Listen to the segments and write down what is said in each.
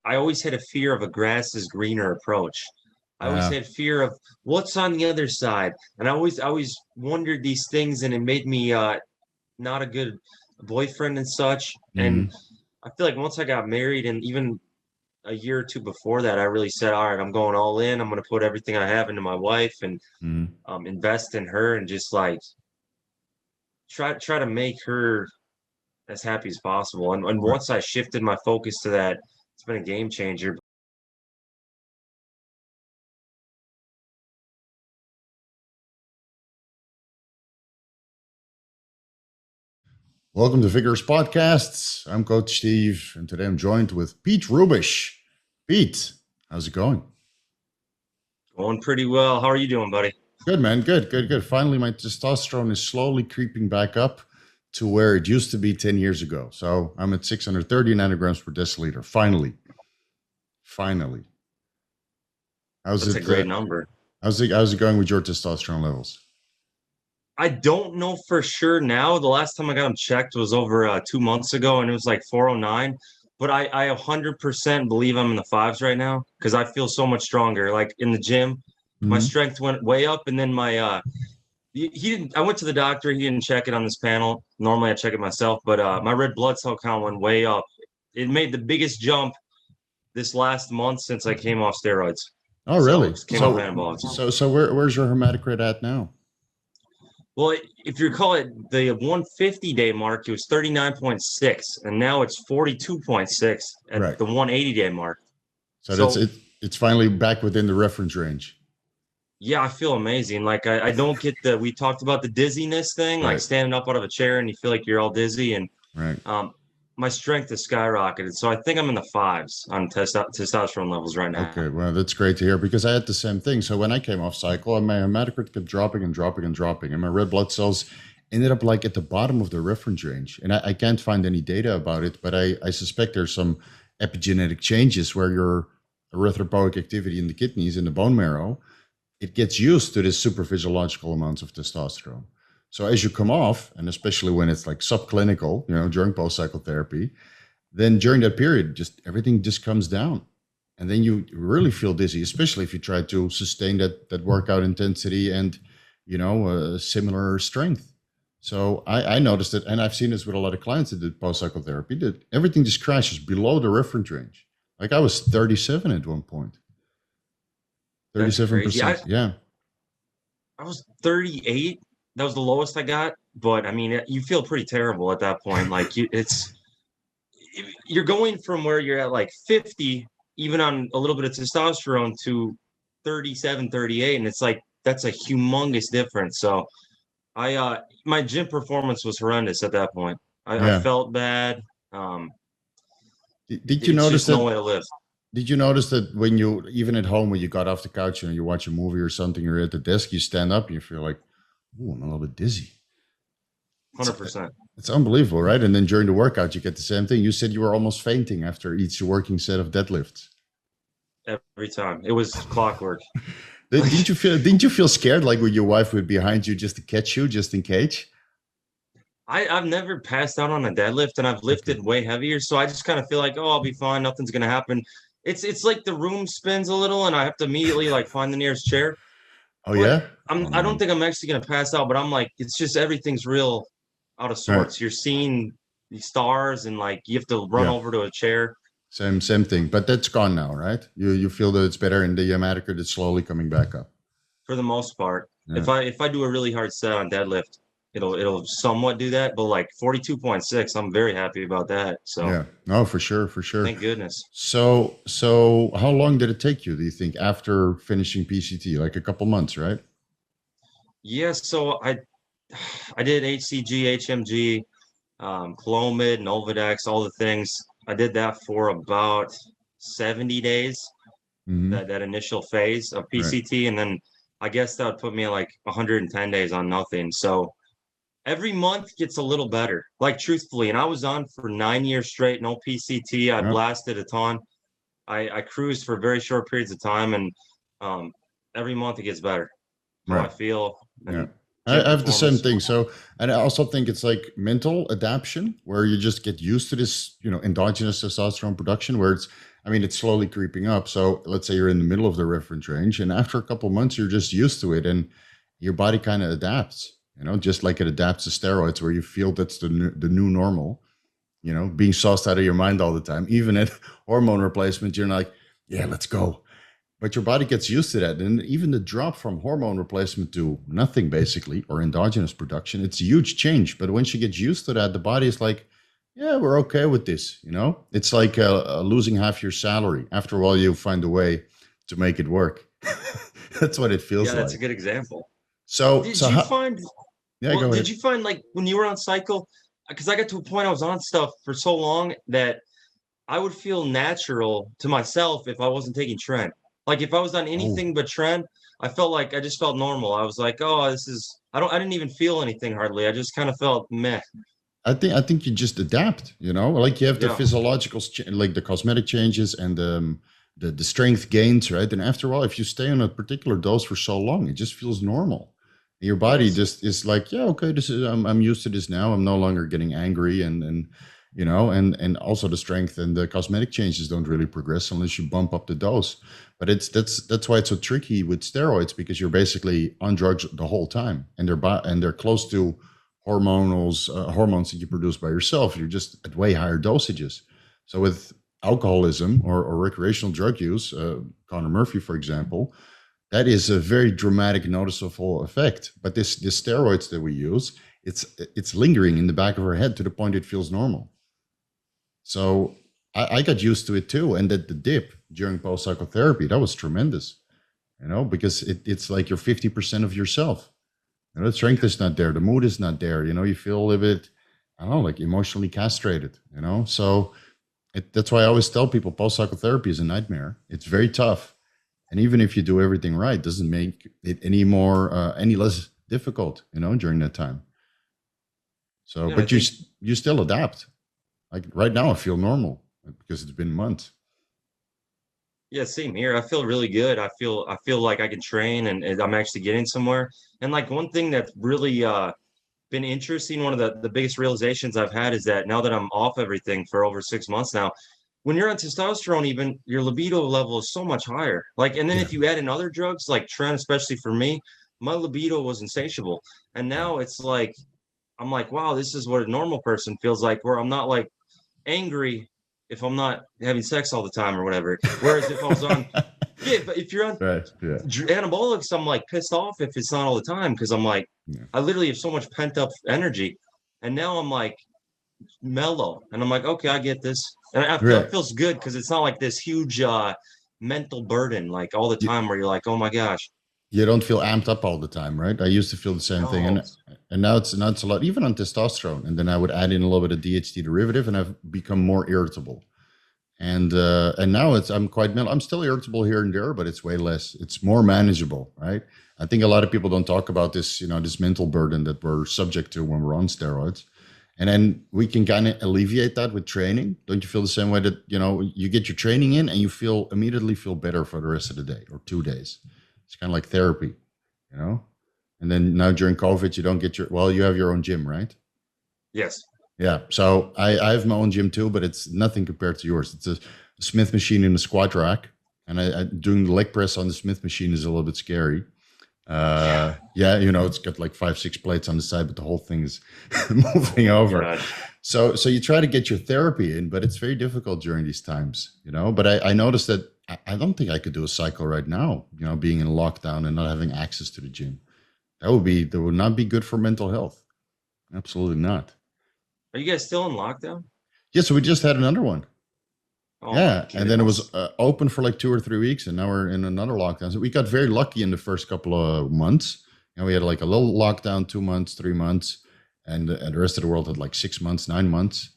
I always had a fear of a grass is greener approach. I always Yeah. had fear of what's on the other side. And I always wondered these things, and it made me not a good boyfriend and such. And Mm, I feel like once I got married, and even a year or two before that, I really said, all right, I'm going all in. I'm going to put everything I have into my wife and mm. invest in her and just like try to make her as happy as possible. And Right. once I shifted my focus to that, it's been a game changer. Welcome to Vigorous Podcasts. I'm Coach Steve, and today I'm joined with Pete Rubish. Pete, how's it going? Going pretty well. How are you doing, buddy? Good, man. Good, good, good. Finally, my testosterone is slowly creeping back up to where it used to be 10 years ago. So I'm at 630 nanograms per deciliter. Finally. How's That's a it? great number. How's it going with your testosterone levels? I don't know for sure now. The last time I got them checked was over 2 months ago, and it was like 409. But I 100% believe I'm in the fives right now because I feel so much stronger. Like in the gym, my Mhm. strength went way up, and then my he didn't. I went to the doctor. He didn't check it on this panel. Normally I check it myself, but my red blood cell count went way up. It made the biggest jump this last month since I came off steroids. Oh, So really? just came off anabolics. So where's your hematocrit at now? Well, if you recall it, the 150-day mark, it was 39.6, and now it's 42.6 at Right. the 180-day mark. So that's So, it. It's finally back within the reference range. yeah, I feel amazing. Like, I don't get we talked about the dizziness thing, like Right. standing up out of a chair and you feel like you're all dizzy. And Right. my strength has skyrocketed. So I think I'm in the fives on testosterone levels right now. Okay, well, that's great to hear because I had the same thing. So when I came off cycle, and my hematocrit kept dropping and dropping and dropping, and my red blood cells ended up like at the bottom of the reference range. And I can't find any data about it, but I suspect there's some epigenetic changes where your erythropoietic activity in the kidneys, in the bone marrow, it gets used to this super physiological amounts of testosterone. So as you come off, and especially when it's like subclinical, during post-cycle therapy, then during that period, just everything just comes down. And then you really feel dizzy, especially if you try to sustain that workout intensity and, similar strength. So I noticed it, and I've seen this with a lot of clients that did post-cycle therapy, that everything just crashes below the reference range. Like I was 37 at one point. That's crazy. 37%. Yeah. I was 38. That was the lowest I got. But I mean, you feel pretty terrible at that point. Like you're going from where you're at like 50, even on a little bit of testosterone, to 37, 38. And it's like, that's a humongous difference. So my gym performance was horrendous at that point. I Yeah. felt bad. Um, Did you it's notice just no that? way to live. Did you notice that when you, even at home, when you got off the couch and you watch a movie or something, you're at the desk, you stand up and you feel like, oh, I'm a little bit dizzy. It's, 100%. it's unbelievable, right? And then during the workout, you get the same thing. You said you were almost fainting after each working set of deadlifts. Every time. It was clockwork. Didn't you feel scared, like when your wife would be behind you just to catch you, just in case? I've never passed out on a deadlift, and I've Okay. lifted way heavier, so I just kind of feel like, oh, I'll be fine, nothing's gonna happen. It's like the room spins a little, and I have to immediately like find the nearest chair. Oh But yeah. Oh I don't man. think I'm actually gonna pass out, but I'm like, it's just everything's real out of All right. sorts. You're seeing the stars, and like you have to run Yeah. over to a chair Same thing, but that's gone now, right? You feel that it's better, and the hematocrit is slowly coming back up. for the most part. Yeah. If I do a really hard set on deadlift, it'll somewhat do that. But like 42.6, I'm very happy about that. So Yeah. No, for sure, for sure. thank goodness. So how long did it take you, do you think, after finishing PCT? Like a couple months, right? Yes, so I did HCG, HMG, Clomid, Nolvadex, all the things. I did that for about 70 days, Mm-hmm. that initial phase of Right. PCT, and then I guess that would put me at like 110 days on nothing. So every month gets a little better. Like truthfully, and I was on for 9 years straight, no PCT. I Yep. blasted a ton. I cruised for very short periods of time, and um, every month it gets better. How I Right. feel Yeah. and I gym I have the same performance. thing. So, and I also think it's like mental adaptation, where you just get used to this, endogenous testosterone production, where it's, I mean, it's slowly creeping up. So let's say you're in the middle of the reference range, and after a couple of months, you're just used to it, and your body kind of adapts. You know, just like it adapts to steroids, where you feel that's the new normal. You know, being sauced out of your mind all the time, even at hormone replacement, you're like, yeah, let's go. But your body gets used to that. And even the drop from hormone replacement to nothing, basically, or endogenous production, it's a huge change. But once you get used to that, the body is like, yeah, we're okay with this. You know, it's like losing half your salary. After a while, you find a way to make it work. That's what it feels Yeah, that's like. a good example. So, Did so you how, find, yeah, well, go did ahead. you find like when you were on cycle, because I got to a point I was on stuff for so long that I would feel natural to myself if I wasn't taking Tren. Like if I was on Oh, anything but Tren, I felt like I just felt normal. I was like, oh, this is I didn't even feel anything hardly. I just kind of felt meh. I think you just adapt, you know, like you have the Yeah. physiological, like the cosmetic changes and the strength gains, right? And after a while, if you stay on a particular dose for so long, it just feels normal. Your body Yes. just is like, yeah, okay, this is I'm used to this now. I'm no longer getting angry, and you know, and also the strength and the cosmetic changes don't really progress unless you bump up the dose. But that's why it's so tricky with steroids, because you're basically on drugs the whole time, and they're close to hormones that you produce by yourself. You're just at way higher dosages. So with alcoholism or recreational drug use, Conor Murphy, for example, that is a very dramatic, noticeable effect. But this steroids that we use, it's lingering in the back of our head to the point it feels normal. So I got used to it too, and that the dip during post psychotherapy, that was tremendous. You know, because it's like you're 50% of yourself. You know, the strength is not there. The mood is not there. You know, you feel a little bit, I don't know, like emotionally castrated, you know? So that's why I always tell people post psychotherapy is a nightmare. It's very tough. And even if you do everything right, doesn't make it any less difficult, you know, during that time. So, Yeah, I but think you still adapt. Like right now, I feel normal because it's been months. yeah, same here. I feel really good. I feel like I can train and I'm actually getting somewhere. And like one thing that's really been interesting, one of the biggest realizations I've had is that now that I'm off everything for over 6 months now, when you're on testosterone, even your libido level is so much higher. Like, and then Yeah, if you add in other drugs like Tren, especially for me, my libido was insatiable. And yeah, now it's like I'm like, wow, this is what a normal person feels like, where I'm not like angry if I'm not having sex all the time or whatever. Whereas if I was on, yeah, but if you're on right, yeah, anabolics, I'm like pissed off if it's not all the time because I'm like, yeah. I literally have so much pent up energy. And now I'm like mellow and I'm like, okay, I get this. And I feel Right. it feels good because it's not like this huge mental burden like all the time where you're like, oh my gosh, You don't feel amped up all the time, right? I used to feel the same thing, no. and now it's a lot, even on testosterone. And then I would add in a little bit of DHT derivative, and I've become more irritable. And now I'm quite mellow. I'm still irritable here and there, but it's way less. It's more manageable, right? I think a lot of people don't talk about this, you know, this mental burden that we're subject to when we're on steroids. And then we can kind of alleviate that with training. Don't you feel the same way that, you know, you get your training in and you immediately feel better for the rest of the day or 2 days? It's kind of like therapy, you know? And then now during COVID, you don't get you have your own gym, right? Yes. Yeah. So I have my own gym too, but it's nothing compared to yours. It's a Smith machine in a squat rack. And doing the leg press on the Smith machine is a little bit scary. Yeah. Yeah, you know, it's got like 5, 6 plates on the side, but the whole thing is Oh moving my over. gosh. So you try to get your therapy in, but it's very difficult during these times, you know. But I noticed that I don't think I could do a cycle right now, you know, being in lockdown and not having access to the gym. That would not be good for mental health. Absolutely not. Are you guys still in lockdown? Yeah, so we just had another one. Oh my Yeah, and then it was goodness. open for like 2 or 3 weeks, and now we're in another lockdown. So we got very lucky in the first couple of months. And we had like a little lockdown, 2 months, 3 months, and the rest of the world had like 6 months, 9 months.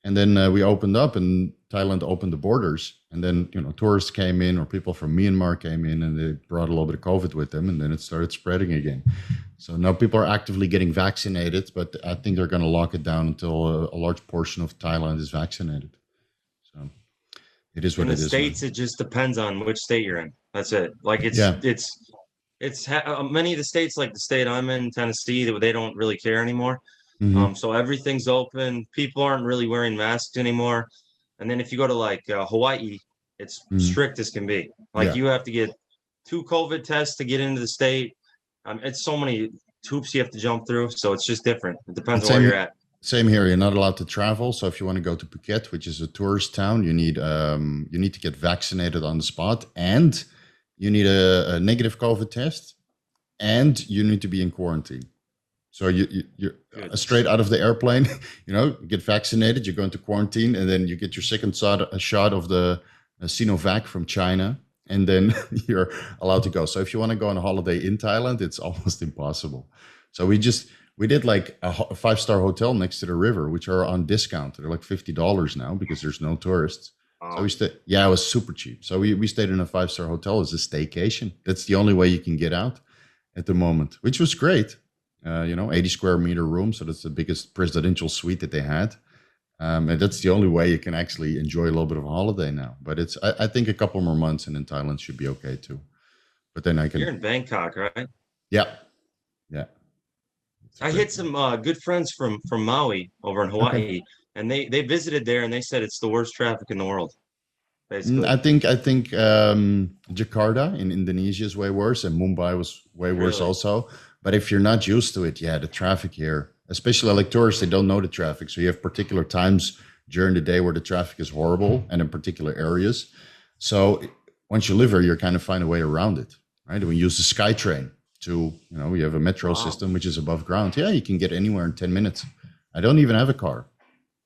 And then we opened up, and Thailand opened the borders. And then, you know, tourists came in, or people from Myanmar came in, and they brought a little bit of COVID with them, and then it started spreading again. So now people are actively getting vaccinated, but I think they're going to lock it down until a large portion of Thailand is vaccinated. So it is In what the it is, man. States, it just depends on which state you're in. That's it. Like Yeah. many of the states, like the state I'm in, Tennessee, they don't really care anymore. Hmm. So everything's open. People aren't really wearing masks anymore. And then if you go to like Hawaii, It's Mm. strict as can be. Like Yeah. you have to get 2 COVID tests to get into the state. It's so many hoops you have to jump through. So it's just different. It depends And on where you're at. same here. You're not allowed to travel. So if you want to go to Phuket, which is a tourist town, you need to get vaccinated on the spot, and you need a negative COVID test, and you need to be in quarantine. So you're straight out of the airplane, you get vaccinated, you go into quarantine, and then you get your second shot of the Sinovac from China, and then you're allowed to go. So if you want to go on a holiday in Thailand, it's almost impossible. So we did like a 5-star hotel next to the river, which are on discount. They're like $50 now because there's no tourists. So we stayed. Yeah, it was super cheap. So we stayed in a 5-star hotel as a staycation. That's the only way you can get out at the moment, which was great. 80 square meter room. So that's the biggest presidential suite that they had. And that's the only way you can actually enjoy a little bit of a holiday now. But I think a couple more months and then Thailand should be okay too. But then You're in Bangkok, right? Yeah. Yeah. I hit some good friends from Maui over in Hawaii, and they visited there and they said it's the worst traffic in the world. Basically. I think Jakarta in Indonesia is way worse, and Mumbai was way worse also. But if you're not used to it, the traffic here, especially like tourists, they don't know the traffic. So you have particular times during the day where the traffic is horrible and in particular areas. So once you live here, you kind of find a way around it, right? We use the SkyTrain to, we have a metro system, which is above ground. Yeah, you can get anywhere in 10 minutes. I don't even have a car.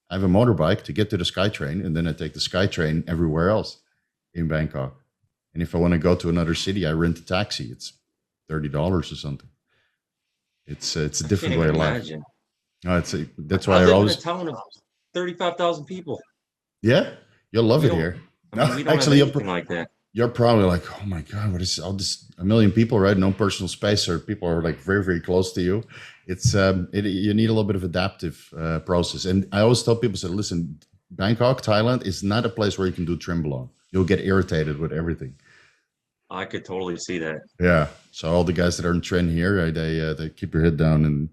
I have a motorbike to get to the SkyTrain, and then I take the SkyTrain everywhere else in Bangkok. And if I want to go to another city, I rent a taxi. It's $30 or something. It's a different way of life. No, that's why I always. In a town of 35,000 people. Yeah, you'll love it here. We don't actually have anything like that. You're probably like, oh my God, what is all this? A million people, right? No personal space, or people are like very, very close to you. It's you need a little bit of adaptive process. And I always tell people, listen, Bangkok, Thailand is not a place where you can do Trenbolone. You'll get irritated with everything. I could totally see that. Yeah. So all the guys that are in trend here, they keep your head down and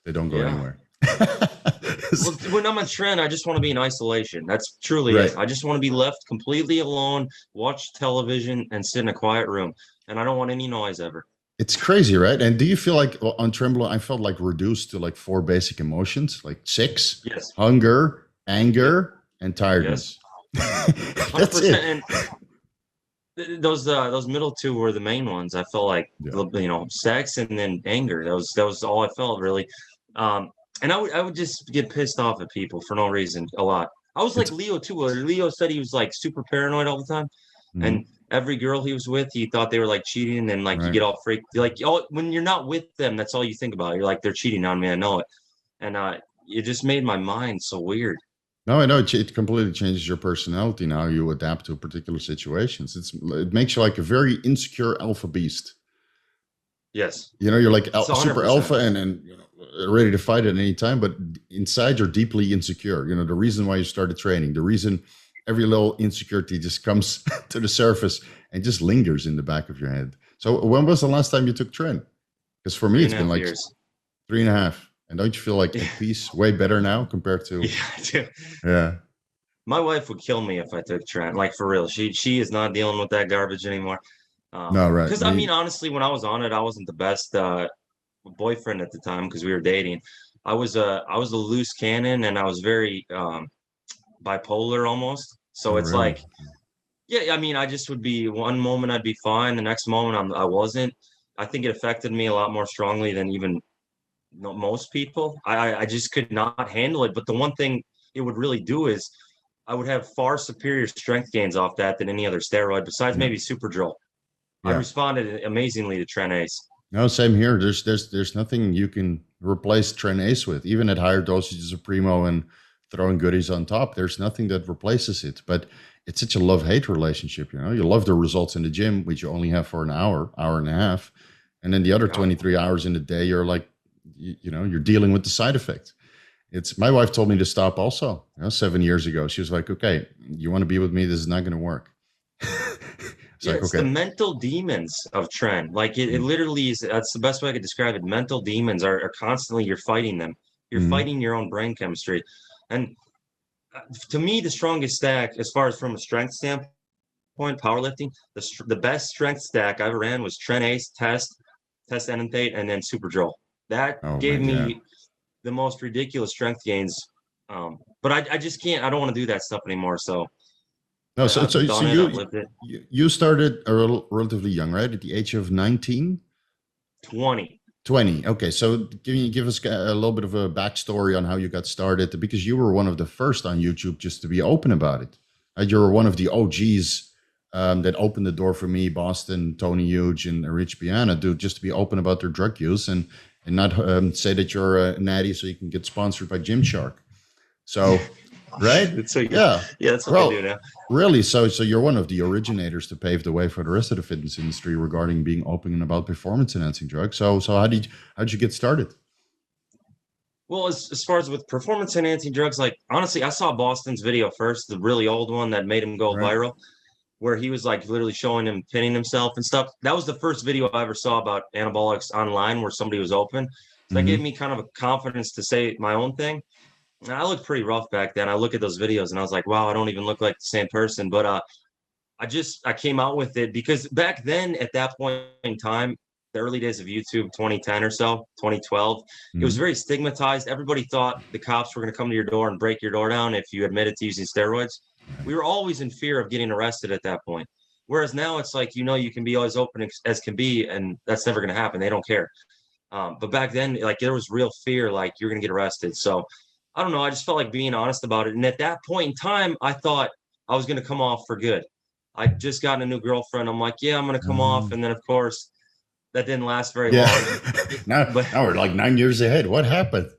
they don't go anywhere. Well, when I'm in trend, I just want to be in isolation. That's truly it. I just want to be left completely alone, watch television, and sit in a quiet room. And I don't want any noise ever. It's crazy, right? And do you feel like on Trenbolone, I felt like reduced to like 4 basic emotions, like 6, hunger, anger, and tiredness. That's it. And those middle 2 were the main ones. I felt like sex and then anger. That was all I felt really. And I would just get pissed off at people for no reason a lot. I was like Leo too. Leo said he was like super paranoid all the time, and every girl he was with, he thought they were like cheating, and like you get all freaked. Like when you're not with them, that's all you think about. You're like, they're cheating on me. I know it, and it just made my mind so weird. No, I know it completely changes your personality. Now you adapt to particular situations. It makes you like a very insecure alpha beast. Yes. You're like super alpha and ready to fight at any time, but inside you're deeply insecure. The reason why you started training, the reason every little insecurity just comes to the surface and just lingers in the back of your head. So when was the last time you took Tren? Because for me, it's been like years. 3.5. And don't you feel like at peace, way better now compared to? Yeah, I do. Yeah. My wife would kill me if I took Tren. Like for real, she is not dealing with that garbage anymore. No, right. Because I mean, honestly, when I was on it, I wasn't the best boyfriend at the time because we were dating. I was a loose cannon, and I was very bipolar almost. So it's like, I mean, I just would be one moment I'd be fine, the next moment I wasn't. I think it affected me a lot more strongly than even most people. I just could not handle it. But the one thing it would really do is I would have far superior strength gains off that than any other steroid besides maybe Superdrol. I responded amazingly to Tren Ace. No, same here. There's nothing you can replace Tren Ace with, even at higher dosages of Primo and throwing goodies on top. There's nothing that replaces it. But it's such a love-hate relationship. You love the results in the gym, which you only have for an hour and a half, and then the other 23 hours in the day, you're like, you're dealing with the side effects. My wife told me to stop also 7 years ago. She was like, okay, you want to be with me? This is not going to work. It's the mental demons of Tren. Like it literally is. That's the best way I could describe it. Mental demons are constantly, you're fighting them. You're fighting your own brain chemistry. And to me, the strongest stack, as far as from a strength standpoint, point, powerlifting, the best strength stack I ever ran was Tren Ace, Test Enanthate, and then Superdrol. That gave me the most ridiculous strength gains. But I just can't. I don't want to do that stuff anymore. So no, so you started relatively young, right? At the age of 19? 20. 20. Okay, so give us a little bit of a backstory on how you got started, because you were one of the first on YouTube just to be open about it. You were one of the OGs that opened the door for me, Boston, Tony Huge, and Rich Piana, just to be open about their drug use and not say that you're a natty so you can get sponsored by Gymshark. So, right? Yeah, that's what I do now. Really? So you're one of the originators to pave the way for the rest of the fitness industry regarding being open about performance-enhancing drugs. So how did you get started? Well, as far as with performance-enhancing drugs, like, honestly, I saw Boston's video first, the really old one that made him go viral, where he was like literally showing him pinning himself and stuff. That was the first video I ever saw about anabolics online where somebody was open. So that gave me kind of a confidence to say my own thing. And I looked pretty rough back then. I look at those videos and I was like, wow, I don't even look like the same person. But I came out with it because back then, at that point in time, the early days of YouTube, 2010 or so, 2012, it was very stigmatized. Everybody thought the cops were going to come to your door and break your door down if you admitted to using steroids. We were always in fear of getting arrested at that point. Whereas now it's like, you can be as open as can be, and that's never going to happen. They don't care. But back then, like, there was real fear, like you're going to get arrested. So I don't know. I just felt like being honest about it. And at that point in time, I thought I was going to come off for good. I just got a new girlfriend. I'm like, yeah, I'm going to come off. And then, of course, that didn't last very long. now we're like 9 years ahead. What happened?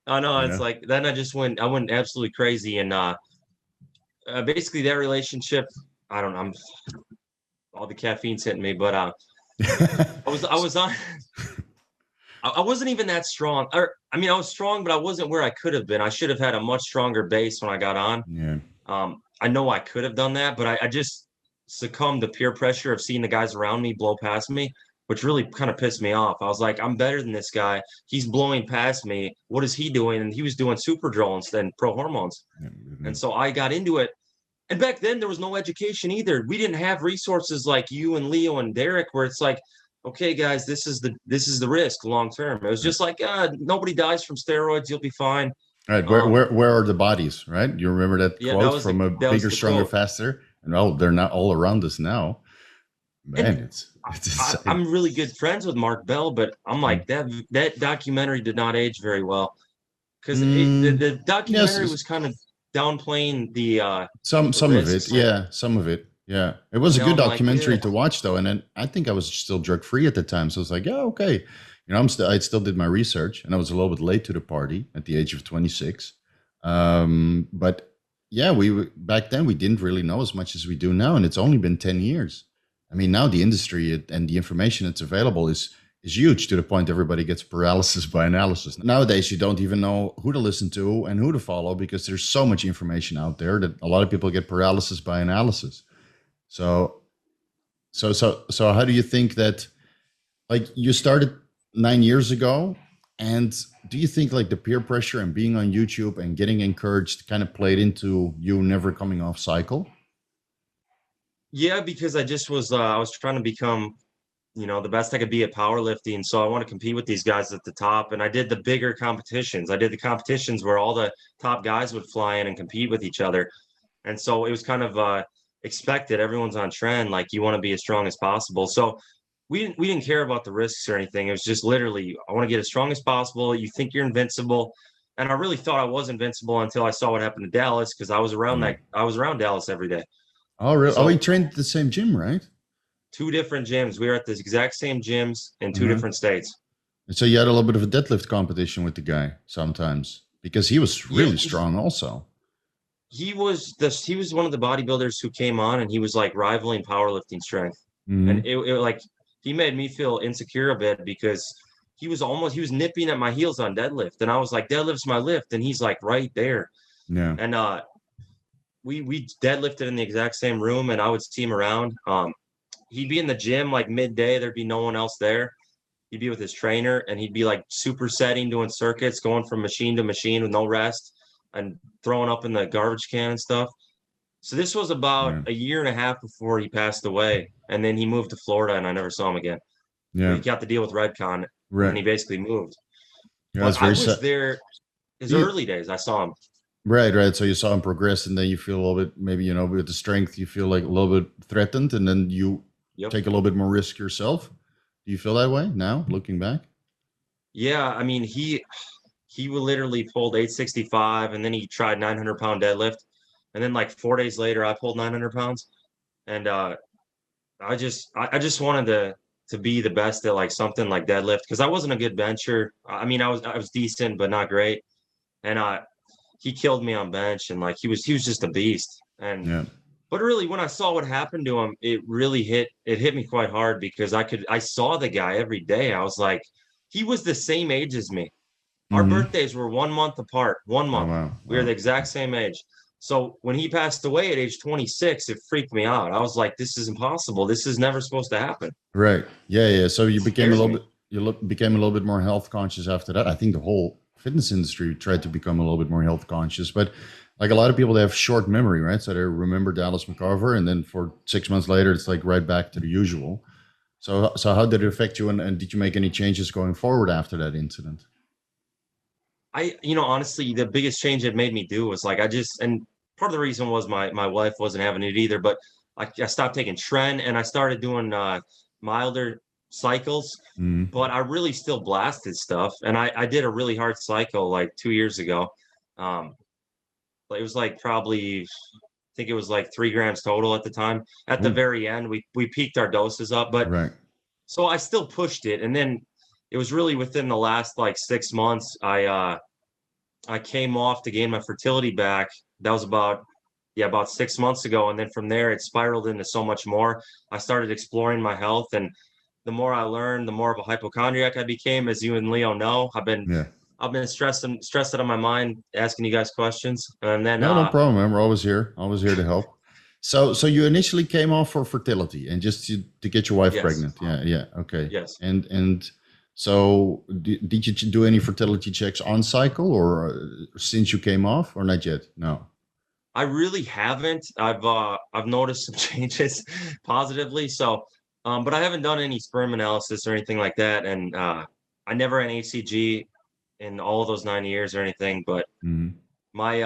I know. It's like, then I went absolutely crazy. And basically that relationship, I don't know. All the caffeine's hitting me, but I wasn't even that strong. I was strong, but I wasn't where I could have been. I should have had a much stronger base when I got on. Yeah. I know I could have done that, but I just succumbed to peer pressure of seeing the guys around me blow past me, which really kind of pissed me off. I was like, I'm better than this guy. He's blowing past me. What is he doing? And he was doing Superdrol instead of pro hormones. And so I got into it. And back then there was no education either. We didn't have resources like you and Leo and Derek, where it's like, okay, guys, this is the risk long term. It was just like, nobody dies from steroids. You'll be fine. All right. Where are the bodies? Right. You remember that quote from a bigger, stronger, faster? And they're not all around us now. Man, I'm really good friends with Mark Bell, but I'm like, that documentary did not age very well, because the documentary was kind of downplaying the some of it. Yeah, some of it. Yeah, it was a good documentary to watch, though. And then I think I was still drug free at the time, so I was like, yeah, okay. I still did my research, and I was a little bit late to the party at the age of 26. But yeah, back then we didn't really know as much as we do now, and it's only been 10 years. I mean, now the industry and the information that's available is huge, to the point everybody gets paralysis by analysis. Nowadays, you don't even know who to listen to and who to follow, because there's so much information out there that a lot of people get paralysis by analysis. So how do you think that, like, you started 9 years ago, and do you think like the peer pressure and being on YouTube and getting encouraged kind of played into you never coming off cycle? Yeah, because I just was I was trying to become, the best I could be at powerlifting. So I want to compete with these guys at the top. And I did the bigger competitions. I did the competitions where all the top guys would fly in and compete with each other. And so it was kind of expected. Everyone's on trend. Like, you want to be as strong as possible. So we didn't care about the risks or anything. It was just literally, I want to get as strong as possible. You think you're invincible. And I really thought I was invincible until I saw what happened to Dallas, because I was around Dallas every day. Oh, really? So, we trained at the same gym, right? 2 different gyms. We were at the exact same gyms in 2 different states. And so you had a little bit of a deadlift competition with the guy sometimes, because he was really strong also. He was one of the bodybuilders who came on, and he was like rivaling powerlifting strength. And it like, he made me feel insecure a bit, because he was nipping at my heels on deadlift. And I was like, deadlift's my lift. And he's like right there. Yeah. And we deadlifted in the exact same room, and I would see him around. He'd be in the gym like midday. There'd be no one else there. He'd be with his trainer, and he'd be like supersetting, doing circuits, going from machine to machine with no rest, and throwing up in the garbage can and stuff. So this was about Yeah. a year and a half before he passed away, and then he moved to Florida, and I never saw him again. We Yeah. got the deal with Redcon, and then Right. he basically moved. Yeah, But it's I very was sad. there his You, early days. I saw him. right, right. So you saw him progress, and then you feel a little bit, maybe, with the strength, you feel like a little bit threatened, and then you Yep. take a little bit more risk yourself. Do you feel that way now, looking back? Yeah, I mean he would literally pulled 865, and then he tried 900-pound deadlift, and then like 4 days later I pulled 900 pounds, and I just wanted to be the best at like something like deadlift because I wasn't a good bencher. I mean I was decent but not great, and he killed me on bench, and like he was just a beast. And Yeah. but really when I saw what happened to him, it hit me quite hard because I saw the guy every day. I was like, he was the same age as me. Our Mm-hmm. birthdays were 1 month apart. One Oh, month. wow. We were the Wow. exact same age. So when he passed away at age 26, it freaked me out. I was like, this is impossible. This is never supposed to happen. Right. Yeah, yeah. So you It became a scares little me. bit, became a little bit more health conscious after that. I think the whole fitness industry tried to become a little bit more health conscious, but like a lot of people, they have short memory, right? So they remember Dallas Mc.Carver, and then for 6 months later, it's like right back to the usual. So how did it affect you, and did you make any changes going forward after that incident? Honestly, the biggest change it made me do was like, and part of the reason was my wife wasn't having it either, but I stopped taking Tren and I started doing milder cycles, Mm-hmm. but I really still blasted stuff. And I did a really hard cycle like 2 years ago. Um, it was like probably, I think it was like 3 grams total at the time. At the Ooh, very end, we peaked our doses up, but right. so I still pushed it. And then it was really within the last like 6 months, I came off to gain my fertility back. That was about 6 months ago. And then from there, it spiraled into so much more. I started exploring my health. And the more I learned, the more of a hypochondriac I became. As you and Leo know, Yeah. I've been stressed out of my mind, asking you guys questions. And then, No, no problem, man. We're always here to help. So you initially came off for fertility and just to get your wife yes, pregnant. Yeah, yeah, okay. yes. And so did you do any fertility checks on cycle, or since you came off, or not yet? No. I really haven't. I've noticed some changes positively. So, but I haven't done any sperm analysis or anything like that. And I never ran HCG in all of those 9 years or anything. But Mhm. my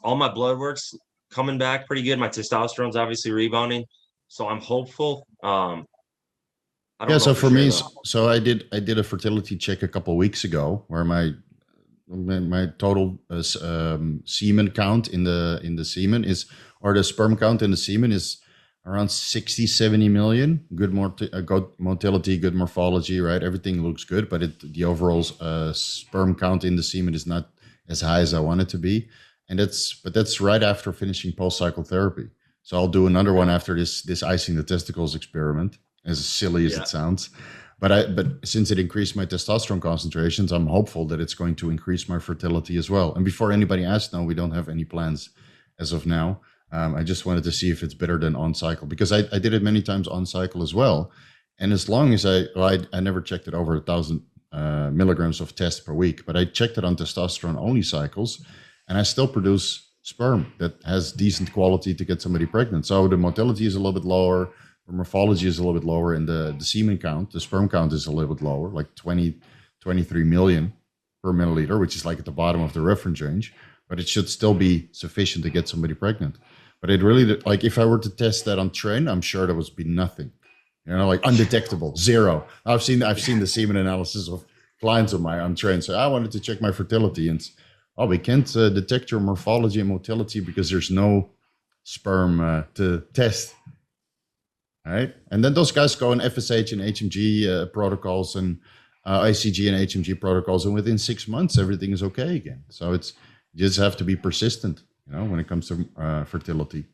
all my blood work's coming back pretty good. My testosterone's obviously rebounding, so I'm hopeful. I Yeah. don't know So for for sure me, though. so I did a fertility check a couple of weeks ago, where my total semen count in the semen is, or the sperm count in the semen is around 60, 70 million. Good motility, good morphology, right? Everything looks good, but the overall sperm count in the semen is not as high as I want it to be. And that's right after finishing post cycle therapy. So I'll do another one Okay. after this icing the testicles experiment, as silly as Yeah. it sounds. But since it increased my testosterone concentrations, I'm hopeful that it's going to increase my fertility as well. And before anybody asks, no, we don't have any plans as of now. I just wanted to see if it's better than on cycle, because I did it many times on cycle as well. And as long as I never checked it over 1,000 milligrams of test per week, but I checked it on testosterone only cycles, and I still produce sperm that has decent quality to get somebody pregnant. So the motility is a little bit lower, the morphology is a little bit lower, and the semen count, the sperm count is a little bit lower, like 20, 23 million per milliliter, which is like at the bottom of the reference range, but it should still be sufficient to get somebody pregnant. But it really, like, if I were to test that on Tren, I'm sure there would be nothing, like undetectable, zero. I've seen the semen analysis of clients of mine on Tren. So I wanted to check my fertility, and we can't detect your morphology and motility because there's no sperm to test. All right. And then those guys go on FSH and HMG protocols, and ICG and HMG protocols. And within 6 months, everything is okay again. So you just have to be persistent, when it comes to fertility.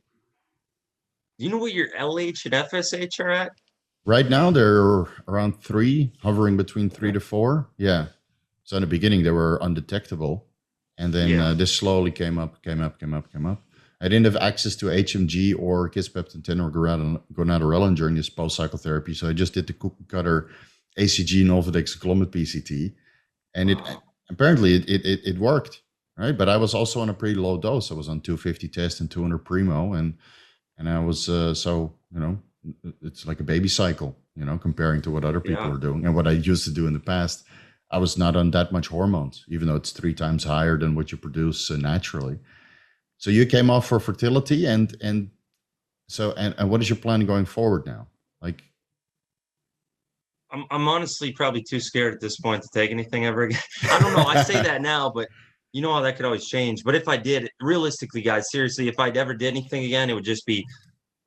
Do you know what your LH and FSH are at? Right now, they're around 3, hovering between 3 Okay. to 4. Yeah. So in the beginning, they were undetectable. And then Yeah. this slowly came up, came up, came up, came up. I didn't have access to HMG or kisspeptin 10 or gonadorelin during this post-cycle therapy. So I just did the cookie cutter ACG, Nolvadex, Clomid PCT. And it Wow. apparently it worked. right? But I was also on a pretty low dose. I was on 250 test and 200 primo, and I was so it's like a baby cycle, comparing to what other people Yeah. are doing and what I used to do in the past. I was not on that much hormones, even though it's 3 times higher than what you produce naturally. So you came off for fertility, and so and what is your plan going forward now? Like, I'm honestly probably too scared at this point to take anything ever again. I don't know. I say that now, but you know how that could always change. But if I did, realistically, guys, seriously, if I ever did anything again, it would just be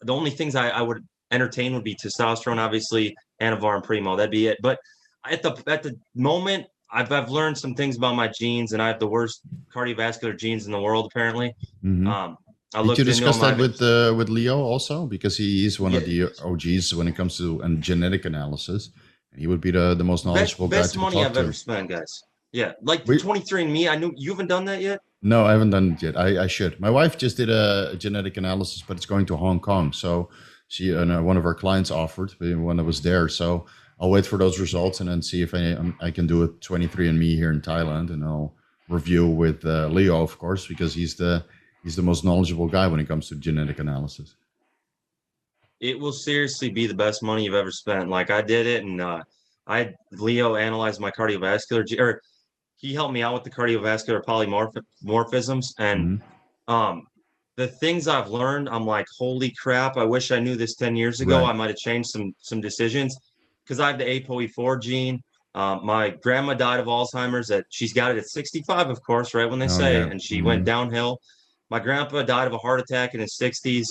the only things I would entertain would be testosterone, obviously, Anavar and Primo. That'd be it. But at the moment, I've learned some things about my genes, and I have the worst cardiovascular genes in the world, apparently. mhm. I Did you looked into discuss them. that with Leo also? Because he is one Yeah, of the OGs when it comes to genetic analysis. And he would be the most knowledgeable guy best to money talk I've ever to. spent, guys. Yeah, like the We 23andMe. I knew you haven't done that yet. No, I haven't done it yet. I should. My wife just did a genetic analysis, but it's going to Hong Kong. So she one of our clients offered when I was there. So I'll wait for those results and then see if I can do a 23andMe here in Thailand, and I'll review with Leo, of course, because he's the most knowledgeable guy when it comes to genetic analysis. It will seriously be the best money you've ever spent. Like I did it, and I had Leo analyze my cardiovascular, or he helped me out with the cardiovascular polymorphisms, and Hmm. um, the things I've learned, I'm like, holy crap! I wish I knew this 10 years ago. Right. I might have changed some decisions because I have the ApoE4 gene. My grandma died of Alzheimer's. She's got it at 65, of course, right when they Oh say, yeah. and she went Hmm. downhill. My grandpa died of a heart attack in his 60s.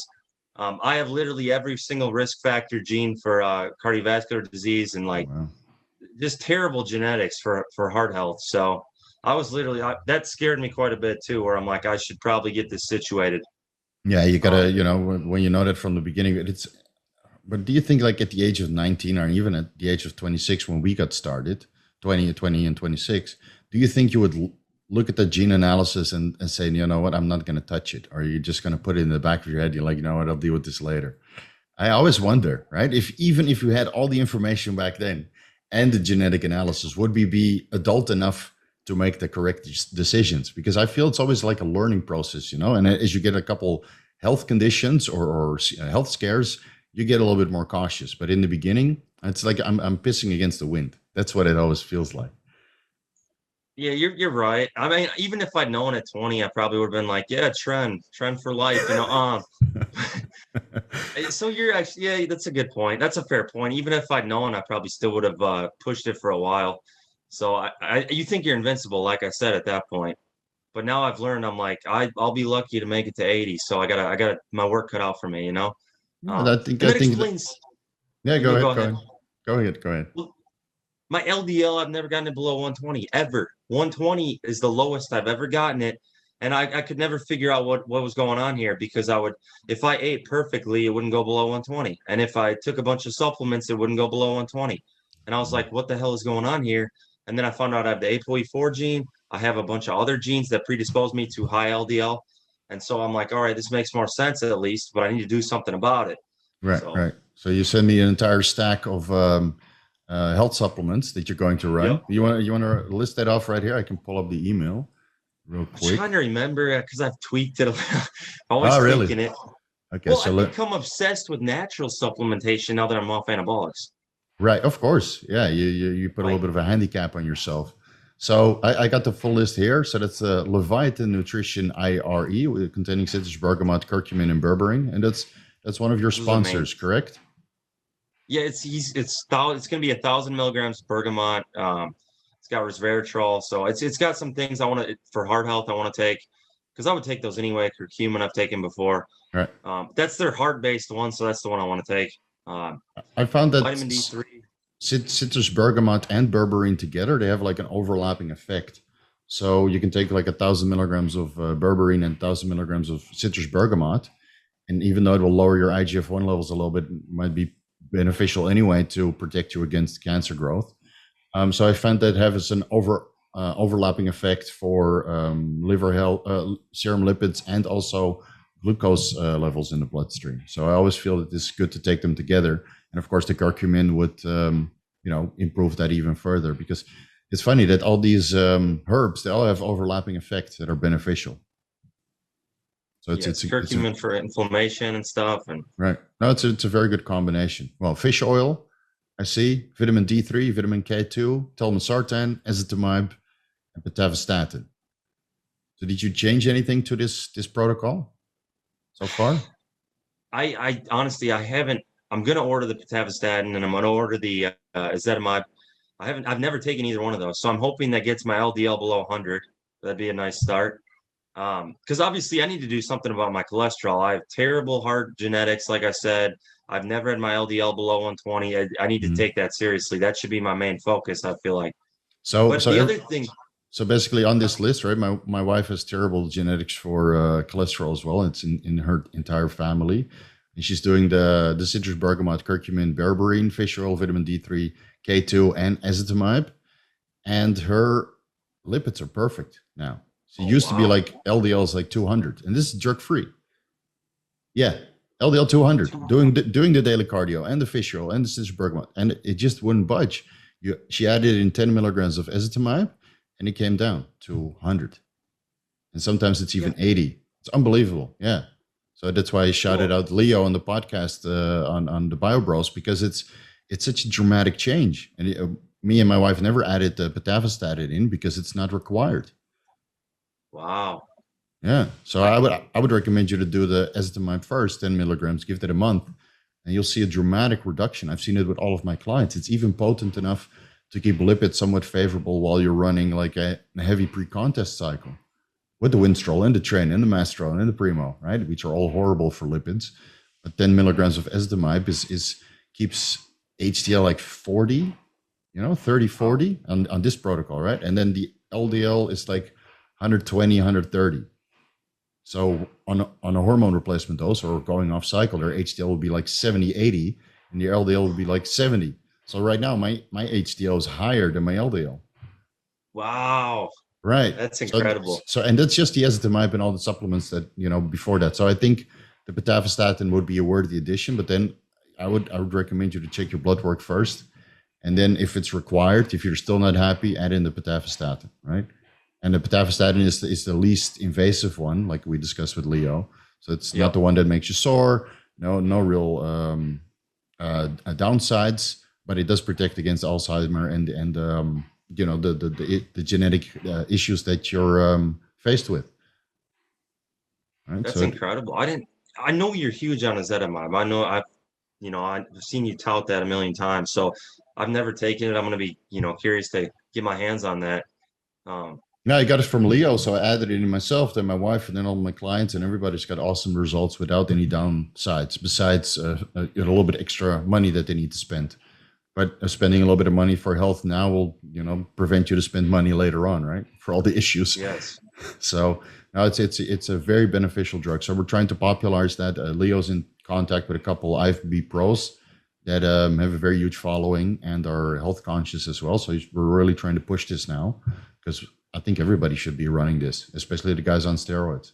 I have literally every single risk factor gene for cardiovascular disease and Oh like wow. just terrible genetics for heart health. So I was literally that scared me quite a bit too, where I'm like, I should probably get this situated. Yeah, you gotta, Um, when you know that from the beginning, it's. But do you think, like at the age of 19, or even at the age of 26, when we got started, 20 and 26, do you think you would look at the gene analysis and say, you know what, I'm not going to touch it? Or are you just going to put it in the back of your head? You're like, you know what, I'll deal with this later. I always wonder, right? If even if you had all the information back then and the genetic analysis, would we be adult enough to make the correct decisions? Because I feel it's always like a learning process, and as you get a couple health conditions or health scares, you get a little bit more cautious. But in the beginning, it's like I'm pissing against the wind. That's what it always feels like. yeah, you're right. I mean, even if I'd known at 20, I probably would have been like, yeah, trend for life, So you're actually, yeah, that's a good point. That's a fair point. Even if I'd known, I probably still would have pushed it for a while. So you think you're invincible, like I said at that point. But now I've learned, I'm like, I'll be lucky to make it to 80. So I got my work cut out for me. Yeah, And I that think that, explains. yeah, No, go go ahead. ahead. Go ahead. Go ahead. Well, my LDL, I've never gotten it below 120 ever. 120 is the lowest I've ever gotten it. And I could never figure out what was going on here because if I ate perfectly, it wouldn't go below 120. And if I took a bunch of supplements, it wouldn't go below 120. And I was like, what the hell is going on here? And then I found out I have the ApoE4 gene. I have a bunch of other genes that predispose me to high LDL. And so I'm like, all right, this makes more sense at least, but I need to do something about it. Right, So, right. So you send me an entire stack of health supplements that you're going to run. yep. You want to list that off right here? I can pull up the email real I'm trying quick. to remember because I've tweaked it. Always Oh, really? tweaking it. Okay, Well, so I've become obsessed with natural supplementation now that I'm off anabolics. right, of course, yeah. You put a little Like, bit of a handicap on yourself. So I got the full list here. So that's Leviathan Nutrition IRE, containing citrus, bergamot, curcumin, and berberine, and that's one of your those are the main. sponsors, correct? Yeah, it's gonna be 1,000 milligrams bergamot. It's got resveratrol, so it's got some things I want to for heart health. I want to take because I would take those anyway. Curcumin I've taken before. Right. That's their heart-based one, so that's the one I want to take. Um, I found that vitamin D3. citrus, bergamot, and berberine together, they have like an overlapping effect. So you can take like 1,000 milligrams of berberine and 1,000 milligrams of citrus bergamot, and even though it will lower your IGF-1 levels a little bit, it might be beneficial anyway to protect you against cancer growth. So I found that has an overlapping effect for liver health, serum lipids, and also glucose levels in the bloodstream. So I always feel that it's good to take them together. And of course, the curcumin would improve that even further because It's funny that all these herbs, they all have overlapping effects that are beneficial. So Yes, curcumin for inflammation and stuff. And right. No, it's a very good combination. Well, fish oil, I see, vitamin D3, vitamin K2, telmisartan, ezetimibe, and pitavastatin. So did you change anything to this protocol so far? I honestly, I haven't. I'm gonna order the pitavastatin and I'm gonna order the ezetimibe. I've never taken either one of those, so I'm hoping that gets my LDL below 100. That'd be a nice start. Because obviously I need to do something about my cholesterol. I have terrible heart genetics, like I said. I've never had my LDL below 120. I need to take that seriously. That should be my main focus, I feel like. But the other thing. So basically on this list, right, my wife has terrible genetics for cholesterol as well. It's in her entire family. And she's doing the citrus bergamot, curcumin, berberine, fish oil, vitamin D3, K2, and ezetimibe. And her lipids are perfect now. So it used to be like LDL is like 200, and this is drug-free. Yeah, LDL 200, doing the daily cardio and the fish oil and the citrus bergamot, and it just wouldn't budge. She added in 10 milligrams of ezetimibe, and it came down to 100. And sometimes it's even 80. It's unbelievable. Yeah. So that's why I shouted out Leo on the podcast on the Bio Bros, because it's such a dramatic change. And me and my wife never added the pitavastatin in because it's not required. Wow. Yeah. So I would recommend you to do the ezetimibe first, 10 milligrams, give that a month, and you'll see a dramatic reduction. I've seen it with all of my clients. It's even potent enough to keep lipids somewhat favorable while you're running like a heavy pre-contest cycle with the Winstrol and the Tren and the Mastrol and the Primo, right? Which are all horrible for lipids. But 10 milligrams of ezetimibe keeps HDL like 40, 30, 40 on this protocol, right? And then the LDL is like 120, 130. So on a hormone replacement dose or going off cycle, their HDL will be like 70, 80, and the LDL will be like 70. So right now, my HDL is higher than my LDL. Wow. Right. That's incredible. So and that's just the ezetimibe and all the supplements that, before that. So I think the pitavastatin would be a worthy addition, but then I would recommend you to check your blood work first. And then if it's required, if you're still not happy, add in the pitavastatin, right? And the pitavastatin is the least invasive one, like we discussed with Leo. So it's not the one that makes you sore. No real downsides, but it does protect against Alzheimer and the genetic issues that you're faced with. Right? That's incredible. I know you're huge on ezetimibe. I know I've seen you tout that a million times. So I've never taken it. I'm going to be, curious to get my hands on that. No, I got it from Leo, so I added it in myself, then my wife, and then all my clients, and everybody's got awesome results without any downsides, besides a little bit extra money that they need to spend. But spending a little bit of money for health now will, prevent you to spend money later on, right? For all the issues. Yes. So now it's a very beneficial drug. So we're trying to popularize that. Leo's in contact with a couple IFBB pros that have a very huge following and are health conscious as well. So we're really trying to push this now because I think everybody should be running this, especially the guys on steroids.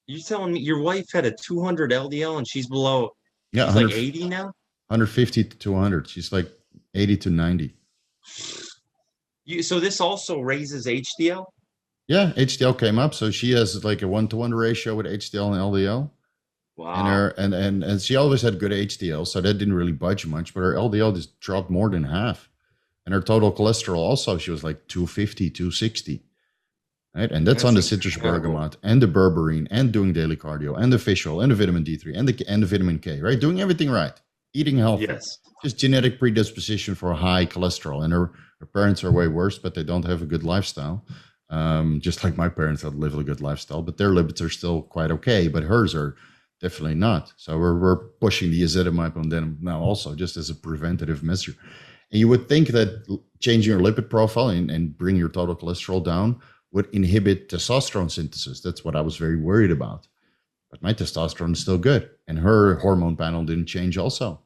You're telling me your wife had a 200 LDL and she's below, she's like 80 now? 150 to 200. She's like 80 to 90. So this also raises HDL? Yeah, HDL came up. So she has like a 1-to-1 ratio with HDL and LDL. Wow. And she always had good HDL, so that didn't really budge much, but her LDL just dropped more than half. And her total cholesterol also, she was like 250, 260. Right? And that's on the citrus bergamot and the berberine and doing daily cardio and the fish oil and the vitamin D3 and the vitamin K, right? Doing everything right. Eating healthy. Yes. Just genetic predisposition for high cholesterol. And her parents are way worse, but they don't have a good lifestyle. Just like my parents that live a good lifestyle, but their lipids are still quite okay, but hers are definitely not. So we're pushing the ezetimibe on them now also, just as a preventative measure. And you would think that changing your lipid profile and bring your total cholesterol down would inhibit testosterone synthesis. That's what I was very worried about. But my testosterone is still good. And her hormone panel didn't change also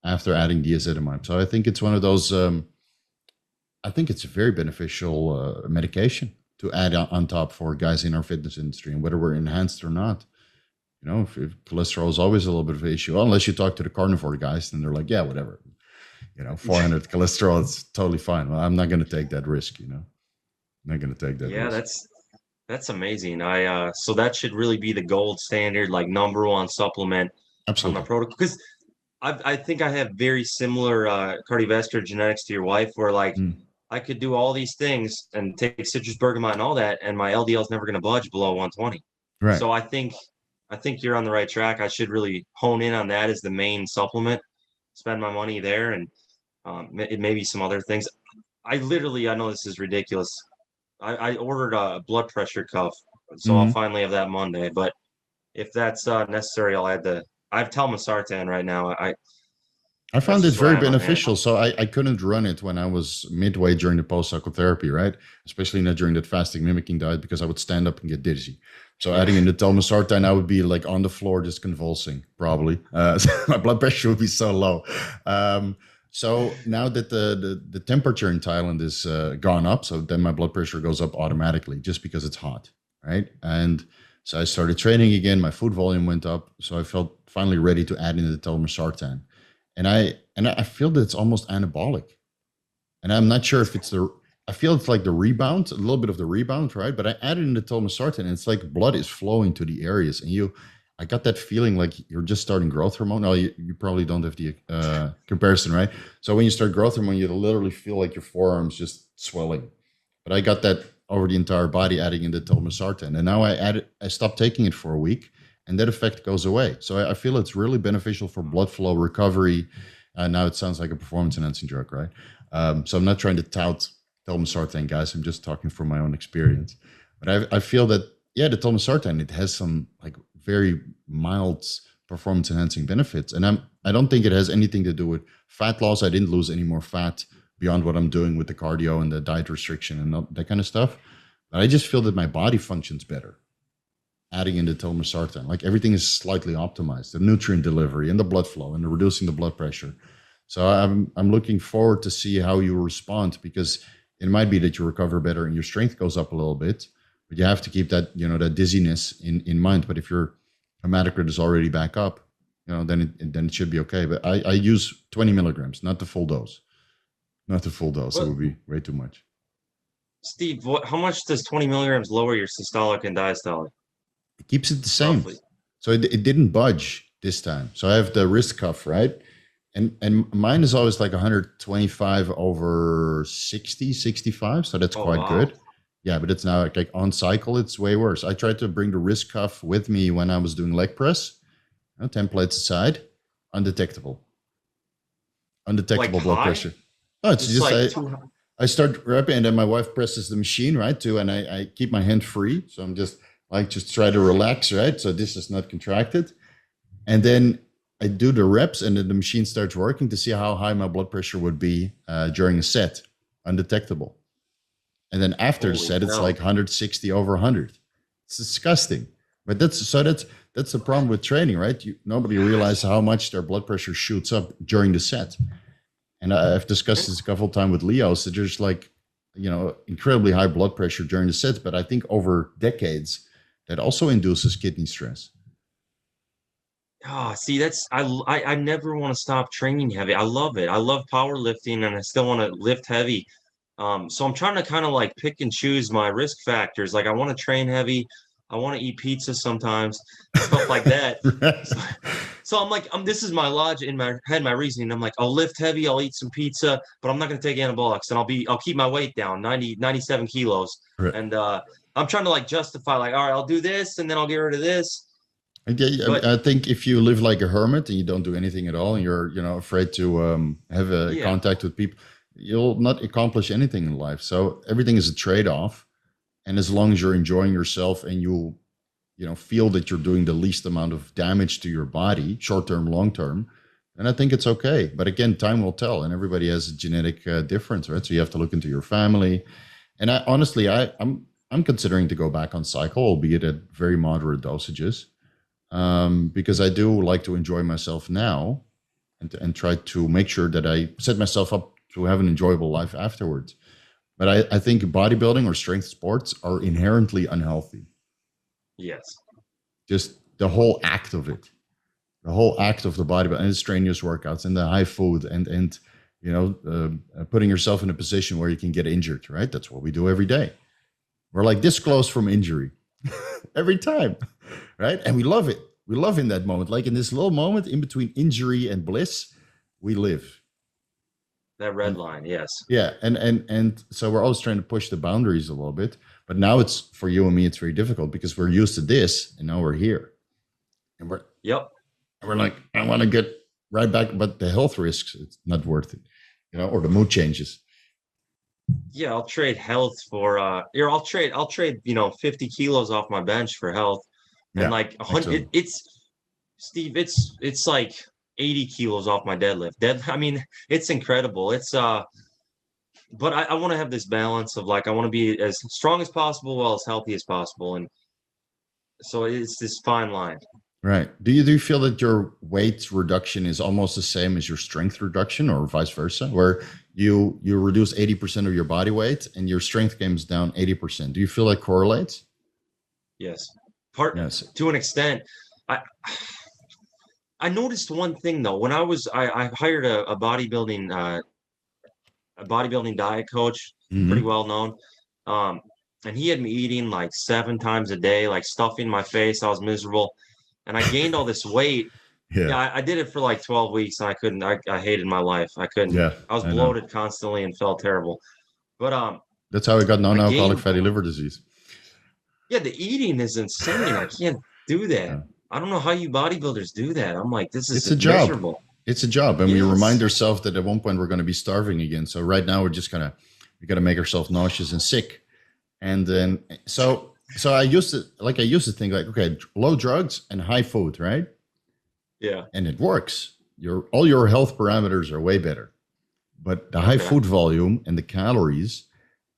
after adding the ezetimibe. So I think it's one of those, I think it's a very beneficial medication to add on top for guys in our fitness industry, and whether we're enhanced or not. If cholesterol is always a little bit of an issue, unless you talk to the carnivore guys, then they're like, yeah, whatever. 400 cholesterol, it's totally fine. Well, I'm not going to take that risk, I'm not going to take that Yeah, risk. that's amazing. So that should really be the gold standard, like number one supplement on my Absolutely. protocol. Because I think I have very similar cardiovascular genetics to your wife, where like Mm, I could do all these things and take citrus bergamot and all that, and my LDL is never going to budge below 120. right. So I think you're on the right track. I should really hone in on that as the main supplement, spend my money there, and maybe some other things. I know this is ridiculous. I ordered a blood pressure cuff, so I'll Hmm. finally have that Monday. But if that's necessary, I have Telmisartan right now. I That's found it just what I very have on hand. beneficial. So I couldn't run it when I was midway during the post-psychotherapy, right? Especially not during that fasting mimicking diet, because I would stand up and get dizzy. So Yeah. adding in the telmisartan, I would be like on the floor just convulsing, probably. So my blood pressure would be so low. So now that the temperature in Thailand is gone up, so then my blood pressure goes up automatically just because it's hot, right? And so I started training again. My food volume went up, so I felt finally ready to add in the telmisartan, and I feel that it's almost anabolic, and I'm not sure if it's the. I feel it's like the rebound, a little bit of the rebound, right? But I added in the telmisartan, and it's like blood is flowing to the areas, and I got that feeling like you're just starting growth hormone. No, you probably don't have the comparison, right? So when you start growth hormone, you literally feel like your forearms just swelling. But I got that over the entire body, adding in the telmisartan, and now I stopped taking it for a week, and that effect goes away. So I feel it's really beneficial for blood flow recovery. Now it sounds like a performance enhancing drug, right? So I'm not trying to tout telmisartan, guys. I'm just talking from my own experience. But I feel that, yeah, the telmisartan, it has some like very mild performance enhancing benefits, and I don't think it has anything to do with fat loss. I didn't lose any more fat beyond what I'm doing with the cardio and the diet restriction and that kind of stuff. But I just feel that my body functions better adding in the telmisartan. Like everything is slightly optimized, the nutrient delivery and the blood flow and the reducing the blood pressure. So I'm looking forward to see how you respond, because it might be that you recover better and your strength goes up a little bit, but you have to keep that that dizziness in mind. But if your hematocrit is already back up, then it should be okay. But I use 20 milligrams, not the full dose. Not the full dose. It What, would be way too much. Steve? How much does 20 milligrams lower your systolic and diastolic, It keeps it the same. roughly? So it didn't budge this time. So I have the wrist cuff, right? And mine is always like 125 over 60, 65. So that's Oh quite wow. good. Yeah, but it's now like on cycle, it's way worse. I tried to bring the wrist cuff with me when I was doing leg press. 10 plates aside, undetectable. Like Undetectable blood high? pressure. Oh, it's It's just like too high. I start repping, and then my wife presses the machine, right, too, and I keep my hand free. So I'm just try to relax, right? So this is not contracted. And then I do the reps, and then the machine starts working to see how high my blood pressure would be during a set, undetectable. And then after the Holy set, it's like cow. 160 over 100. It's disgusting. But that's the problem with training, right? Nobody realizes how much their blood pressure shoots up during the set. And I've discussed this a couple of times with Leo. So there's like, incredibly high blood pressure during the set. But I think over decades, that also induces kidney stress. Ah, see, I never want to stop training heavy. I love it. I love powerlifting, and I still want to lift heavy. So I'm trying to kind of like pick and choose my risk factors. Like I want to train heavy. I want to eat pizza sometimes, stuff like that. So, so I'm like, this is my logic in my head, my reasoning. I'm like, I'll lift heavy, I'll eat some pizza, but I'm not going to take anabolics, and I'll keep my weight down, 97 kilos. Right. And I'm trying to like justify, like, all right, I'll do this, and then I'll get rid of this. But I think if you live like a hermit and you don't do anything at all, and you're afraid to have a yeah, contact with people, you'll not accomplish anything in life. So everything is a trade-off, and as long as you're enjoying yourself and you feel that you're doing the least amount of damage to your body, short term, long term, then I think it's okay. But again, time will tell, and everybody has a genetic difference, right? So you have to look into your family. And I honestly, I'm considering to go back on cycle, albeit at very moderate dosages, because I do like to enjoy myself now, and try to make sure that I set myself up to have an enjoyable life afterwards. But I think bodybuilding or strength sports are inherently unhealthy. yes. Just the whole act of it, the whole act of the bodybuilding and the strenuous workouts and the high food and putting yourself in a position where you can get injured, right? That's what we do every day. We're like this close from injury every time, right? And we love it. We love in that moment, like in this little moment in between injury and bliss, we live. That red line, yes. Yeah, and so we're always trying to push the boundaries a little bit. But now it's for you and me, it's very difficult because we're used to this, and now we're here, and we're like, I want to get right back, but the health risks, it's not worth it, or the mood changes. Yeah, I'll trade health for here. I'll trade 50 kilos off my bench for health, and like 100. It's Steve. It's like 80 kilos off my deadlift. I mean, it's incredible. It's but I want to have this balance of like I want to be as strong as possible while as healthy as possible, and so it's this fine line. Right. Do you feel that your weight reduction is almost the same as your strength reduction, or vice versa, where you reduce 80% of your body weight and your strength comes down 80%? Do you feel that correlates? Yes. To an extent. I noticed one thing though. When I hired a bodybuilding diet coach, pretty well known. And he had me eating like 7 times a day, like stuffing my face. I was miserable. And I gained all this weight. Yeah, I did it for like 12 weeks and I couldn't. I hated my life. I couldn't. Yeah, I was bloated constantly and felt terrible. But that's how I got non-alcoholic fatty liver disease. Yeah, the eating is insane. I can't do that. Yeah. I don't know how you bodybuilders do that. I'm like, this is miserable. It's a job. And we remind ourselves that at one point we're going to be starving again. So right now we got to make ourselves nauseous and sick. And then, so I used to think like, okay, low drugs and high food, right? Yeah. And it works. All your health parameters are way better. But the high food volume and the calories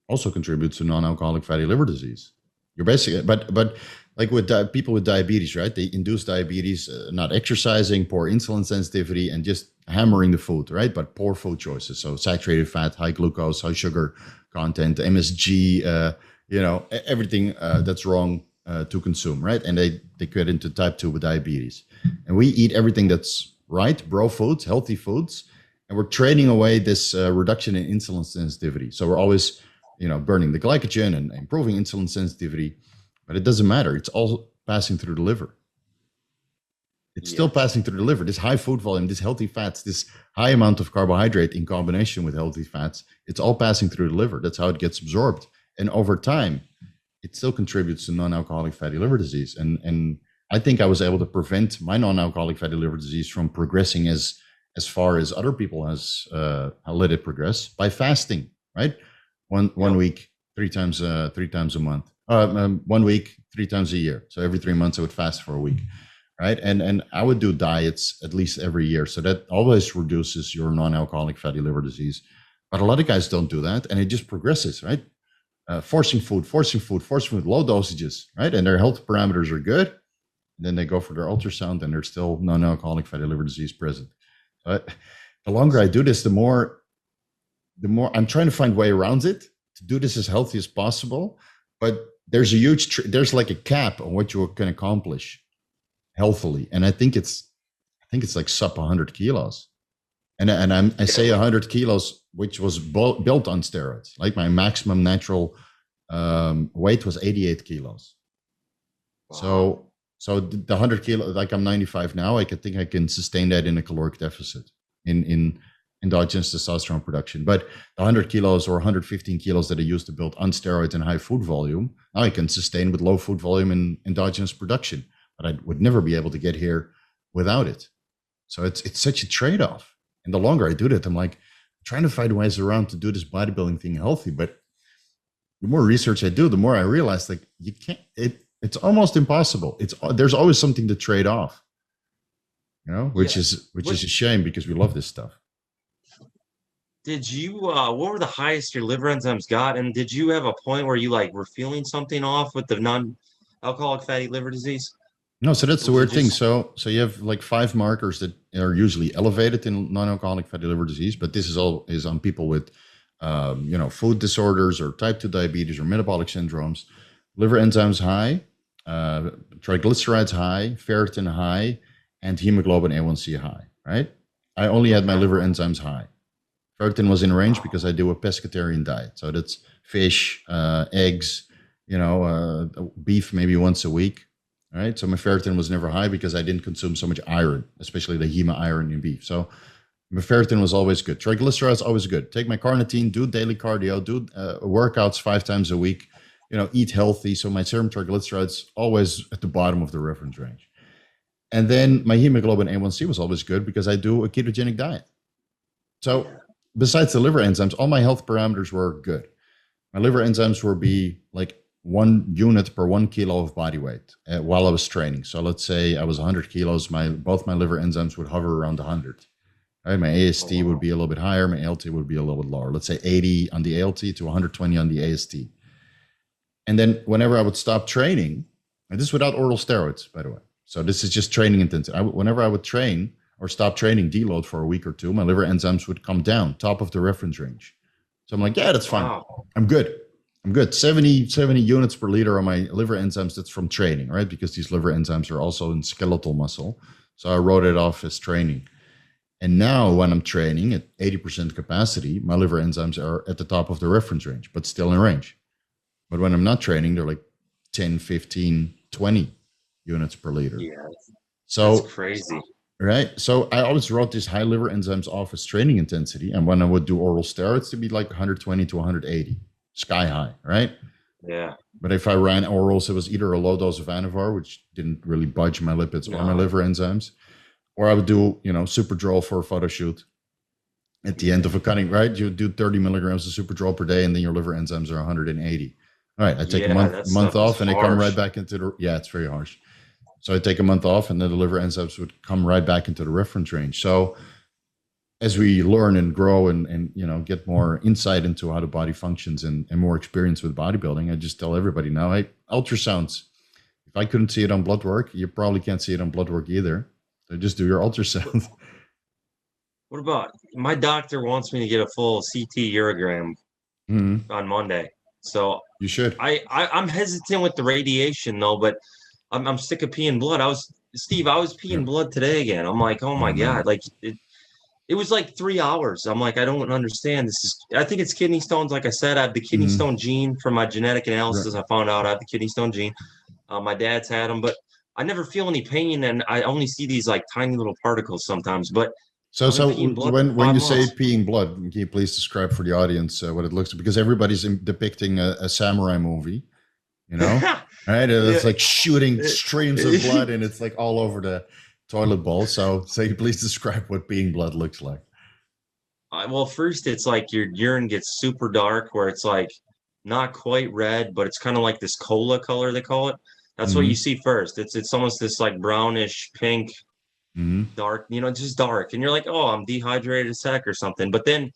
also contributes to non-alcoholic fatty liver disease. You're basically, but like with people with diabetes, right? They induce diabetes, not exercising, poor insulin sensitivity, and just hammering the food, right? But poor food choices. So saturated fat, high glucose, high sugar content, MSG, everything that's wrong to consume, right? And they get into type 2 with diabetes. And we eat everything that's right, bro foods, healthy foods, and we're trading away this reduction in insulin sensitivity. So we're always, burning the glycogen and improving insulin sensitivity. But it doesn't matter. It's all passing through the liver. It's still passing through the liver. This high food volume, this healthy fats, this high amount of carbohydrate in combination with healthy fats, it's all passing through the liver. That's how it gets absorbed. And over time, it still contributes to non-alcoholic fatty liver disease. And I think I was able to prevent my non-alcoholic fatty liver disease from progressing as far as other people has let it progress by fasting, right? One week, three times a month. 1 week, 3 times a year. So every 3 months I would fast for a week, right? And I would do diets at least every year. So that always reduces your non-alcoholic fatty liver disease. But a lot of guys don't do that, and it just progresses, right? Forcing food, low dosages, right? And their health parameters are good. And then they go for their ultrasound and there's still non-alcoholic fatty liver disease present. But the longer I do this, the more I'm trying to find way around it to do this as healthy as possible. But there's there's like a cap on what you can accomplish healthily. And I think it's like sub 100 kilos. And I say 100 kilos, which was built on steroids. Like my maximum natural weight was 88 kilos. Wow. So the 100 kilo, like I'm 95 now, I think I can sustain that in a caloric deficit in endogenous testosterone production. But the 100 kilos or 115 kilos that I used to build on steroids and high food volume, now I can sustain with low food volume and endogenous production. But I would never be able to get here without it. So it's such a trade-off. And the longer I do that, I'm like trying to find ways around to do this bodybuilding thing healthy. But the more research I do, the more I realize like you can't. It's almost impossible. There's always something to trade off. Which is a shame because we love this stuff. Did you, what were the highest your liver enzymes got? And did you have a point where you were feeling something off with the non-alcoholic fatty liver disease? No, so that's the weird thing. So you have like 5 markers that are usually elevated in non-alcoholic fatty liver disease, but this is on people with, food disorders or type 2 diabetes or metabolic syndromes. Liver enzymes high, triglycerides high, ferritin high, and hemoglobin A1C high, right? I only had my liver enzymes high. Ferritin was in range because I do a pescatarian diet. So that's fish, eggs, beef maybe once a week. All right. So my ferritin was never high because I didn't consume so much iron, especially the hema iron in beef. So my ferritin was always good. Triglycerides always good. Take my carnitine, do daily cardio, do workouts 5 times a week. Eat healthy. So my serum triglycerides always at the bottom of the reference range. And then my hemoglobin A1C was always good because I do a ketogenic diet. So besides the liver enzymes, all my health parameters were good. My liver enzymes would be like 1 unit per 1 kilo of body weight while I was training. So let's say I was 100 kilos, both my liver enzymes would hover around 100. Right? My AST would be a little bit higher, my ALT would be a little bit lower. Let's say 80 on the ALT to 120 on the AST. And then whenever I would stop training, and this is without oral steroids, by the way. So this is just training intensity. Whenever I would train or stop training, deload for a week or two, my liver enzymes would come down, top of the reference range. So I'm like, yeah, that's fine. Wow. I'm good. 70 units per liter on my liver enzymes. That's from training, right? Because these liver enzymes are also in skeletal muscle. So I wrote it off as training. And now when I'm training at 80% capacity, my liver enzymes are at the top of the reference range, but still in range. But when I'm not training, they're like 10, 15, 20 units per liter. Yeah. So that's crazy. Right. So I always wrote these high liver enzymes off as training intensity. And when I would do oral steroids, to be like 120 to 180, sky high. Right. Yeah. But if I ran orals, it was either a low dose of Anavar, which didn't really budge my lipids or my liver enzymes, or I would do, Superdrol for a photo shoot at the end of a cutting, right? You do 30 milligrams of Superdrol per day and then your liver enzymes are 180. All right. I take a month off and they come right back into it's very harsh. So I take a month off and then the liver enzymes would come right back into the reference range. So as we learn and grow and get more insight into how the body functions and more experience with bodybuilding, I just tell everybody now, hey, ultrasounds. If I couldn't see it on blood work, you probably can't see it on blood work either. So just do your ultrasound. What about my doctor wants me to get a full CT urogram on Monday. So you should. I'm hesitant with the radiation though, but I'm sick of peeing blood. I was peeing blood today again. I'm like, oh my God, like it was like 3 hours. I'm like, I don't understand. I think it's kidney stones. Like I said, I have the kidney stone gene from my genetic analysis. I found out I have the kidney stone gene. My dad's had them, but I never feel any pain, and I only see these like tiny little particles sometimes. But so when you say peeing blood, can you please describe for the audience what it looks like? Because everybody's depicting a samurai movie, right? It's like shooting streams of blood, and it's like all over the toilet bowl. So you please describe what peeing blood looks like. Well, first it's like your urine gets super dark, where it's like not quite red, but it's kind of like this cola color, they call it. That's what you see first. It's almost this like brownish pink, dark, just dark. And you're like, oh, I'm dehydrated as heck or something. But then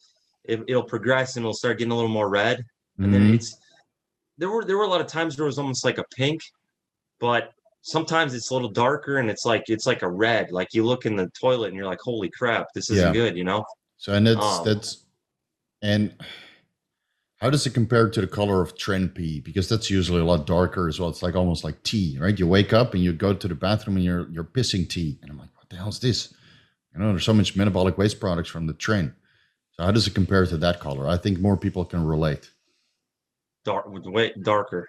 it'll progress and it'll start getting a little more red. And then there were a lot of times where it was almost like a pink, but sometimes it's a little darker and it's like a red. Like you look in the toilet and you're like, holy crap, this isn't good, So and that's and how does it compare to the color of Tren pee? Because that's usually a lot darker as well. It's like almost like tea, right? You wake up and you go to the bathroom and you're pissing tea. And I'm like, what the hell is this? There's so much metabolic waste products from the Tren. So how does it compare to that color? I think more people can relate. Way darker.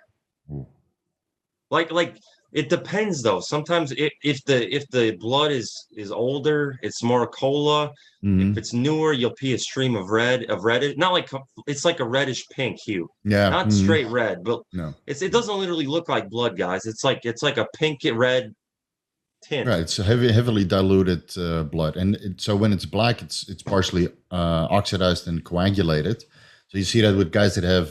Ooh. Like it depends though. Sometimes if the blood is older, it's more cola. If it's newer, you'll pee a stream of reddish, not like it's like a reddish pink hue. Yeah. Not straight red, but no. It doesn't literally look like blood, guys. It's like a pink red tint. Right. It's heavily diluted blood. And so when it's black, it's partially oxidized and coagulated. So you see that with guys that have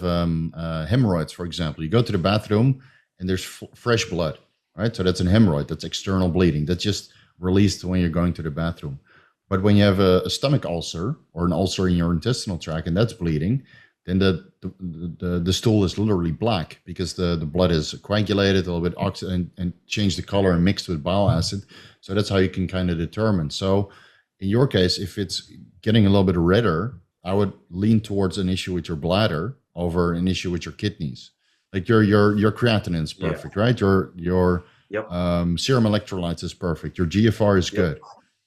hemorrhoids, for example. You go to the bathroom and there's fresh blood, right? So that's an hemorrhoid. That's external bleeding. That's just released when you're going to the bathroom. But when you have a stomach ulcer or an ulcer in your intestinal tract and that's bleeding, then the stool is literally black because the blood is coagulated a little bit and changed the color and mixed with bile acid. So that's how you can kind of determine. So in your case, if it's getting a little bit redder, I would lean towards an issue with your bladder over an issue with your kidneys. Like your creatinine is perfect, right? Your serum electrolytes is perfect. Your GFR is good.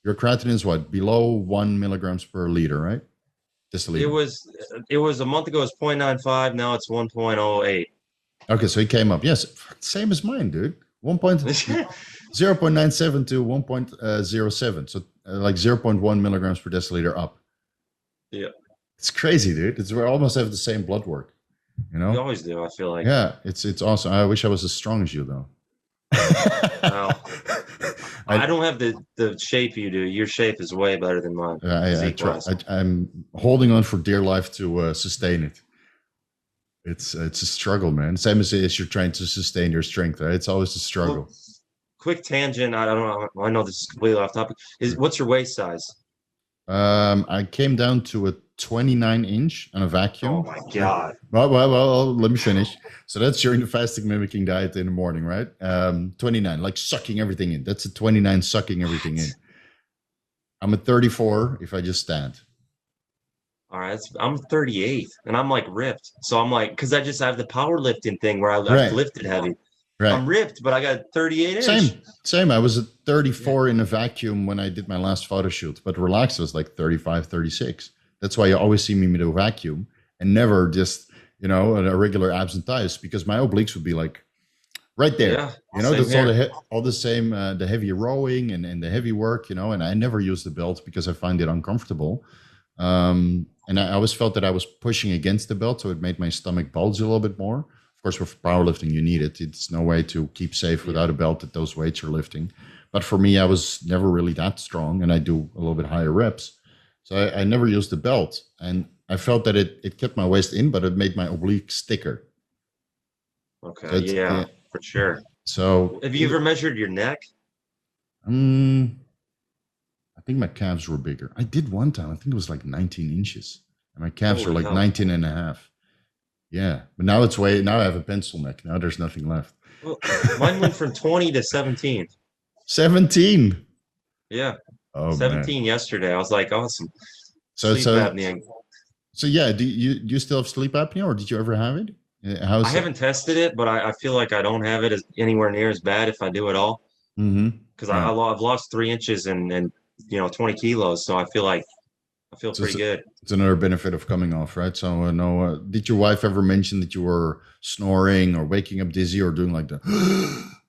Your creatinine is what? Below 1 milligrams per liter, right? deciliter. It was a month ago. It was 0.95. Now it's 1.08. Okay, so he came up. Yes, same as mine, dude. 0.97 to 1.07. So like 0.1 milligrams per deciliter up. Yeah. It's crazy, dude. We almost have the same blood work. You know? You always do, I feel like. Yeah, it's awesome. I wish I was as strong as you, though. Wow. I don't have the shape you do. Your shape is way better than mine. I try. I'm holding on for dear life to sustain it. It's a struggle, man. Same as you're trying to sustain your strength, right? It's always a struggle. Well, quick tangent. I don't know. I know this is completely off topic. What's your waist size? I came down to a 29-inch on a vacuum. Oh my god. Well, let me finish. So that's during the fasting mimicking diet in the morning, right? 29, like sucking everything in. That's a 29 sucking everything in. I'm at 34 if I just stand. All right, I'm 38 and I'm like ripped. So I'm like, because I just have the powerlifting thing where I've lifted heavy. Right. I'm ripped, but I got 38 inch. Same. I was at 34 in a vacuum when I did my last photo shoot, but relaxed was like 35, 36. That's why you always see me do a vacuum and never just, a regular abs and thighs, because my obliques would be like right there. Yeah, that's all the same, the heavy rowing and the heavy work, and I never use the belt because I find it uncomfortable. And I always felt that I was pushing against the belt, so it made my stomach bulge a little bit more. Of course, with powerlifting, you need it. It's no way to keep safe without a belt that those weights are lifting. But for me, I was never really that strong, and I do a little bit higher reps. So I never used the belt. And I felt that it kept my waist in, but it made my obliques thicker. Okay, so yeah, for sure. So have you ever measured your neck? I think my calves were bigger. I did one time. I think it was like 19 inches. And my calves were like 19 and a half. Yeah. But now now I have a pencil neck. Now there's nothing left. Well, mine went from 20 to 17. 17? Yeah. Oh, 17 man. Yesterday. I was like, awesome. Sleep apnea. So yeah, do you still have sleep apnea, or did you ever have it? I haven't tested it, but I feel like I don't have it anywhere near as bad if I do it all. Because I've lost 3 inches and 20 kilos, so I feel pretty good. It's another benefit of coming off, right? So did your wife ever mention that you were snoring or waking up dizzy or doing like the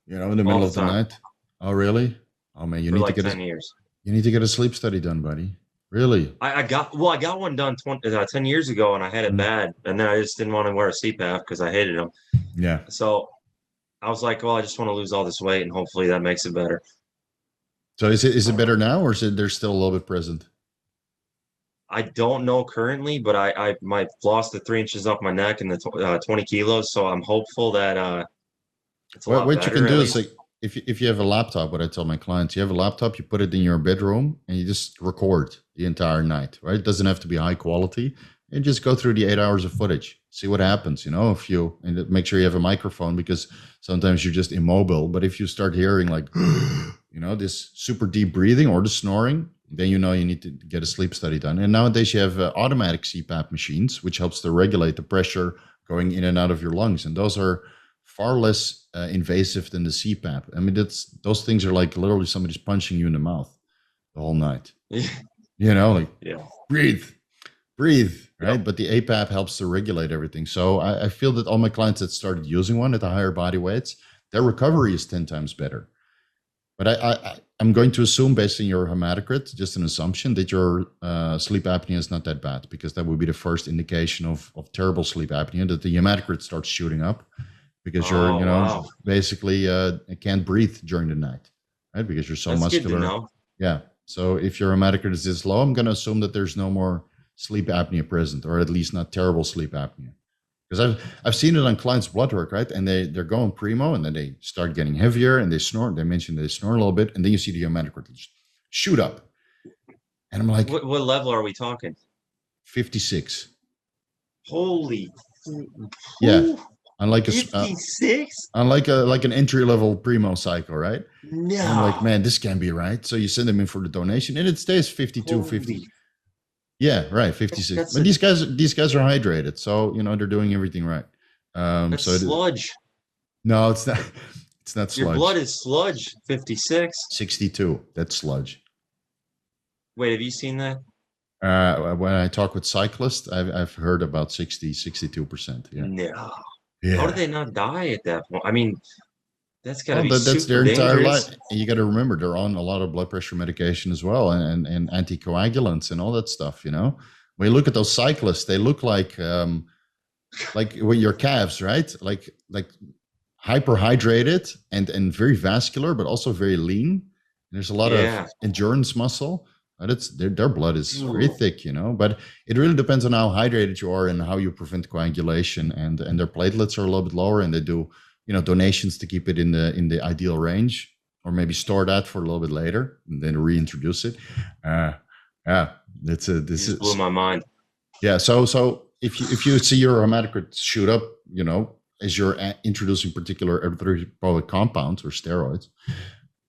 in the middle of the night? Oh, really? Oh man, you need to get 10 years. You need to get a sleep study done, buddy. Really? I got one done 10 years ago, and I had it bad, and then I just didn't want to wear a CPAP because I hated them. Yeah. So I was like, well, I just want to lose all this weight, and hopefully that makes it better. So is it better now, or is there's still a little bit present? I don't know currently, but I might lost the 3 inches off my neck and the 20 kilos, so I'm hopeful that it's a lot better. What you can do is like if you have a laptop, what I tell my clients, you have a laptop, you put it in your bedroom and you just record the entire night, right? It doesn't have to be high quality, and just go through the 8 hours of footage, see what happens. And make sure you have a microphone, because sometimes you're just immobile. But if you start hearing like this super deep breathing or the snoring, then you need to get a sleep study done. And nowadays you have automatic CPAP machines, which helps to regulate the pressure going in and out of your lungs. And those are far less invasive than the CPAP. I mean, those things are like literally somebody's punching you in the mouth the whole night. Breathe, right? Yep. But the APAP helps to regulate everything. So I feel that all my clients that started using one at the higher body weights, their recovery is 10 times better. But I'm going to assume, based on your hematocrit, just an assumption, that your sleep apnea is not that bad, because that would be the first indication of terrible sleep apnea, that the hematocrit starts shooting up, because you're, basically can't breathe during the night, right? Because you're so muscular. Good to know. Yeah. So if your hematocrit is this low, I'm going to assume that there's no more sleep apnea present, or at least not terrible sleep apnea. Because I've seen it on clients' blood work, right? And they're going primo, and then they start getting heavier, and they snore. They mentioned they snore a little bit, and then you see the hematocrit shoot up. And I'm like, what level are we talking? 56. Holy. Yeah. Unlike 56? Unlike an entry-level primo cycle, right? No. And I'm like, man, this can't be right. So you send them in for the donation, and it stays 52, 50. Yeah, right, 56. But these guys are hydrated, so they're doing everything right. That's sludge. No, it's not. It's not sludge. Your blood is sludge. 56. 62. That's sludge. Wait, have you seen that? When I talk with cyclists, I've heard about 60, 62%. Yeah. No. How do Yeah. they not die at that point? I mean, that's got to Well, be that's super their entire life. dangerous. And you got to remember they're on a lot of blood pressure medication as well, and anticoagulants and all that stuff. When you look at those cyclists, they look like with your calves, right? Like hyperhydrated and very vascular, but also very lean. There's a lot of Yeah. endurance muscle. And it's their blood is very Ooh. thick. But it really depends on how hydrated you are and how you prevent coagulation. And their platelets are a little bit lower, and they do donations to keep it in the ideal range, or maybe store that for a little bit later and then reintroduce it. Uh, yeah, You this just blew is my mind. yeah. So if you see your hematocrit shoot up, as you're introducing particular erythropoietic compounds or steroids,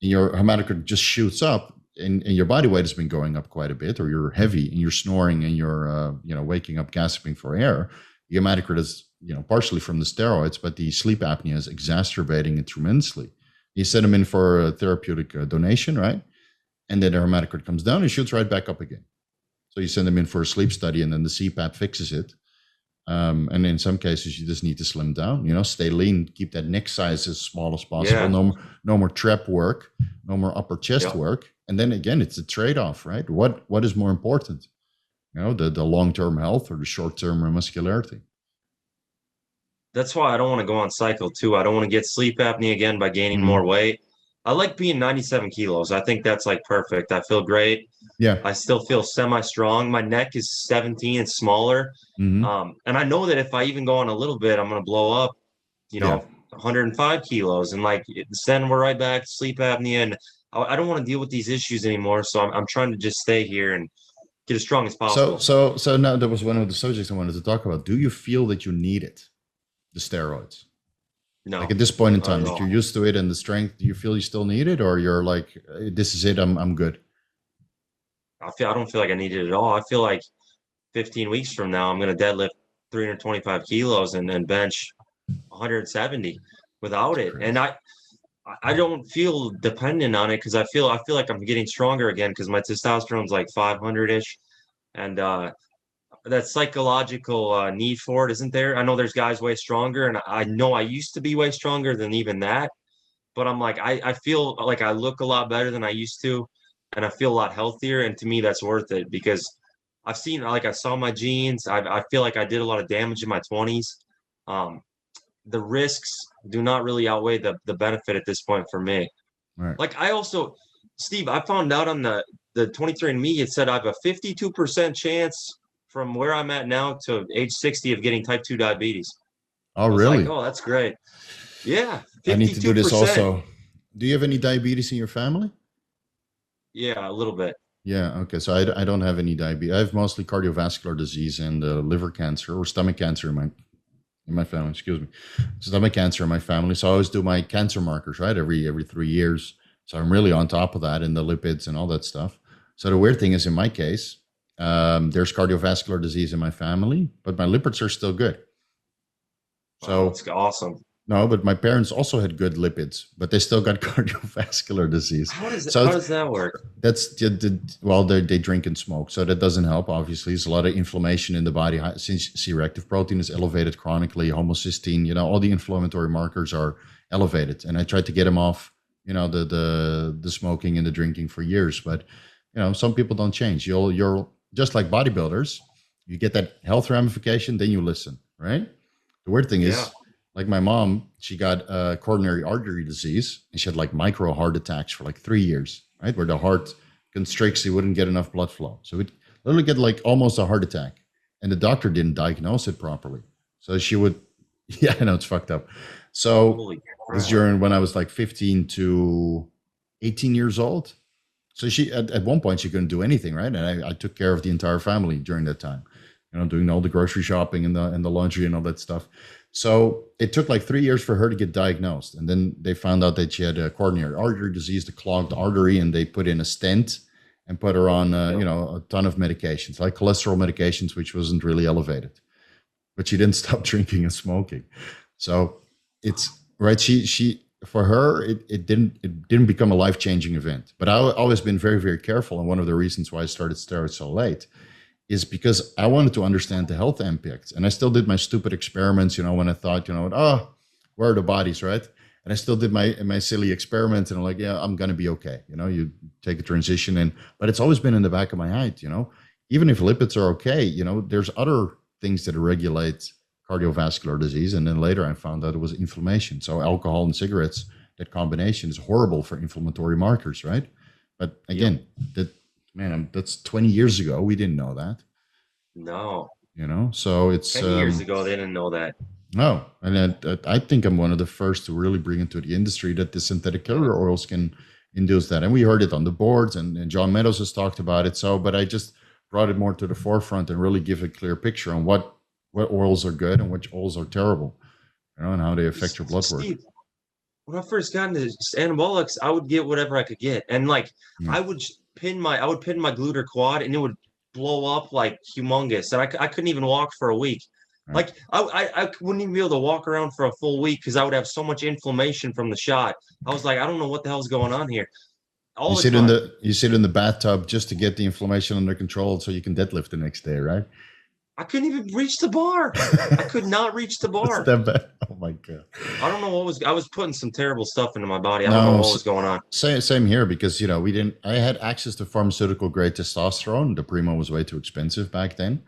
and your hematocrit just shoots up, and your body weight has been going up quite a bit, or you're heavy and you're snoring and you're waking up gasping for air, the hematocrit is partially from the steroids, but the sleep apnea is exacerbating it tremendously. You send them in for a therapeutic donation, right? And then the hematocrit comes down and shoots right back up again. So you send them in for a sleep study, and then the CPAP fixes it. And in some cases, you just need to slim down. Stay lean, keep that neck size as small as possible. Yeah. No more trap work, no more upper chest Yep. work. And then again, it's a trade-off, right? What is more important? The long-term health or the short-term muscularity? That's why I don't want to go on cycle too. I don't want to get sleep apnea again by gaining more Mhm. weight. I like being 97 kilos. I think that's like perfect. I feel great. Yeah. I still feel semi-strong. My neck is 17 and smaller. Hmm. And I know that if I even go on a little bit, I'm going to blow up, Yeah. 105 kilos. And like, then we're right back to sleep apnea. And I don't want to deal with these issues anymore. So I'm trying to just stay here and get as strong as So, possible. so now that was one of the subjects I wanted to talk about. Do you feel that you need it, the steroids? Like No, at this point in not time, at that you're all. used to it and the strength, do you feel you still need it, or you're like, this is it, I'm good? I don't feel like I need it at all. I feel like 15 weeks from now, I'm going to deadlift 325 kilos and bench 170 without it. And Crazy. I don't feel dependent on it because I feel like I'm getting stronger again because my testosterone's like 500-ish. And that psychological need for it isn't there. I know there's guys way stronger, and I know I used to be way stronger than even that. But I'm like, I feel like I look a lot better than I used to, and I feel a lot healthier. And to me, that's worth it because I've seen, like, I saw my genes. I feel like I did a lot of damage in my 20s. Um, the risks do not really outweigh the benefit at this point for me. Right. Like, I also, Steve, I found out on the 23andMe, it said I have a 52% chance from where I'm at now to age 60 of getting type 2 diabetes. Oh, I was like, really? oh, that's great. Yeah, I need to do this 52%. also. Do you have any diabetes in your family? Yeah, a little bit. Yeah. Okay. So I don't have any diabetes. I have mostly cardiovascular disease and liver cancer or stomach cancer in my family. Excuse me, stomach cancer in my family. So I always do my cancer markers right every 3 years. So I'm really on top of that and the lipids and all that stuff. So the weird thing is, in my case, there's cardiovascular disease in my family, but my lipids are still good. Wow, So that's awesome. no, but my parents also had good lipids, but they still got cardiovascular disease. So How does that work? that's well, they drink and smoke, so that doesn't help. Obviously, there's a lot of inflammation in the body. Since C-reactive protein is elevated chronically, homocysteine, all the inflammatory markers are elevated. And I tried to get them off, the smoking and the drinking for years, but some people don't change. You're just like bodybuilders. You get that health ramification, then you listen, right? The weird thing Yeah. is, like my mom, she got coronary artery disease, and she had like micro heart attacks for like 3 years, right? Where the heart constricts, you wouldn't get enough blood flow. So it literally get like almost a heart attack. And the doctor didn't diagnose it properly. So she would, yeah, I know it's fucked up. So Holy this crap. during when I was like 15 to 18 years old. So she, at one point, she couldn't do anything, right? And I took care of the entire family during that time, doing all the grocery shopping and the laundry and all that stuff. So it took like 3 years for her to get diagnosed. And then they found out that she had a coronary artery disease, the clogged artery, and they put in a stent and put her on, Yep. a ton of medications, like cholesterol medications, which wasn't really elevated. But she didn't stop drinking and smoking. So it's right. She for her, it didn't become a life changing event. But I've always been very, very careful. And one of the reasons why I started steroids so late is because I wanted to understand the health impacts. And I still did my stupid experiments, when I thought, oh, where are the bodies, right? And I still did my silly experiments, and I'm like, yeah, I'm gonna be okay. You take a transition in, but it's always been in the back of my mind, even if lipids are okay, there's other things that regulate cardiovascular disease. And then later I found out it was inflammation. So alcohol and cigarettes, that combination is horrible for inflammatory markers, right? But again, that's 20 years ago. We didn't know that. No. So it's 10 years ago, they didn't know that. no. And I think I'm one of the first to really bring into the industry that the synthetic carrier oils can induce that. And we heard it on the boards, and John Meadows has talked about it. So, but I just brought it more to the forefront and really give a clear picture on what oils are good and which oils are terrible, and how they affect your blood work. Steve, when I first got into anabolics, I would get whatever I could get. And like, I would pin my glute or quad, and it would blow up like humongous. And I couldn't even walk for a week. Right. Like I wouldn't even be able to walk around for a full week because I would have so much inflammation from the shot. I was like, I don't know what the hell's going on here. You sit in the bathtub just to get the inflammation under control so you can deadlift the next day, right? I couldn't even reach the bar. I could not reach the bar. That bad? Oh my God. I don't know I was putting some terrible stuff into my body. I don't know what was going on. Same here, because, I had access to pharmaceutical grade testosterone. The Primo was way too expensive back then.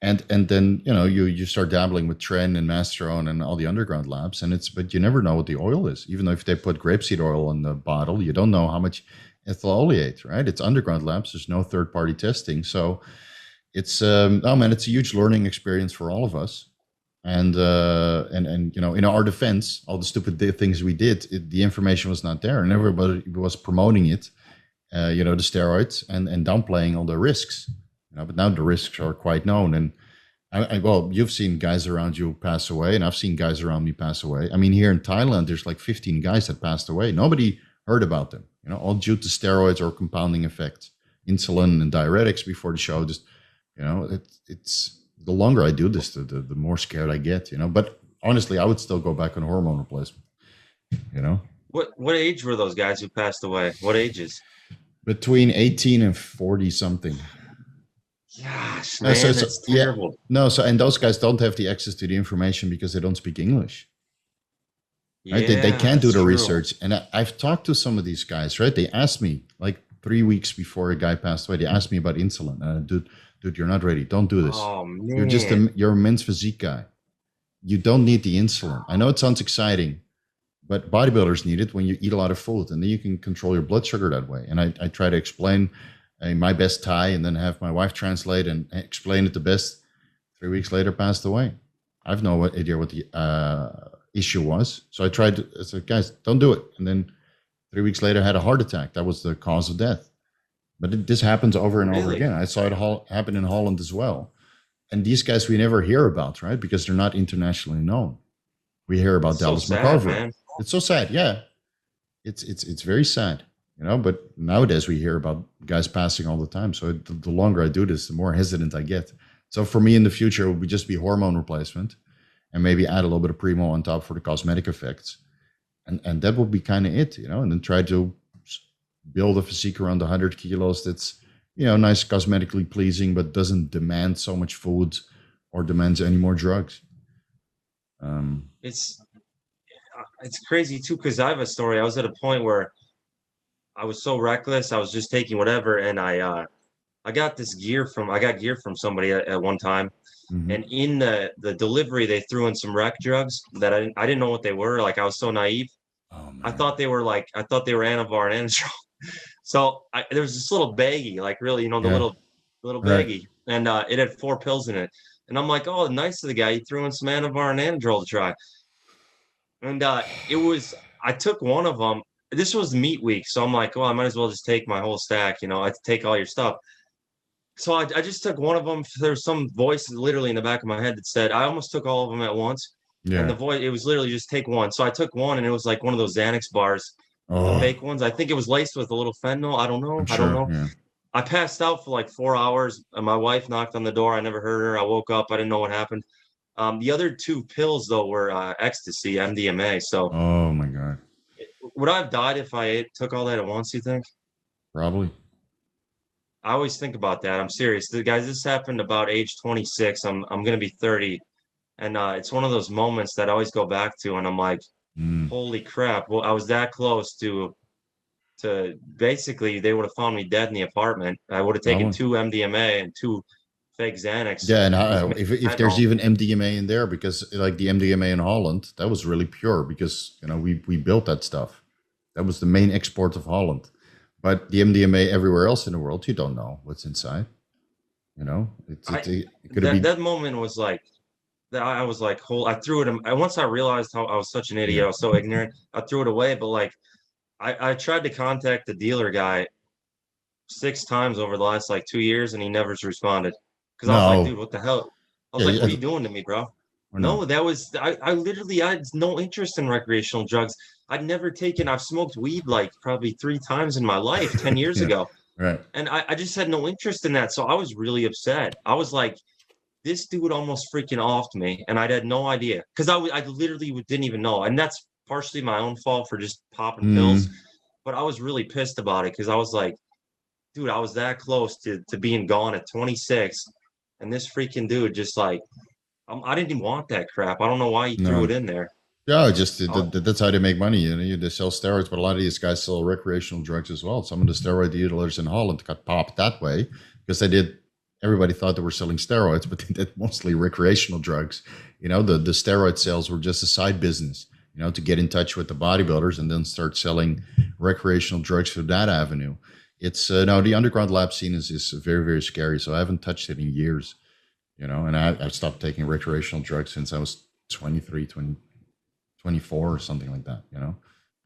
And then, you start dabbling with Tren and Masterone and all the underground labs, but you never know what the oil is. Even though if they put grapeseed oil in the bottle, you don't know how much ethyl oleate, right? It's underground labs. There's no third party testing. So it's, it's a huge learning experience for all of us. And in our defense, all the stupid things we did, the information was not there, and everybody was promoting it, the steroids and downplaying all the risks. But now the risks are quite known. And you've seen guys around you pass away, and I've seen guys around me pass away. I mean, here in Thailand, there's like 15 guys that passed away. Nobody heard about them, all due to steroids or compounding effects, insulin and diuretics before the show. Just, it's the longer I do this, the more scared I get, But honestly, I would still go back on hormone replacement, What age were those guys who passed away? What ages? Between 18 and 40 something. Gosh, man, that's terrible. Yeah. No, and those guys don't have the access to the information because they don't speak English. Right? They can't do the research. And I've talked to some of these guys, right? They asked me like 3 weeks before a guy passed away. They asked me about insulin. Dude, you're not ready. Don't do this. Oh, man. You're a men's physique guy. You don't need the insulin. I know it sounds exciting, but bodybuilders need it when you eat a lot of food, and then you can control your blood sugar that way. And I try to explain my best Thai, and then have my wife translate and explain it the best. 3 weeks later, passed away. I have no idea what the issue was. So I said, guys, don't do it. And then 3 weeks later, had a heart attack. That was the cause of death. But this happens over and over again. I saw it happen in Holland as well. And these guys we never hear about, right? Because they're not internationally known. We hear about Dallas Mc.Carver. It's so sad. Yeah, it's very sad. But nowadays we hear about guys passing all the time. So the longer I do this, the more hesitant I get. So for me in the future, it would just be hormone replacement, and maybe add a little bit of Primo on top for the cosmetic effects. And that would be kind of it, and then try to build a physique around 100 kilos that's, nice, cosmetically pleasing, but doesn't demand so much food or demands any more drugs. It's crazy too, because I have a story. I was at a point where I was so reckless. I was just taking whatever, and I got gear from somebody at one time, and in the delivery they threw in some rec drugs that I didn't know what they were. Like, I was so naive. Oh, man. I thought they were Anavar and Anadrol. So there was this little baggie, like, really, the little baggie, and it had 4 pills in it. And I'm like, oh, nice of the guy. He threw in some Anavar and Anadrol to try. And I took one of them. This was meat week, so I'm like, oh, I might as well just take my whole stack. I take all your stuff. So I just took one of them. There was some voice literally in the back of my head that said, I almost took all of them at once. Yeah. And the voice, it was literally just take one. So I took one, and it was like one of those Xanax bars, the fake ones. I think it was laced with a little fentanyl. I don't know. I don't know. Yeah. I passed out for like 4 hours, and my wife knocked on the door. I never heard her. I woke up. I didn't know what happened. The other 2 pills, though, were ecstasy, MDMA. So, oh my God. Would I have died if I took all that at once, you think? Probably. I always think about that. I'm serious. The guys, this happened about age 26. I'm gonna be 30, and it's one of those moments that I always go back to, and I'm like, Mm. holy crap! Well, I was that close to basically they would have found me dead in the apartment. I would have taken Oh, 2 MDMA and 2 fake Xanax yeah, and with if there's fentanyl. even MDMA in there, because like the MDMA in Holland, that was really pure because we built that stuff. That was the main export of Holland. But the MDMA everywhere else in the world, you don't know what's inside. I It could that be. that moment was like that. I was like, whole. I threw it. Once I realized how I was such an idiot, Yeah. I was so ignorant. I threw it away. But like, I tried to contact the dealer guy 6 times over the last like 2 years, and he never responded. Because I was like, dude, No. what the hell? I was Yeah. like, what are Yeah. you doing to me, bro? Or No, no. that was I literally I had no interest in recreational drugs. I've smoked weed like probably 3 times in my life 10 years Yeah. ago. Right. And I just had no interest in that. So I was really upset. I was like, this dude almost freaking offed me, and I had no idea. Because I literally didn't even know. And that's partially my own fault for just popping pills. Mm. But I was really pissed about it because I was like, dude, I was that close to being gone at 26, and this freaking dude just like I didn't even want that crap. I don't know why he threw it No. in there. Yeah, just Oh, that's how they make money. They sell steroids, but a lot of these guys sell recreational drugs as well. Some of the steroid dealers in Holland got popped that way because they did. Everybody thought they were selling steroids, but they did mostly recreational drugs. The steroid sales were just a side business. To get in touch with the bodybuilders and then start selling recreational drugs through that avenue. It's no, the underground lab scene is very, very scary. So I haven't touched it in years. And I stopped taking recreational drugs since I was 23, 24 or something like that. And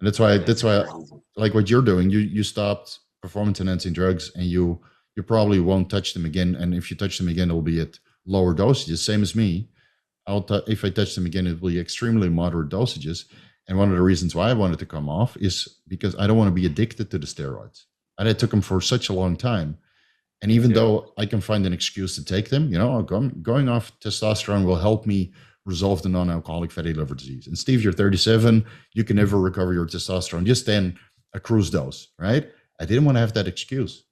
that's that's why crazy. like what you're doing, you stopped performance enhancing drugs, and you probably won't touch them again. And if you touch them again, it'll be at lower dosages, same as me. If I touch them again, it will be extremely moderate dosages. And one of the reasons why I wanted to come off is because I don't want to be addicted to the steroids. And I took them for such a long time. And even Yeah. though I can find an excuse to take them, going off testosterone will help me resolve the non-alcoholic fatty liver disease. And Steve, you're 37, you can never recover your testosterone. Just then a cruise dose, right? I didn't want to have that excuse.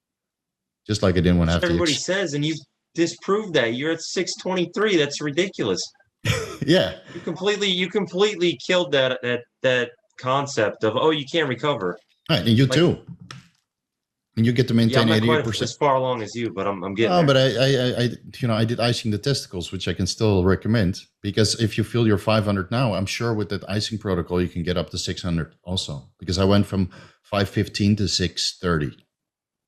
Just like I didn't want to That's have what the everybody says, and you disproved that. You're at 623. That's ridiculous. yeah. You completely killed that concept of, oh, you can't recover. All right, and you Like, too. And you get to yeah, I'm maintain not quite 88%. as far along as you, but I'm getting No, there. but I did icing the testicles, which I can still recommend, because if you feel you're 500 now, I'm sure with that icing protocol you can get up to 600 also. Because I went from 515 to 630,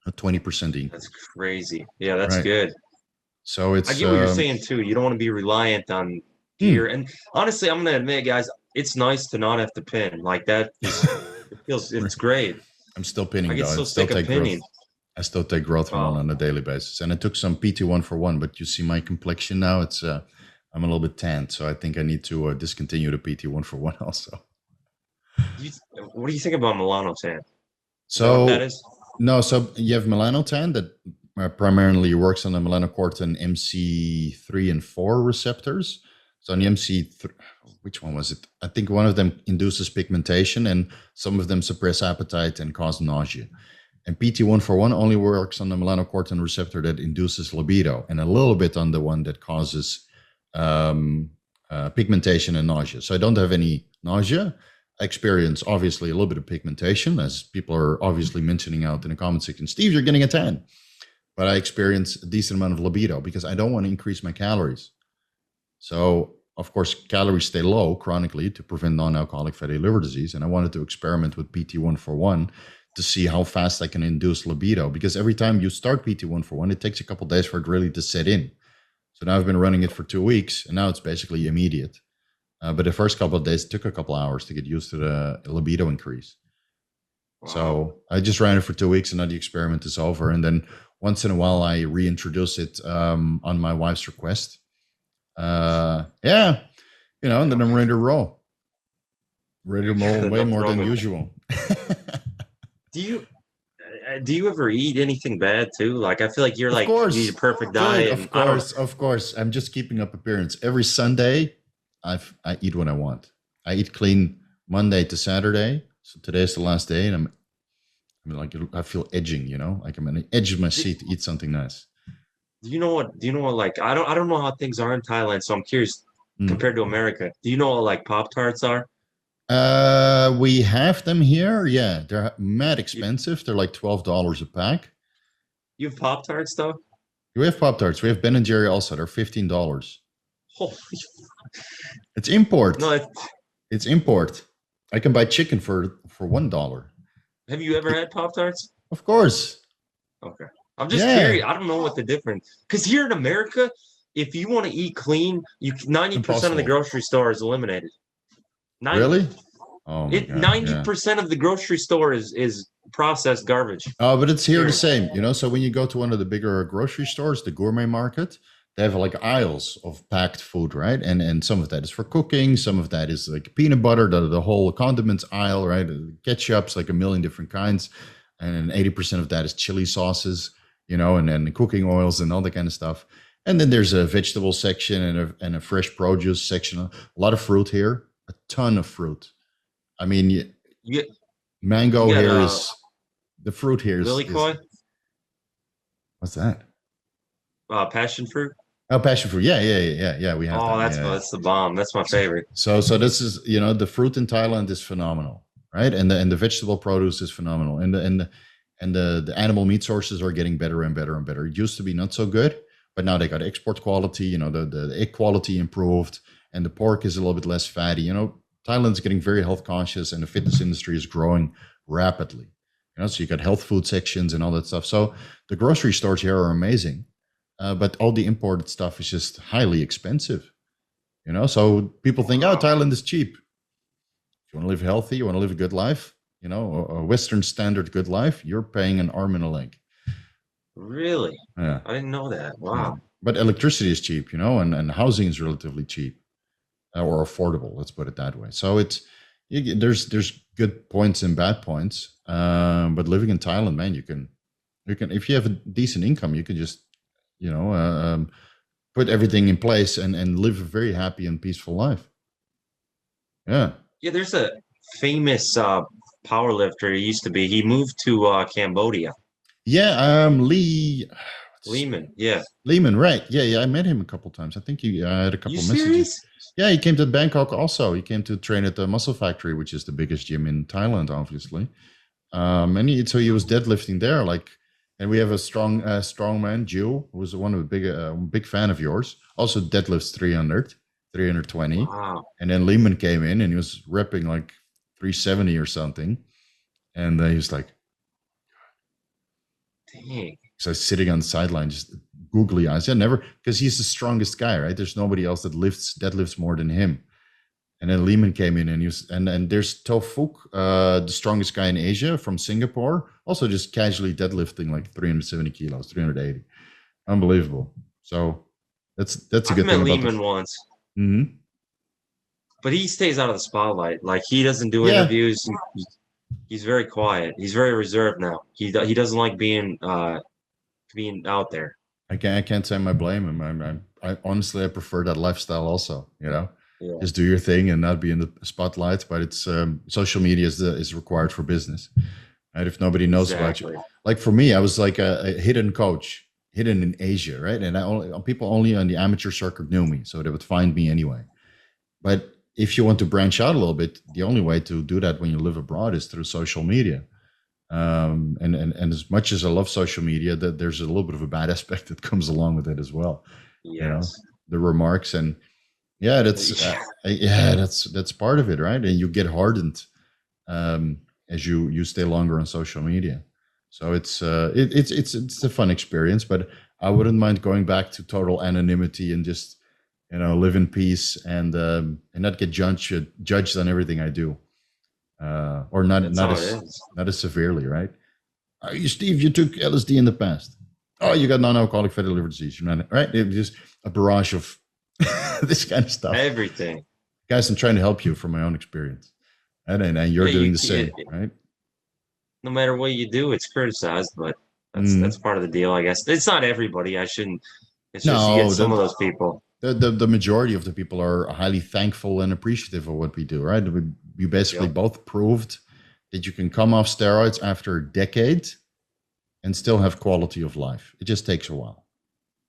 a 20% That's increase. crazy. Yeah, that's Right. good. So I it's get what you're saying too. You don't want to be reliant on gear. hmm. And honestly, I'm gonna admit, guys, it's nice to not have to pin. Like that is it's great. I'm still I pinning get though. I so still sick of take growth. pinning. I still take growth hormone Oh, on a daily basis, and I took some PT1 for one. But you see my complexion now; I'm a little bit tanned, so I think I need to discontinue the PT1 for one also. you, what do you think about melanotan? Is that what that So is? no, so you have melanotan that primarily works on the melanocortin MC3 and 4 receptors. So on the MC3, which one was it? I think one of them induces pigmentation, and some of them suppress appetite and cause nausea. And PT141 only works on the melanocortin receptor that induces libido, and a little bit on the one that causes um, pigmentation and nausea. So I don't have any nausea. I experience obviously a little bit of pigmentation, as people are obviously mentioning out in the comment section. Steve, you're getting a tan. But I experience a decent amount of libido because I don't want to increase my calories. So, of course, calories stay low chronically to prevent non-alcoholic fatty liver disease. And I wanted to experiment with PT141 to see how fast I can induce libido. Because every time you start PT141, it takes a couple of days for it really to set in. So now I've been running it for 2 weeks, and now it's basically immediate. But the first couple of days it took a couple of hours to get used to the libido increase. Wow. So I just ran it for 2 weeks, and now the experiment is over. And then once in a while, I reintroduce it on my wife's request. Yeah, and then I'm ready to roll. Ready to roll way Nothing more wrong than with. usual. Do you do you ever eat anything bad too? Like I feel like you're Of like you need a course, perfect dude. diet, and Of I don't. course, of course. I'm just keeping up appearance. Every Sunday, I eat what I want. I eat clean Monday to Saturday. So today's the last day, and I'm I mean, like I feel edging, you know, like I'm on the edge of my seat to eat something nice. Do you know what? Do you know what? Like, I don't know how things are in Thailand, so I'm curious Mm. compared to America. Do you know what like Pop Tarts are? We have them here. Yeah, they're mad You, expensive. They're like $12 a pack. you have Pop Tarts though? We have Pop Tarts. We have Ben and Jerry also. They're $15. Holy It's import. no! It's import. I can buy chicken for $1. Have you ever had Pop Tarts? Of course. Okay. I'm just Yeah. curious. I don't know what the difference. Because here in America, if you want to eat clean, 90% of the Impossible. grocery store is eliminated. 90. Really? Oh my god. Yeah. 90% of the grocery store is processed garbage. Oh, but it's here Here. the same, you know. So when you go to one of the bigger grocery stores, the gourmet market, they have like aisles of packed food, right? And some of that is for cooking, some of that is like peanut butter, the whole condiments aisle, right? Ketchups, like a million different kinds, and 80% of that is chili sauces, you know, and then the cooking oils and all that kind of stuff. And then there's a vegetable section and a fresh produce section. A lot of fruit here, a ton of fruit. I mean, You, mango you got here is the fruit here is Lilikoi, what's that? passion fruit. Oh, passion fruit. Yeah. We have Oh, that. Yeah. that's the bomb. That's my favorite. So this is, you know, the fruit in Thailand is phenomenal, right? And the vegetable produce is phenomenal, and the animal meat sources are getting better and better and better. It used to be not so good, but now they got export quality. You know, the egg quality improved, and the pork is a little bit less fatty. You know, Thailand's getting very health conscious, and the fitness industry is growing rapidly. You know, so you got health food sections and all that stuff. So the grocery stores here are amazing, but all the imported stuff is just highly expensive. You know, so people think, oh, Wow. Thailand is cheap. If you want to live healthy, you want to live a good life, you know, a Western standard good life, you're paying an arm and a leg. Really? Yeah. I didn't know that. Yeah. Wow. But electricity is cheap, you know, and housing is relatively cheap or affordable. Let's put it that way. So there's good points and bad points. But living in Thailand, man, you can if you have a decent income, you can just you know put everything in place and live a very happy and peaceful life. Yeah. Yeah, there's a famous power lifter. He used to be. He moved to Cambodia. Yeah. Lee. Lehman. Yeah. Lehman, right? Yeah. I met him a couple times. I think he had a You couple messages. serious? Yeah, he came to Bangkok also. He came to train at the Muscle Factory, which is the biggest gym in Thailand, obviously. And so he was deadlifting there, like. And we have a strong man, Jill, who was one of the big fan of yours. Also deadlifts 320. Wow. And then Lehman came in and he was repping like 370 or something. And he was like, Dang. so sitting on the sideline, just googly eyes. Yeah, never, because he's the strongest guy, right? There's nobody else that deadlifts more than him. And then Lehman came in and he was, and there's Tofuk, the strongest guy in Asia from Singapore, also just casually deadlifting like 370 kilos, 380. Unbelievable. So that's a I've good met thing about Lehman once, Mhm. but he stays out of the spotlight. Like he doesn't do Yeah. interviews. He's very quiet. He's very reserved now. He doesn't like being out there. I can't say I blame him. I honestly I prefer that lifestyle also. You know, Yeah. just do your thing and not be in the spotlight. But it's social media is required for business. Right? If nobody knows about you, like for me, I was like a hidden coach, hidden in Asia, right? And people only on the amateur circuit knew me, so they would find me anyway. But if you want to branch out a little bit, the only way to do that when you live abroad is through social media. And as much as I love social media, that there's a little bit of a bad aspect that comes along with it as well. Yes. You know, the remarks and that's part of it, right? And you get hardened as you stay longer on social media. So it's a fun experience, but I wouldn't mind going back to total anonymity and just live in peace and not get judged on everything I do. Or not as severely, right? Steve, you took LSD in the past. Oh, you got non-alcoholic fatty liver disease. You're not right. It was just a barrage of this kind of stuff. Everything, guys. I'm trying to help you from my own experience, and you're doing the same, right? No matter what you do, it's criticized, but that's part of the deal, I guess. It's not everybody. I shouldn't. It's just you get some of those people. The majority of the people are highly thankful and appreciative of what we do, right? We basically both proved that you can come off steroids after a decade and still have quality of life. It just takes a while,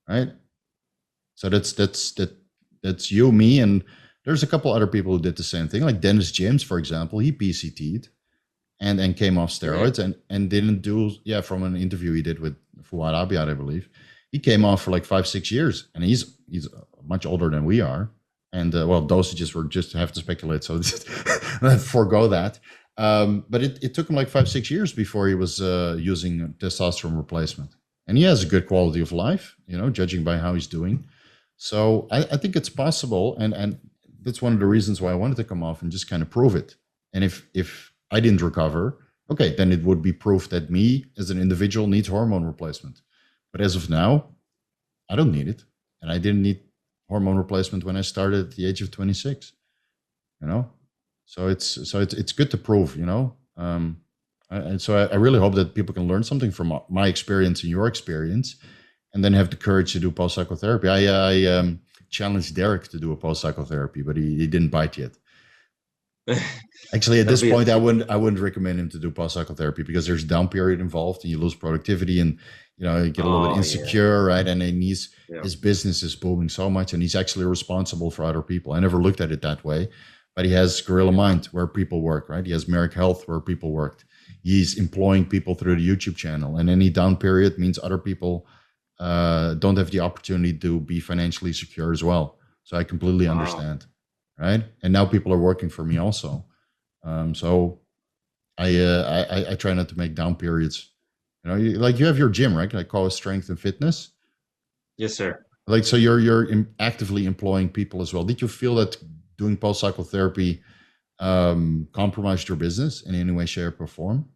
right? So that's you, me, and there's a couple other people who did the same thing, like Dennis James, for example. He PCT'd and came off steroids and didn't do, from an interview he did with Fouad Abiad, I believe. He came off for like 5-6 years, and he's much older than we are. And well, dosages were just have to speculate, so forego that. But it took him like 5-6 years before he was using testosterone replacement, and he has a good quality of life, judging by how he's doing. So I think it's possible, and that's one of the reasons why I wanted to come off and just kind of prove it. And if I didn't recover, okay, then it would be proof that me as an individual needs hormone replacement. But as of now, I don't need it, and I didn't need hormone replacement when I started at the age of 26. So it's good to prove, and so I really hope that people can learn something from my experience and your experience, and then have the courage to do post-psychotherapy. I challenged Derek to do a post-psychotherapy, but he didn't bite yet. Actually, at this point, I wouldn't recommend him to do post-psychotherapy, because there's a down period involved, and you lose productivity, and you get a little bit insecure, right? And then his business is booming so much, and he's actually responsible for other people. I never looked at it that way, but he has Gorilla Mind, where people work, right? He has Merrick Health, where people worked. He's employing people through the YouTube channel, and any down period means other people don't have the opportunity to be financially secure as well. So I completely understand, right? And now people are working for me also. So I try not to make down periods. You have your gym, right? I call it Strength and Fitness. Yes, sir. Like, so you're actively employing people as well. Did you feel that doing post-psychotherapy compromised your business in any way, shape, or form?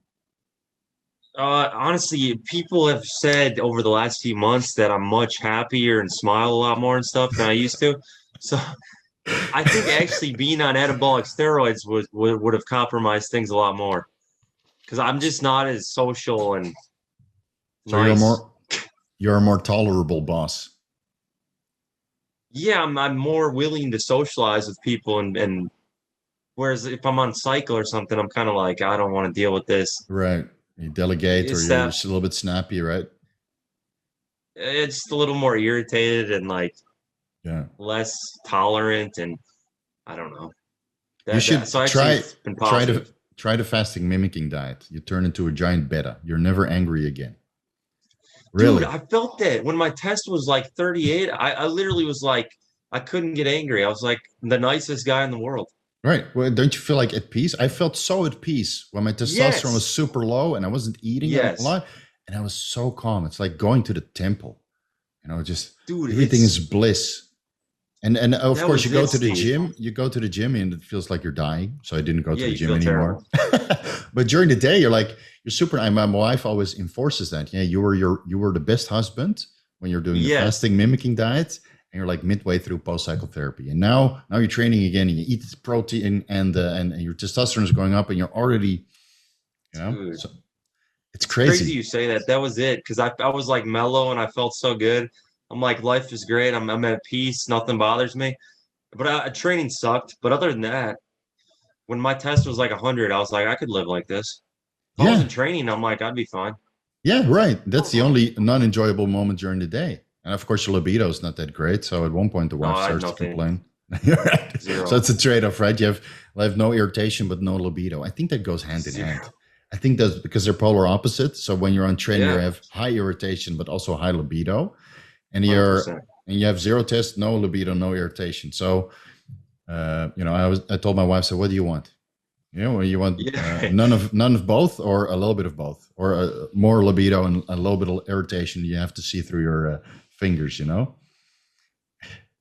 Honestly, people have said over the last few months that I'm much happier and smile a lot more and stuff than I used to. So I think actually being on anabolic steroids would have compromised things a lot more, because I'm just not as social and so nice. You're a more tolerable boss. Yeah, I'm more willing to socialize with people, and whereas if I'm on cycle or something, I'm kind of like, I don't want to deal with this. Right. You delegate, or you're just a little bit snappy, right? It's a little more irritated and like less tolerant, and I don't know. You should try the fasting mimicking diet. You turn into a giant beta. You're never angry again. Really? Dude, I felt that when my test was like 38. I literally was like, I couldn't get angry. I was like the nicest guy in the world. Right. Well, don't you feel like at peace? I felt so at peace when my testosterone was super low and I wasn't eating a lot, and I was so calm. It's like going to the temple. Just everything is bliss. And of course, you go to the gym. You go to the gym and it feels like you're dying. So I didn't go to the gym anymore. But during the day, you're super. My wife always enforces that. Yeah, you were the best husband when you're doing the fasting mimicking diet, and you're like midway through post psychotherapy. And now you're training again, and you eat protein, and your testosterone is going up, and you're already, Dude, so it's crazy. You say that. That was it, because I was like mellow and I felt so good. I'm like, life is great. I'm at peace. Nothing bothers me. But training sucked. But other than that, when my test was like 100, I was like, I could live like this. If I wasn't training, I'm like, I'd be fine. Yeah, right. That's the only non-enjoyable moment during the day. And of course, your libido is not that great. So at one point, the wife starts to complain. So it's a trade-off, right? You have no irritation, but no libido. I think that goes hand in hand. I think that's because they're polar opposites. So when you're on train, you have high irritation, but also high libido. And you have zero test, no libido, no irritation. So, I told my wife, so what do you want? You want none of both, or a little bit of both, or more libido and a little bit of irritation. You have to see through your fingers, Dude,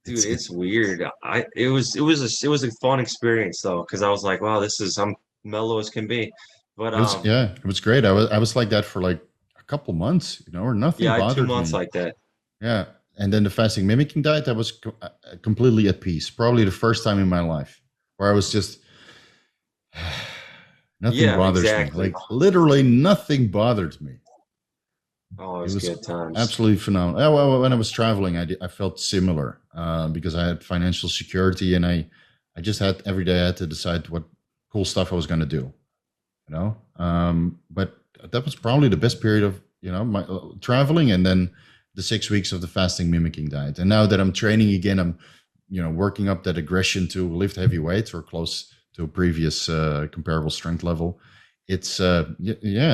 it's weird. It was a fun experience though, because I was like, wow, I'm mellow as can be. But it was great. I was like that for like a couple months, or nothing. Yeah, bothered 2 months me. like that. Yeah. And then the fasting mimicking diet, I was completely at peace. Probably the first time in my life where I was just, nothing bothers me. Like literally nothing bothered me. Oh, it was good times. Absolutely phenomenal. Well, when I was traveling, I felt similar because I had financial security, and I just had every day I had to decide what cool stuff I was going to do. you know. But that was probably the best period of, my traveling, and then the 6 weeks of the fasting mimicking diet. And now that I'm training again, I'm, working up that aggression to lift heavy weights or close to a previous comparable strength level. It's the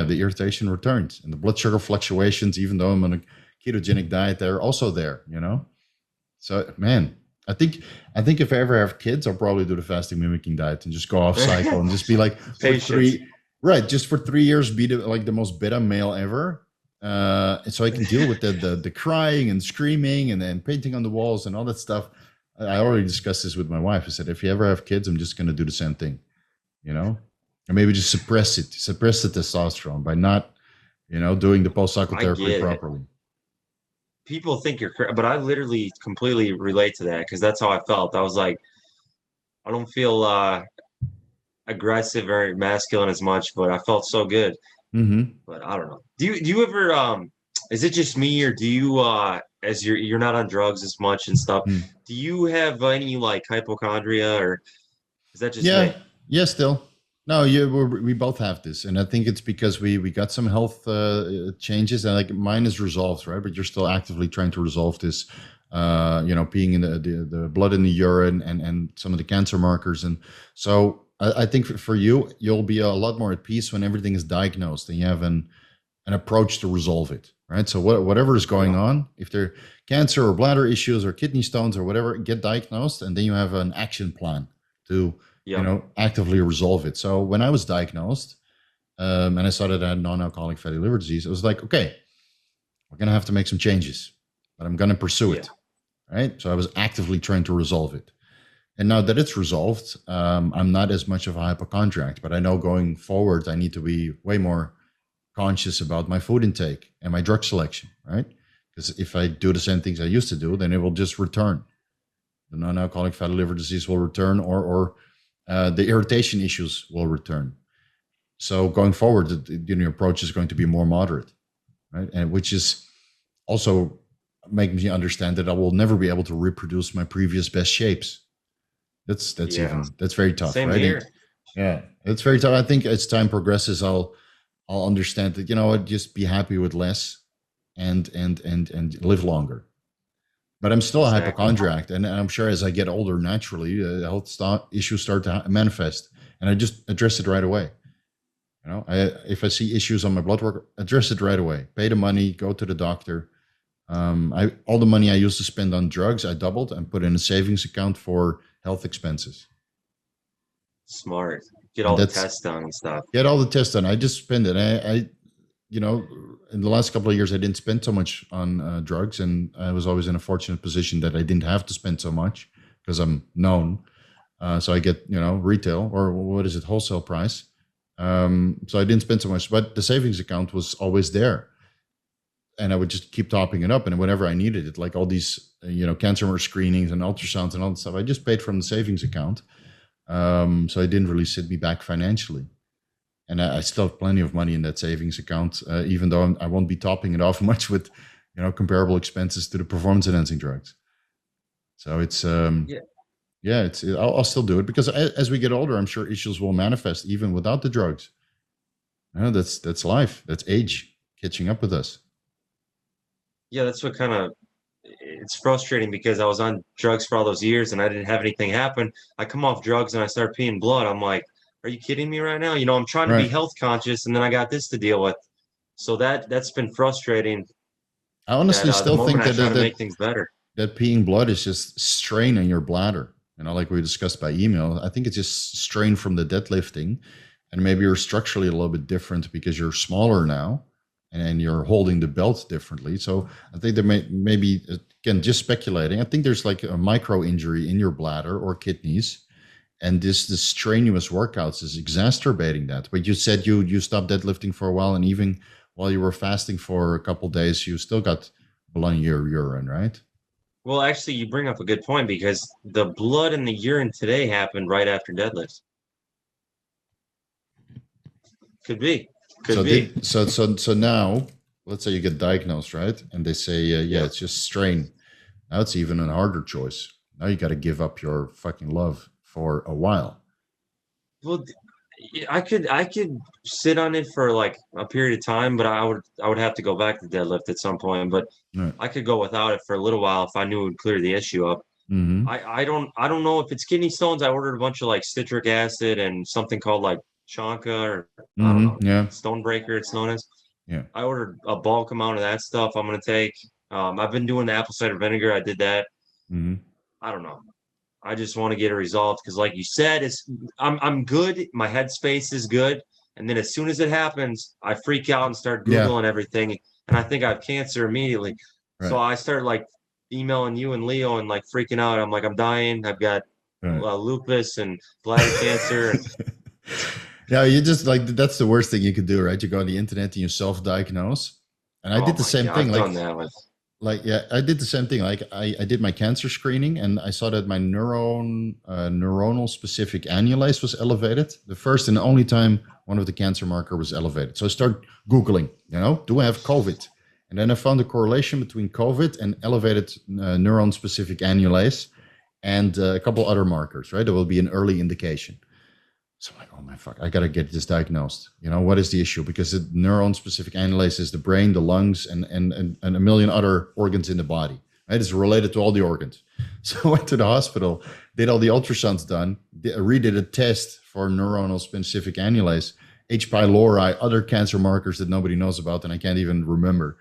irritation returns, and the blood sugar fluctuations, even though I'm on a ketogenic diet, they're also there, So, man, I think if I ever have kids, I'll probably do the fasting mimicking diet and just go off cycle and just be like Patience. just for 3 years, be the most beta male ever. And so I can deal with the crying and screaming and then painting on the walls and all that stuff. I already discussed this with my wife. I said, if you ever have kids, I'm just going to do the same thing, and maybe just suppress the testosterone by not, doing the post-cycle I therapy get it. properly. People think you're crazy, but I literally completely relate to that because that's how I felt. I was like, I don't feel aggressive or masculine as much, but I felt so good. Mm-hmm. But I don't know. Do you ever is it just me or do you as you're not on drugs as much and stuff, Mm. do you have any like hypochondria or is that just Yeah, me? yeah, still. No, we both have this, and I think it's because we got some health changes, and like mine is resolved, right? But you're still actively trying to resolve this, peeing in the blood in the urine and some of the cancer markers, and so I think for you, you'll be a lot more at peace when everything is diagnosed and you have an approach to resolve it, right? So whatever is going Yeah. on, if they're cancer or bladder issues or kidney stones or whatever, get diagnosed, and then you have an action plan to Yep. actively resolve it. So when I was diagnosed, and I saw that I had non-alcoholic fatty liver disease, it was like, okay, we're gonna have to make some changes, but I'm gonna pursue Yeah. it, right? So I was actively trying to resolve it. And now that it's resolved, I'm not as much of a hypochondriac, but I know going forward, I need to be way more conscious about my food intake and my drug selection, right? Because if I do the same things I used to do, then it will just return. The non-alcoholic fatty liver disease will return, or the irritation issues will return. So going forward, your approach is going to be more moderate, right? And which is also making me understand that I will never be able to reproduce my previous best shapes. Yeah. That's very tough, Same right? And here. yeah, it's very tough. I think as time progresses, I'll understand that, what, just be happy with less and live longer. But I'm still a Exactly. hypochondriac, and I'm sure as I get older, naturally, issues start to manifest, and I just address it right away. If I see issues on my blood work, address it right away. Pay the money, go to the doctor. I all the money I used to spend on drugs, I doubled and put in a savings account for health expenses, Smart. Get and all the that's tests done and stuff. get all the tests done. I just spend it. You know, in the last couple of years, I didn't spend so much on drugs, and I was always in a fortunate position that I didn't have to spend so much because I'm known. So I get, retail, or what is it, wholesale price. So I didn't spend so much, but the savings account was always there, and I would just keep topping it up. And whenever I needed it, like all these, cancer screenings and ultrasounds and all that stuff, I just paid from the savings account. So it didn't really set me back financially. And I still have plenty of money in that savings account, even though I won't be topping it off much with, comparable expenses to the performance enhancing drugs. So it's, Yeah. yeah, I'll still do it because as we get older, I'm sure issues will manifest even without the drugs. That's life. That's age catching up with us. Yeah, that's what kind of it's frustrating because I was on drugs for all those years and I didn't have anything happen. I come off drugs and I start peeing blood. I'm like, are you kidding me right now? I'm trying to be Right. health conscious and then I got this to deal with. So that's been frustrating I that honestly the still moment think I that try that to that, make things better. that peeing blood is just strain in your bladder. Like we discussed by email, I think it's just strain from the deadlifting, and maybe you're structurally a little bit different because you're smaller now, and you're holding the belt differently. So I think there maybe, again, just speculating. I think there's like a micro injury in your bladder or kidneys, and the strenuous workouts is exacerbating that. But you said you stopped deadlifting for a while, and even while you were fasting for a couple days, you still got blood in your urine, right? Well, actually, you bring up a good point because the blood in the urine today happened right after deadlifts. Could be. Could So be. now, let's say you get diagnosed, right? And they say, yeah, Yep. it's just strain. Now it's even a harder choice. Now you got to give up your fucking love for a while. Well, I could sit on it for like a period of time, but I would have to go back to deadlift at some point. But Right. I could go without it for a little while if I knew it would clear the issue up. Mm-hmm. I don't know if it's kidney stones. I ordered a bunch of like citric acid and something called like Chanca, or I don't know, Mm-hmm. Yeah. Stonebreaker it's known as. Yeah. I ordered a bulk amount of that stuff I'm gonna take. I've been doing the apple cider vinegar. I did that. Mm-hmm. I don't know. I just want to get it resolved because, like you said, I'm good. My headspace is good, and then as soon as it happens, I freak out and start Yeah. Googling everything, and I think I have cancer immediately. So Right. I start like emailing you and Leo and like freaking out. I'm like, I'm dying. I've got Right. lupus and bladder cancer, and Yeah, you just like that's the worst thing you could do, right? You go on the internet and you self-diagnose. And I oh did the my same god, thing. I've done that with. Yeah, I did the same thing. Like I did my cancer screening and I saw that my neuronal specific annulase was elevated. The first and only time one of the cancer marker was elevated. So I started Googling, do I have COVID? And then I found a correlation between COVID and elevated neuron specific annulase and a couple other markers, right? There will be an early indication. So I'm like, oh my fuck, I gotta get this diagnosed. What is the issue? Because the neuron-specific annulase is the brain, the lungs, and a million other organs in the body. Right? It's related to all the organs. So I went to the hospital, did all the ultrasounds done, redid a test for neuronal specific annulase, H. pylori, other cancer markers that nobody knows about, and I can't even remember.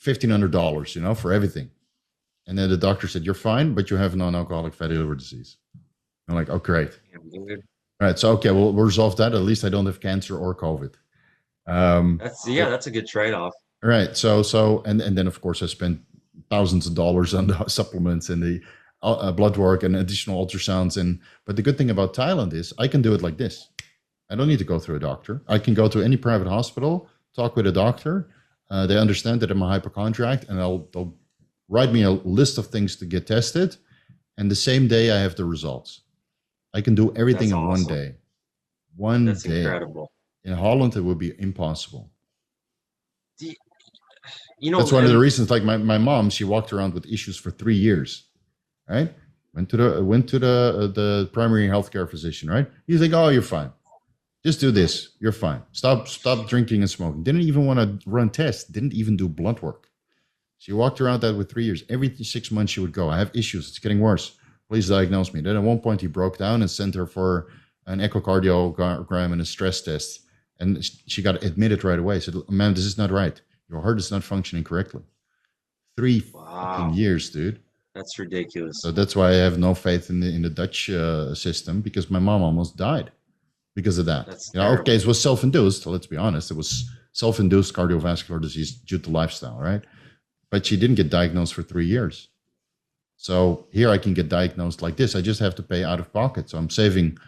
$1,500, for everything. And then the doctor said, "You're fine, but you have non-alcoholic fatty liver disease." I'm like, "Oh, great." All right, so okay, we'll resolve that. At least I don't have cancer or COVID. That's a good trade-off. Right. So and then of course I spent thousands of dollars on the supplements and the blood work and additional ultrasounds. But the good thing about Thailand is I can do it like this. I don't need to go through a doctor. I can go to any private hospital, talk with a doctor. They understand that I'm a hypochondriac, and they'll write me a list of things to get tested. And the same day I have the results. I can do everything That's in one awesome. day. One That's day. incredible. In Holland, it would be impossible. Do That's one of the reasons. Like my mom, she walked around with issues for 3 years, right? Went to the primary healthcare physician, right? He's like, "Oh, you're fine. Just do this. You're fine. Stop drinking and smoking." Didn't even want to run tests. Didn't even do blood work. She walked around that with 3 years. Every 6 months she would go, "I have issues. It's getting worse. Please diagnose me." Then at one point he broke down and sent her for an echocardiogram and a stress test. And she got admitted right away. Said, "Ma'am, this is not right. Your heart is not functioning correctly." 3 fucking years, dude. That's ridiculous. So that's why I have no faith in the Dutch system, because my mom almost died because of that. Okay, it was self-induced. Let's be honest. It was self-induced cardiovascular disease due to lifestyle, right? But she didn't get diagnosed for 3 years. So here I can get diagnosed like this. I just have to pay out of pocket. So I'm saving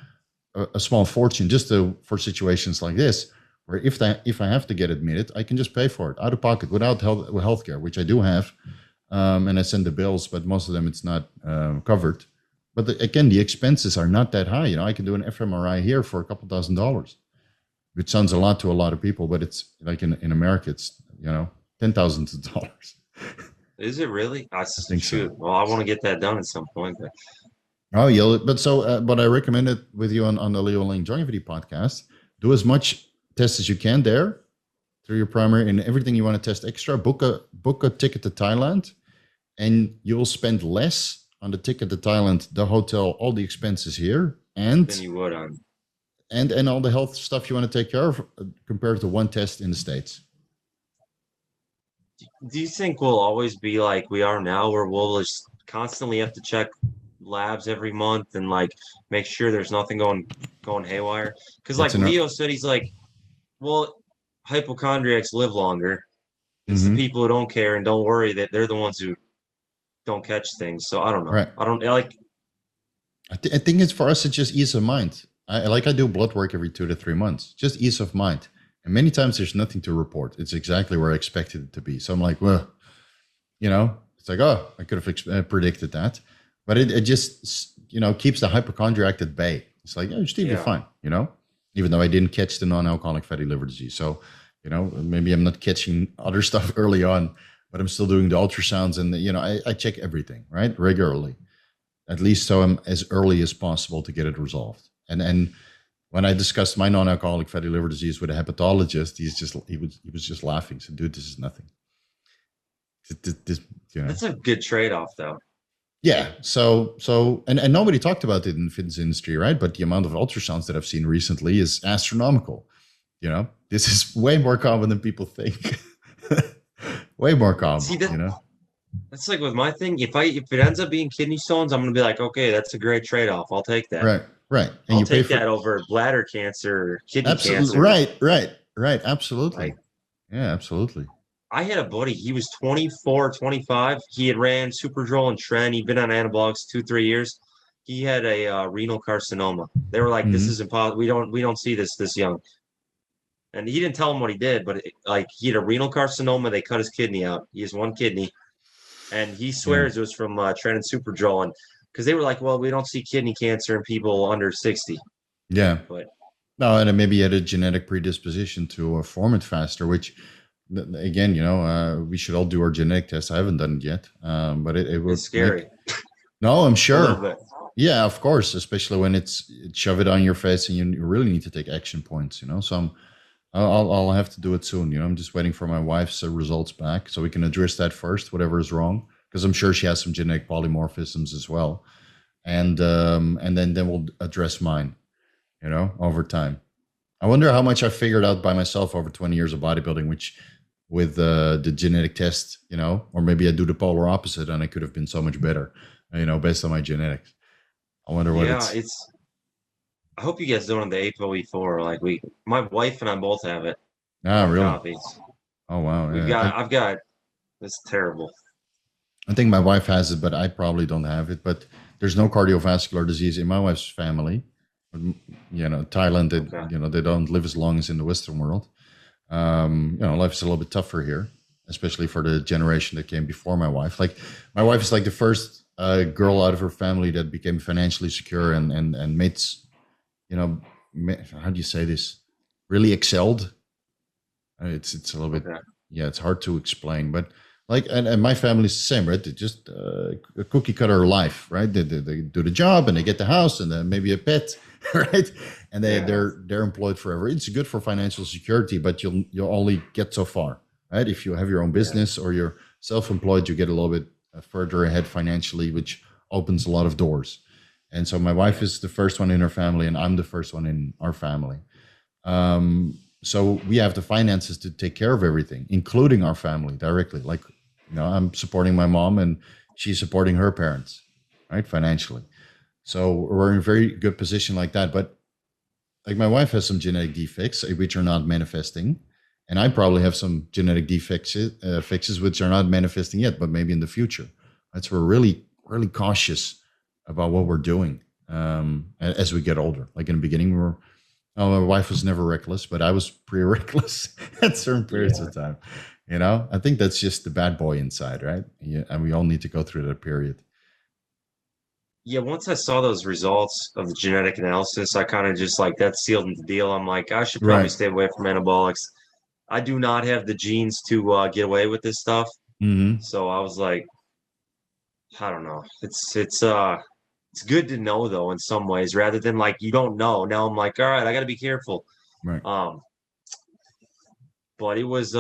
a small fortune just for situations like this, where if I have to get admitted, I can just pay for it out of pocket without healthcare, which I do have. And I send the bills, but most of them it's not covered. But again, the expenses are not that high. I can do an fMRI here for a couple $1,000s, which sounds a lot to a lot of people, but it's like in America, it's, $10,000s. Is it really? I think so. Well, I want to get that done at some point. But. Oh, yeah. But but I recommend it with you on the Leo Lane Longevity podcast. Do as much tests as you can there through your primary, and everything you want to test extra. Book a ticket to Thailand, and you will spend less on the ticket to Thailand, the hotel, all the expenses here, and than you would on. And all the health stuff you want to take care of compared to one test in the States. Do you think we'll always be like we are now, where we'll just constantly have to check labs every month and like make sure there's nothing going haywire? Because like Leo said, he's like, well, hypochondriacs live longer. It's the people who don't care and don't worry that they're the ones who don't catch things. So I don't know. Right. I don't like. I think it's for us. It's just ease of mind. I do blood work every 2 to 3 months. Just ease of mind. And many times there's nothing to report. It's exactly where I expected it to be. So I'm like, well, it's like, oh, I could have predicted that. But it just, keeps the hypochondriac at bay. It's like, oh, Steve, you're fine, even though I didn't catch the non-alcoholic fatty liver disease. So, maybe I'm not catching other stuff early on, but I'm still doing the ultrasounds and, I check everything, right, regularly, at least so I'm as early as possible to get it resolved. And when I discussed my non-alcoholic fatty liver disease with a hepatologist, he was just laughing. So, dude, this is nothing. This, That's a good trade-off, though. Yeah. And nobody talked about it in the fitness industry, right? But the amount of ultrasounds that I've seen recently is astronomical. This is way more common than people think. Way more common. See, that's like with my thing. If it ends up being kidney stones, I'm gonna be like, okay, that's a great trade-off. I'll take that. Right. And I'll take that over bladder cancer, kidney cancer. Right. Absolutely. Yeah, absolutely. I had a buddy, he was 24, 25. He had ran Superdrol and Tren. He'd been on anabolics 2-3 years. He had a renal carcinoma. They were like, this is impossible. We don't see this young. And he didn't tell him what he did, but he had a renal carcinoma. They cut his kidney out. He has one kidney. And he swears it was from Tren and Superdrol. And because they were like, well, we don't see kidney cancer in people under 60. Yeah. But no, and maybe he had a genetic predisposition to form it faster, which... Again, we should all do our genetic test. I haven't done it yet, but it was scary. No, I'm sure. Yeah, of course, especially when it's shove it on your face and you really need to take action points. So I'll have to do it soon. I'm just waiting for my wife's results back so we can address that first, whatever is wrong, because I'm sure she has some genetic polymorphisms as well, and then we'll address mine. Over time. I wonder how much I figured out by myself over 20 years of bodybuilding, which with the genetic test, or maybe I do the polar opposite and I could have been so much better, based on my genetics. I wonder what it's. I hope you guys don't have the ApoE4. My wife and I both have it. Ah, really? Copies. Oh, wow. I've got, it's terrible. I think my wife has it, but I probably don't have it. But there's no cardiovascular disease in my wife's family. Thailand, they don't live as long as in the Western world. Life is a little bit tougher here, especially for the generation that came before my wife. My wife is the first girl out of her family that became financially secure and made, how do you say this? Really excelled. It's a little bit, it's hard to explain, but and my family is the same, right? They just a cookie cutter life, right? They do the job and they get the house and then maybe a pet. Right, and they're employed forever. It's good for financial security, but you'll only get so far, right? If you have your own business or you're self-employed, you get a little bit further ahead financially, which opens a lot of doors. And so my wife is the first one in her family, and I'm the first one in our family. So we have the finances to take care of everything, including our family directly. I'm supporting my mom, and she's supporting her parents, right, financially. So we're in a very good position like that. But my wife has some genetic defects, which are not manifesting. And I probably have some genetic defects, fixes, which are not manifesting yet, but maybe in the future. Right? So we're really, really cautious about what we're doing as we get older. In the beginning, my wife was never reckless, but I was pretty reckless at certain periods of time. I think that's just the bad boy inside, right? Yeah, and we all need to go through that period. Yeah, once I saw those results of the genetic analysis, I kind of just that sealed the deal. I'm like, I should probably stay away from anabolics. I do not have the genes to get away with this stuff. Mm-hmm. So I was like, I don't know. It's good to know though in some ways, rather than you don't know. Now I'm like, all right, I got to be careful. Right. But it was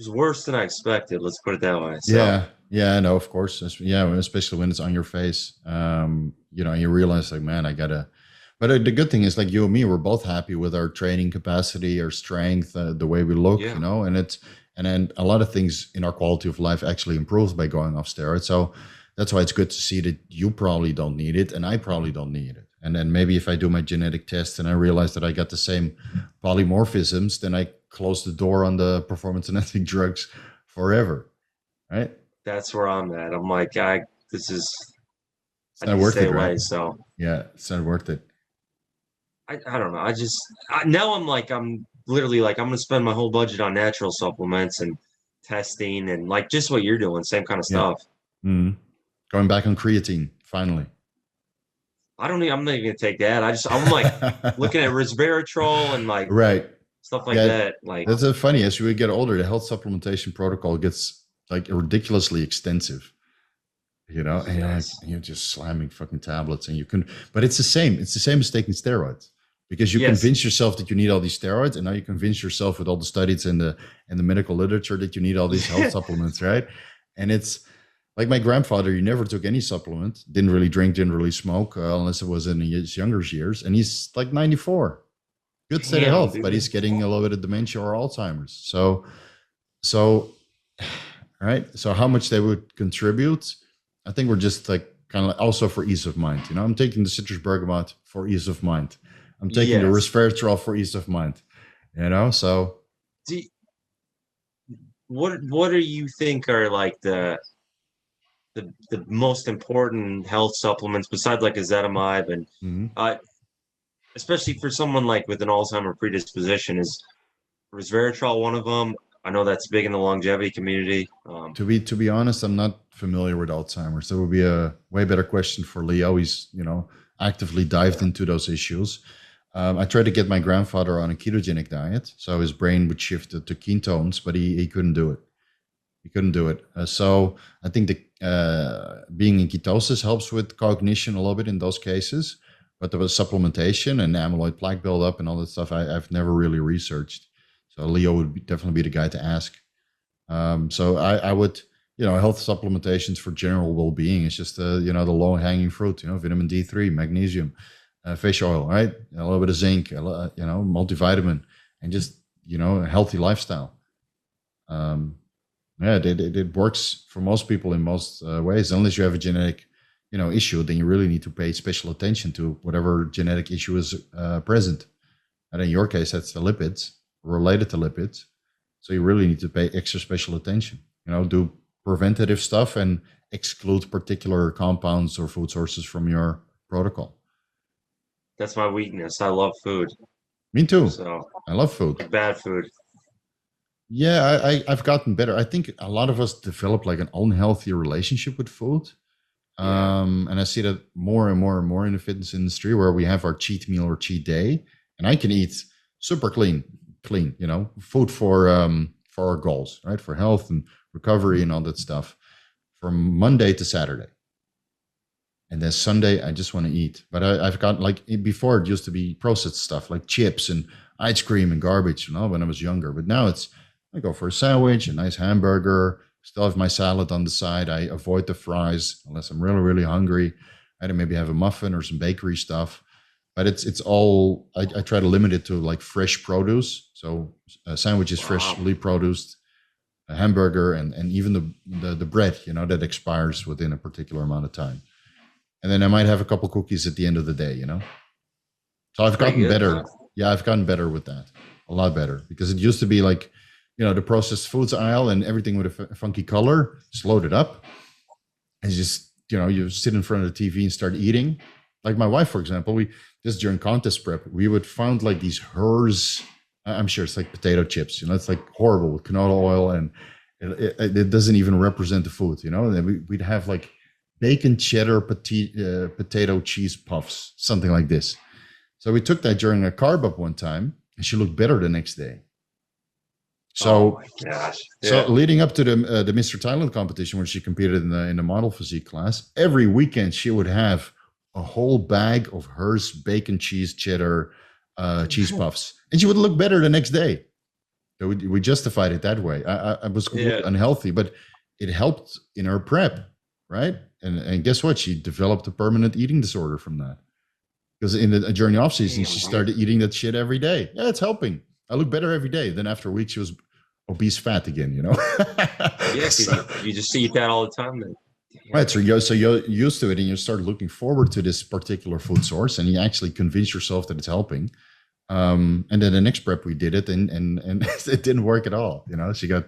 worse than I expected. Let's put it that way. So. Yeah, no, of course. Especially when it's on your face. You realize man, I gotta. But the good thing is you and me, we're both happy with our training capacity, our strength, the way we look, and then a lot of things in our quality of life actually improves by going off steroids. So that's why it's good to see that you probably don't need it and I probably don't need it. And then maybe if I do my genetic test and I realize that I got the same polymorphisms, then I close the door on the performance enhancing drugs forever. Right? That's where I'm at. I'm like, it's not worth it, away, right? so yeah, it's not worth it. I don't know. Now I'm literally I'm going to spend my whole budget on natural supplements and testing and just what you're doing, same kind of stuff. Mm-hmm. Going back on creatine, finally. I'm not even going to take that. I'm looking at resveratrol and right. Stuff that. That's funny. As we get older, the health supplementation protocol gets ridiculously extensive, and you're just slamming fucking tablets, and but it's the same as taking steroids, because you Yes. convince yourself that you need all these steroids, and now you convince yourself with all the studies and the medical literature that you need all these health supplements, right? And it's like my grandfather, he never took any supplement, didn't really drink, didn't really smoke, unless it was in his younger years, and he's like 94, good state of Damn, health, but dude. he's getting a little bit of dementia or Alzheimer's. So right, so how much they would contribute, I think we're just like kind of also for ease of mind. I'm taking the citrus bergamot for ease of mind. I'm taking the Yes. resveratrol for ease of mind. So Do, what do you think are like the most important health supplements besides like ezetimibe and mhm. uh especially for someone like with an Alzheimer predisposition, is resveratrol one of them? I know that's big in the longevity community. To be honest, I'm not familiar with Alzheimer's. That would be a way better question for Leo. He's actively dived into those issues. I tried to get my grandfather on a ketogenic diet, so his brain would shift to ketones, but he couldn't do it. He couldn't do it. So I think being in ketosis helps with cognition a little bit in those cases. But there was supplementation and amyloid plaque buildup and all that stuff I've never really researched. So Leo would definitely be the guy to ask. So I would, health supplementations for general well-being is just the low-hanging fruit. Vitamin D3, magnesium, fish oil, right? A little bit of zinc, multivitamin, and just a healthy lifestyle. Yeah, it works for most people in most ways. Unless you have a genetic, issue, then you really need to pay special attention to whatever genetic issue is present. And in your case, that's the lipids, related to lipids. So you really need to pay extra special attention. Do preventative stuff and exclude particular compounds or food sources from your protocol. That's my weakness. I love food. Me too. So I love food. bad food. Yeah, I've gotten better. I think a lot of us develop like an unhealthy relationship with food. Yeah. And I see that more and more and more in the fitness industry, where we have our cheat meal or cheat day, and I can eat super clean, food for our goals, right? For health and recovery and all that stuff, from Monday to Saturday. And then Sunday, I just want to eat. But I've got like before, it used to be processed stuff like chips and ice cream and garbage, when I was younger. But now I go for a sandwich, a nice hamburger, still have my salad on the side. I avoid the fries unless I'm really, really hungry. I maybe have a muffin or some bakery stuff. But it's all, I try to limit it to like fresh produce. So a sandwich is freshly produced, a hamburger, and even the bread, that expires within a particular amount of time. And then I might have a couple cookies at the end of the day, So I've Pretty gotten good, better. huh? Yeah, I've gotten better with that. A lot better. Because it used to be like, the processed foods aisle and everything with a funky color, just load it up. And just, you sit in front of the TV and start eating. Like my wife, for example, we just during contest prep, we would find like these Hers. I'm sure it's like potato chips, it's like horrible with canola oil, and it doesn't even represent the food, And then we'd have like bacon cheddar potato cheese puffs, something like this. So we took that during a carb up one time, and she looked better the next day. So, oh my gosh. Yeah. so leading up to the Mr. Thailand competition, where she competed in the model physique class, every weekend she would have a whole bag of Hers bacon cheese cheddar cheese puffs, and she would look better the next day. So we justified it that way. I was completely unhealthy, but it helped in her prep, right? And guess what? She developed a permanent eating disorder from that. Because during the off season, she started eating that shit every day. Yeah, it's helping. I look better every day. Then after a week, she was obese fat again, Yeah, So- you just eat that all the time then. right. So you're used to it, and you start looking forward to this particular food source, and you actually convince yourself that it's helping. And then the next prep we did it, and it didn't work at all. She got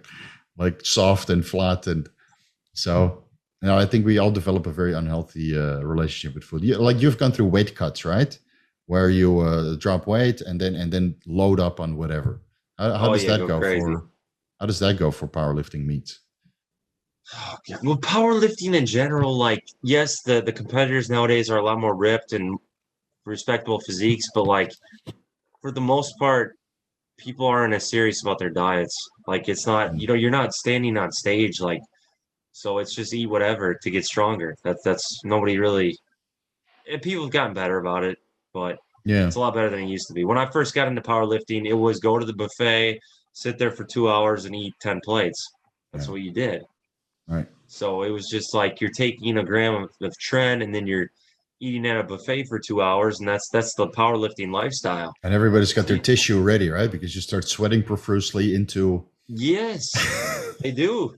like soft and flat, and so I think we all develop a very unhealthy relationship with food. Like you've gone through weight cuts, right? Where you drop weight and then load up on whatever. How does that go crazy. for? How does that go for powerlifting meets? Oh, God. Well, powerlifting in general, like, yes, the competitors nowadays are a lot more ripped and respectable physiques, but like for the most part, people aren't as serious about their diets. Like it's not, you're not standing on stage, like, so it's just eat whatever to get stronger. That's nobody really, and people have gotten better about it, but Yeah. It's a lot better than it used to be. When I first got into powerlifting, it was go to the buffet, sit there for 2 hours and eat 10 plates. That's what you did. Right. So it was just like you're taking a gram of tren and then you're eating at a buffet for 2 hours, and that's the powerlifting lifestyle. And everybody's got their tissue ready, right? Because you start sweating profusely into. Yes, they do.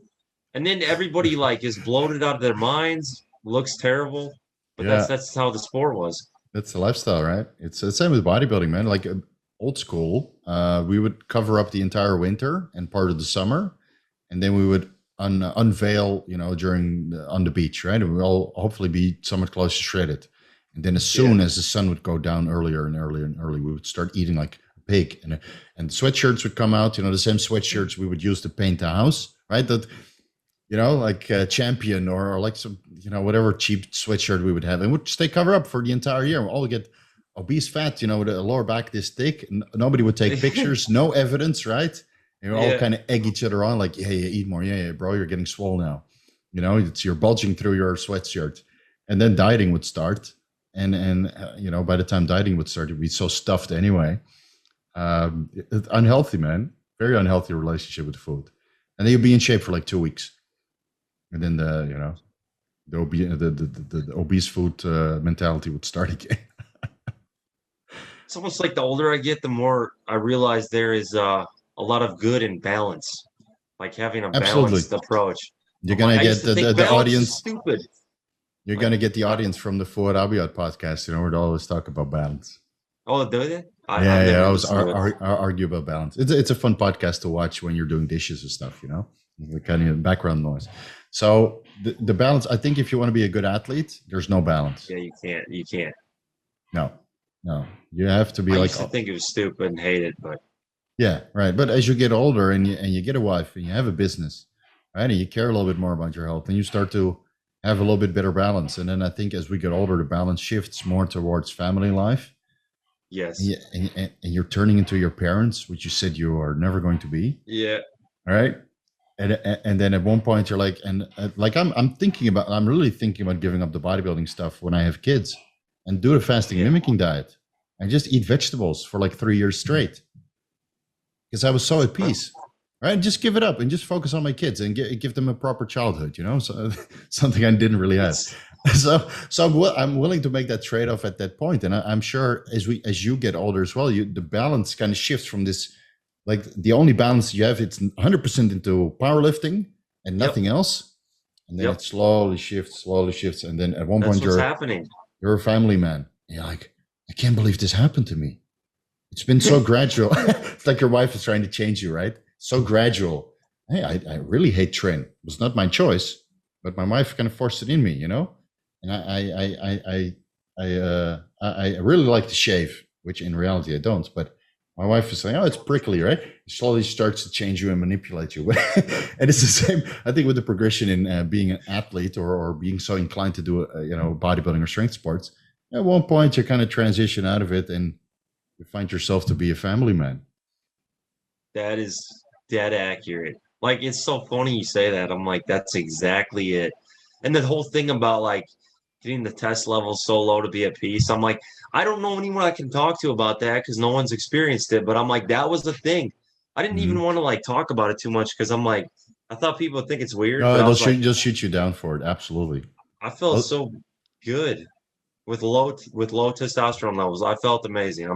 And then everybody like is bloated out of their minds, looks terrible. But that's how the sport was. That's the lifestyle, right? It's the same with bodybuilding, man. Like old school, we would cover up the entire winter and part of the summer, and then we would unveil, on the beach, right? And we'll all hopefully be somewhat close to shredded. And then as soon as the sun would go down earlier and earlier and earlier, we would start eating like a pig. And sweatshirts would come out, the same sweatshirts we would use to paint the house, right? That, like Champion or like some, whatever cheap sweatshirt we would have. And would stay covered up for the entire year. We'll all get obese fat, with a lower back this thick. And nobody would take pictures, no evidence, right? And we all kind of egg each other on like, yeah, eat more. Yeah, bro, you're getting swole now. You're bulging through your sweatshirt. And then dieting would start. And by the time dieting would start, you'd be so stuffed anyway. Unhealthy, man. Very unhealthy relationship with food. And then you'll be in shape for like 2 weeks. And then the obese food mentality would start again. It's almost like the older I get, the more I realize there is a lot of good in balance, like having a balanced approach. You're going to get the audience. Stupid. You're going to get the audience from the Ford Abiot podcast, where they always talk about balance. Oh, do they? I always argue about balance. It's a fun podcast to watch when you're doing dishes and stuff, the kind of background noise. So the balance, I think if you want to be a good athlete, there's no balance. Yeah, you can't. No. You have to be I used to think it was stupid and hate it, but. Yeah, right. But as you get older and you get a wife and you have a business, right, and you care a little bit more about your health, and you start to have a little bit better balance. And then I think as we get older, the balance shifts more towards family life. Yes. And you're turning into your parents, which you said you are never going to be. Yeah. All right. And then at one point you're like, I'm really thinking about giving up the bodybuilding stuff when I have kids and do a fasting mimicking diet and just eat vegetables for like 3 years straight. Because I was so at peace. Right, just give it up and just focus on my kids and give them a proper childhood, so something I didn't really have. So I'm willing to make that trade-off at that point. And I'm sure as you get older as well, the balance kind of shifts from this, like the only balance you have, it's 100% into powerlifting and nothing else. And then it slowly shifts. And then at one point you're a family man. And you're like, I can't believe this happened to me. It's been so gradual. It's like your wife is trying to change you, right? So gradual. Hey, I really hate tren. It was not my choice, but my wife kind of forced it in me, And I really like to shave, which in reality I don't. But my wife is saying, "Oh, it's prickly, right?" It slowly starts to change you and manipulate you. And it's the same, I think, with the progression in being an athlete or being so inclined to do, bodybuilding or strength sports. At one point, you kind of transition out of it and you find yourself to be a family man. That is dead accurate. Like, it's so funny you say that. I'm like, that's exactly it. And the whole thing about like getting the test levels so low to be at peace, I'm like, I don't know anyone I can talk to about that because no one's experienced it. But I'm like, that was the thing. I didn't even want to like talk about it too much because I'm like, I thought people would think it's weird. No, they'll shoot you down for it. Absolutely. I felt so good with low testosterone levels. I felt amazing.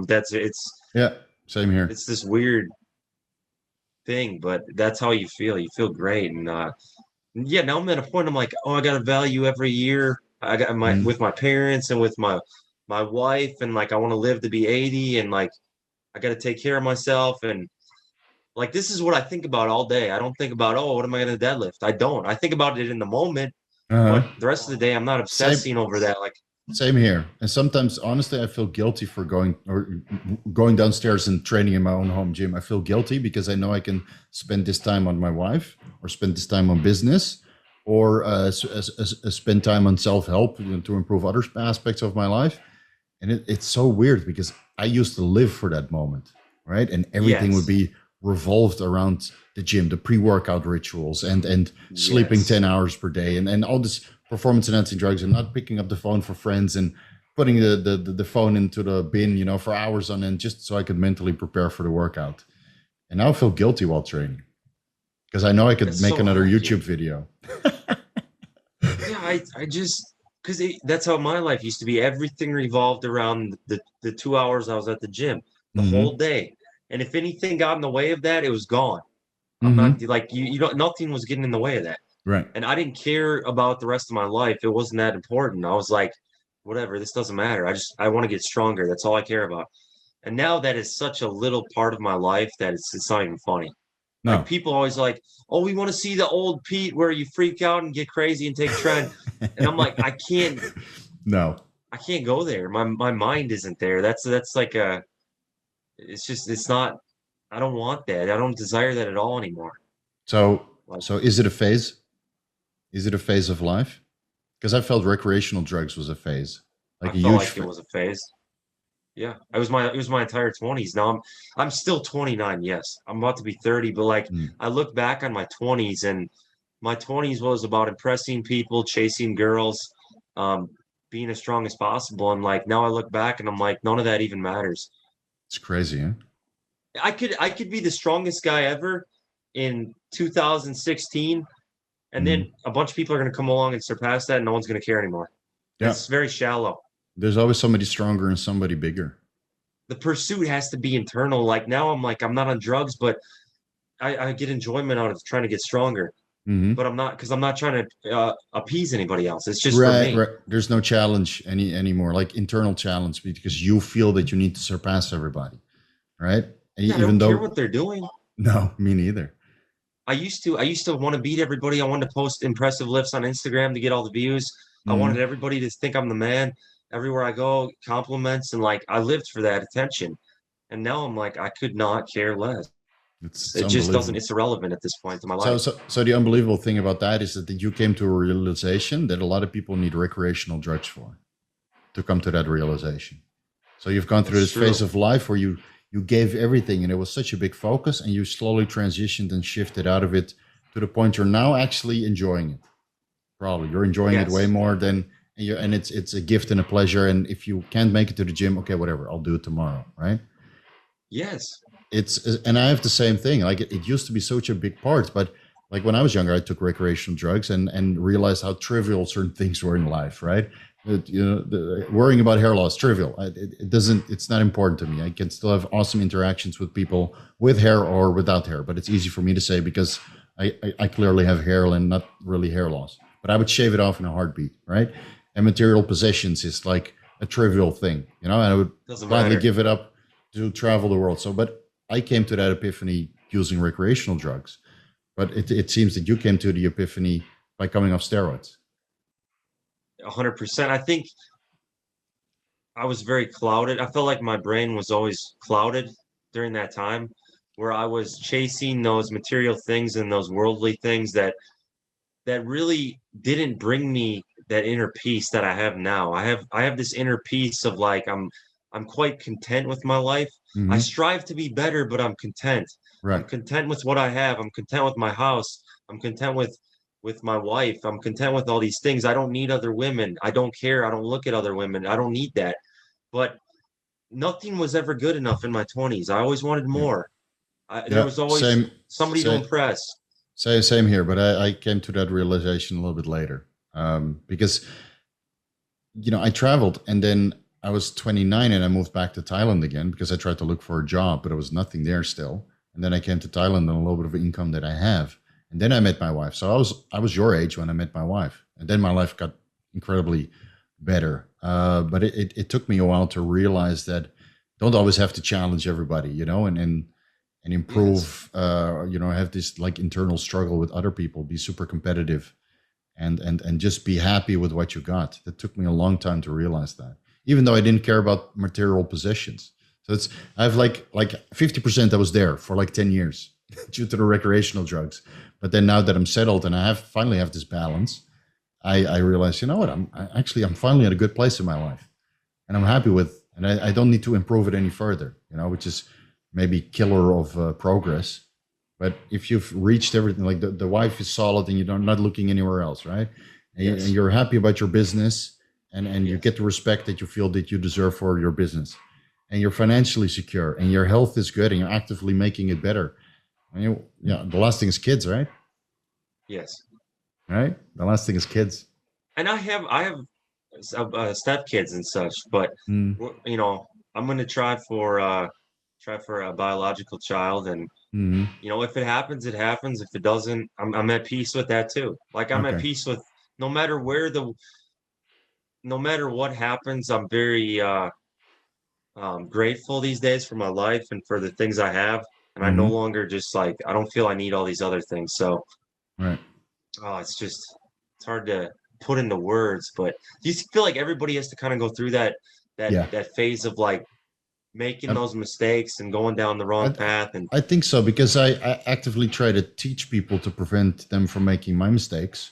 Same here. It's this weird thing, but that's how you feel. You feel great. And now I'm at a point, I'm like, oh, I got a value every year. I got with my parents and with my wife, and like I want to live to be 80, and like I got to take care of myself. And like this is what I think about all day. I don't think about, oh, what am I going to deadlift? I don't. I think about it in the moment, but the rest of the day I'm not obsessing over that. Like, same here. And sometimes, honestly, I feel guilty for going downstairs and training in my own home gym. I feel guilty because I know I can spend this time on my wife or spend this time on business or spend time on self-help to improve other aspects of my life. And it's so weird because I used to live for that moment, right? And everything would be revolved around the gym, the pre-workout rituals and sleeping 10 hours per day and all this performance enhancing drugs and not picking up the phone for friends and putting the phone into the bin, for hours on end, just so I could mentally prepare for the workout. And now I feel guilty while training because I know I could That's make so another hard, YouTube dude. video. Yeah, I just because that's how my life used to be. Everything revolved around the 2 hours I was at the gym, the Mm-hmm. whole day. And if anything got in the way of that, it was gone. I'm not Mm-hmm. like you don't nothing was getting in the way of that. Right. And I didn't care about the rest of my life. It wasn't that important. I was like, whatever, this doesn't matter. I want to get stronger. That's all I care about. And now that is such a little part of my life that it's not even funny. Like No. people always like, oh, we want to see the old Pete where you freak out and get crazy and take trend. And I'm like, No. I can't go there. My mind isn't there. That's like a it's just it's not I don't want that. I don't desire that at all anymore. So Like so is it a phase? Is it a phase of life? Because I felt recreational drugs was a phase, I like a felt huge. like it was a phase. Yeah. It was my entire 20s. Now I'm still 29, yes. I'm about to be 30, but like Mm, I look back on my 20s and my 20s was about impressing people, chasing girls, um, being as strong as possible. And like now I look back and I'm like, none of that even matters. it's crazy, huh? I could be the strongest guy ever in 2016, and then Mm. a bunch of people are going to come along and surpass that, and no one's going to care anymore. Yeah. It's very shallow. There's always somebody stronger and somebody bigger. The pursuit has to be internal. Like now, I'm like I'm not on drugs, but I get enjoyment out of trying to get stronger. Hmm. But I'm not because I'm not trying to appease anybody else. It's just for Right, me. right. There's no challenge anymore, like internal challenge, because you feel that you need to surpass everybody, right? And Yeah, I even don't care though, what they're doing. no, me neither. I used to want to beat everybody. I wanted to post impressive lifts on Instagram to get all the views. I wanted Hmm. everybody to think I'm the man. Everywhere I go, compliments and like I lived for that attention. And now I'm like I could not care less. It's It just doesn't. unbelievable. It's irrelevant at this point in my So, life. so the unbelievable thing about that is that you came to a realization that a lot of people need recreational drugs for to come to that realization. So you've gone through It's this phase true. of life where you gave everything and it was such a big focus, and you slowly transitioned and shifted out of it to the point you're now actually enjoying it. Probably you're enjoying it way Yes. more than, and it's a gift and a pleasure. And if you can't make it to the gym, okay, whatever, I'll do it tomorrow, right? Yes. It's and I have the same thing. Like it used to be such a big part, but like when I was younger, I took recreational drugs and realized how trivial certain things were in life. Right? Worrying about hair loss trivial. It doesn't. It's not important to me. I can still have awesome interactions with people with hair or without hair, but it's easy for me to say because I clearly have hair and not really hair loss. But I would shave it off in a heartbeat, right? And material possessions is like a trivial thing, and I would Doesn't gladly matter. give it up to travel the world. So, but I came to that epiphany using recreational drugs, but it seems that you came to the epiphany by coming off steroids. 100%. I think I was very clouded. I felt like my brain was always clouded during that time where I was chasing those material things and those worldly things that really didn't bring me that inner peace that I have now. I have this inner peace of like I'm quite content with my life. I Hmm. strive to be better, but I'm content. I'm Right. content with what I have. I'm content with my house. I'm content with my wife. I'm content with all these things. I don't need other women. I don't care. I don't look at other women. I don't need that. But nothing was ever good enough in my 20s. I always wanted Yeah. more. There Yeah. was always Same. somebody to Same. impress. Same here. But I came to that realization a little bit later, because I traveled, and then I was 29 and I moved back to Thailand again because I tried to look for a job, but there was nothing there still. And then I came to Thailand on a little bit of income that I have. And then I met my wife. So I was your age when I met my wife. And then my life got incredibly better. But it took me a while to realize that don't always have to challenge everybody, and Yes. improve, have this like internal struggle with other people, be super competitive and just be happy with what you got. That took me a long time to realize that, even though I didn't care about material possessions. So I have like 50% that was there for like 10 years due to the recreational drugs. But then now that I'm settled and I have finally have this balance, I realize, you know what, I'm finally at a good place in my life, and I'm happy with, and I don't need to improve it any further, which is maybe killer of progress. But if you've reached everything, like the wife is solid and you're not looking anywhere else, right? And Yes. you're happy about your business, and you Yes. get the respect that you feel that you deserve for your business, and you're financially secure, and your health is good, and you're actively making it better. I mean, yeah, the last thing is kids, right? Yes. Right. The last thing is kids. And I have step kids and such, but Mm, you know, I'm gonna try for a biological child, and mm, if it happens, it happens. If it doesn't, I'm at peace with that too. Like I'm at okay. peace with no matter where the no matter what happens. I'm very grateful these days for my life and for the things I have, and I no Mm, longer just like I don't feel I need all these other things. So right. it's hard to put into words, but do you feel like everybody has to kind of go through that Yeah. that phase of like making Um, those mistakes and going down the wrong I, path? And I think so because I actively try to teach people to prevent them from making my mistakes.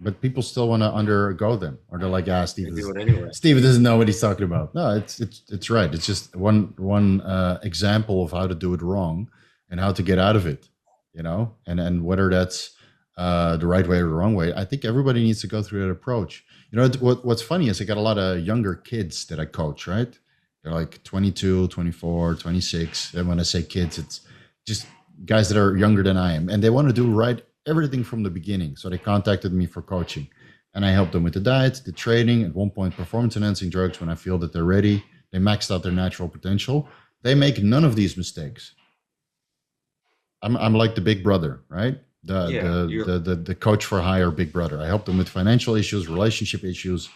But people still want to undergo them, or they're like, "Ah, they do it anyway. Steve doesn't know what he's talking about." No, it's right. It's just one example of how to do it wrong and how to get out of it. And whether that's the right way or the wrong way. I think everybody needs to go through that approach. What's funny is I got a lot of younger kids that I coach. Right, they're like 22, 24, 26. And when I say kids, it's just guys that are younger than I am, and they want to do right everything from the beginning. So they contacted me for coaching, and I helped them with the diet, the training, at one point performance enhancing drugs when I feel that they're ready. They maxed out their natural potential. They make none of these mistakes. I'm like the big brother, right? The Yeah, the you're the the, the coach for hire big brother. I help them with financial issues, relationship issues.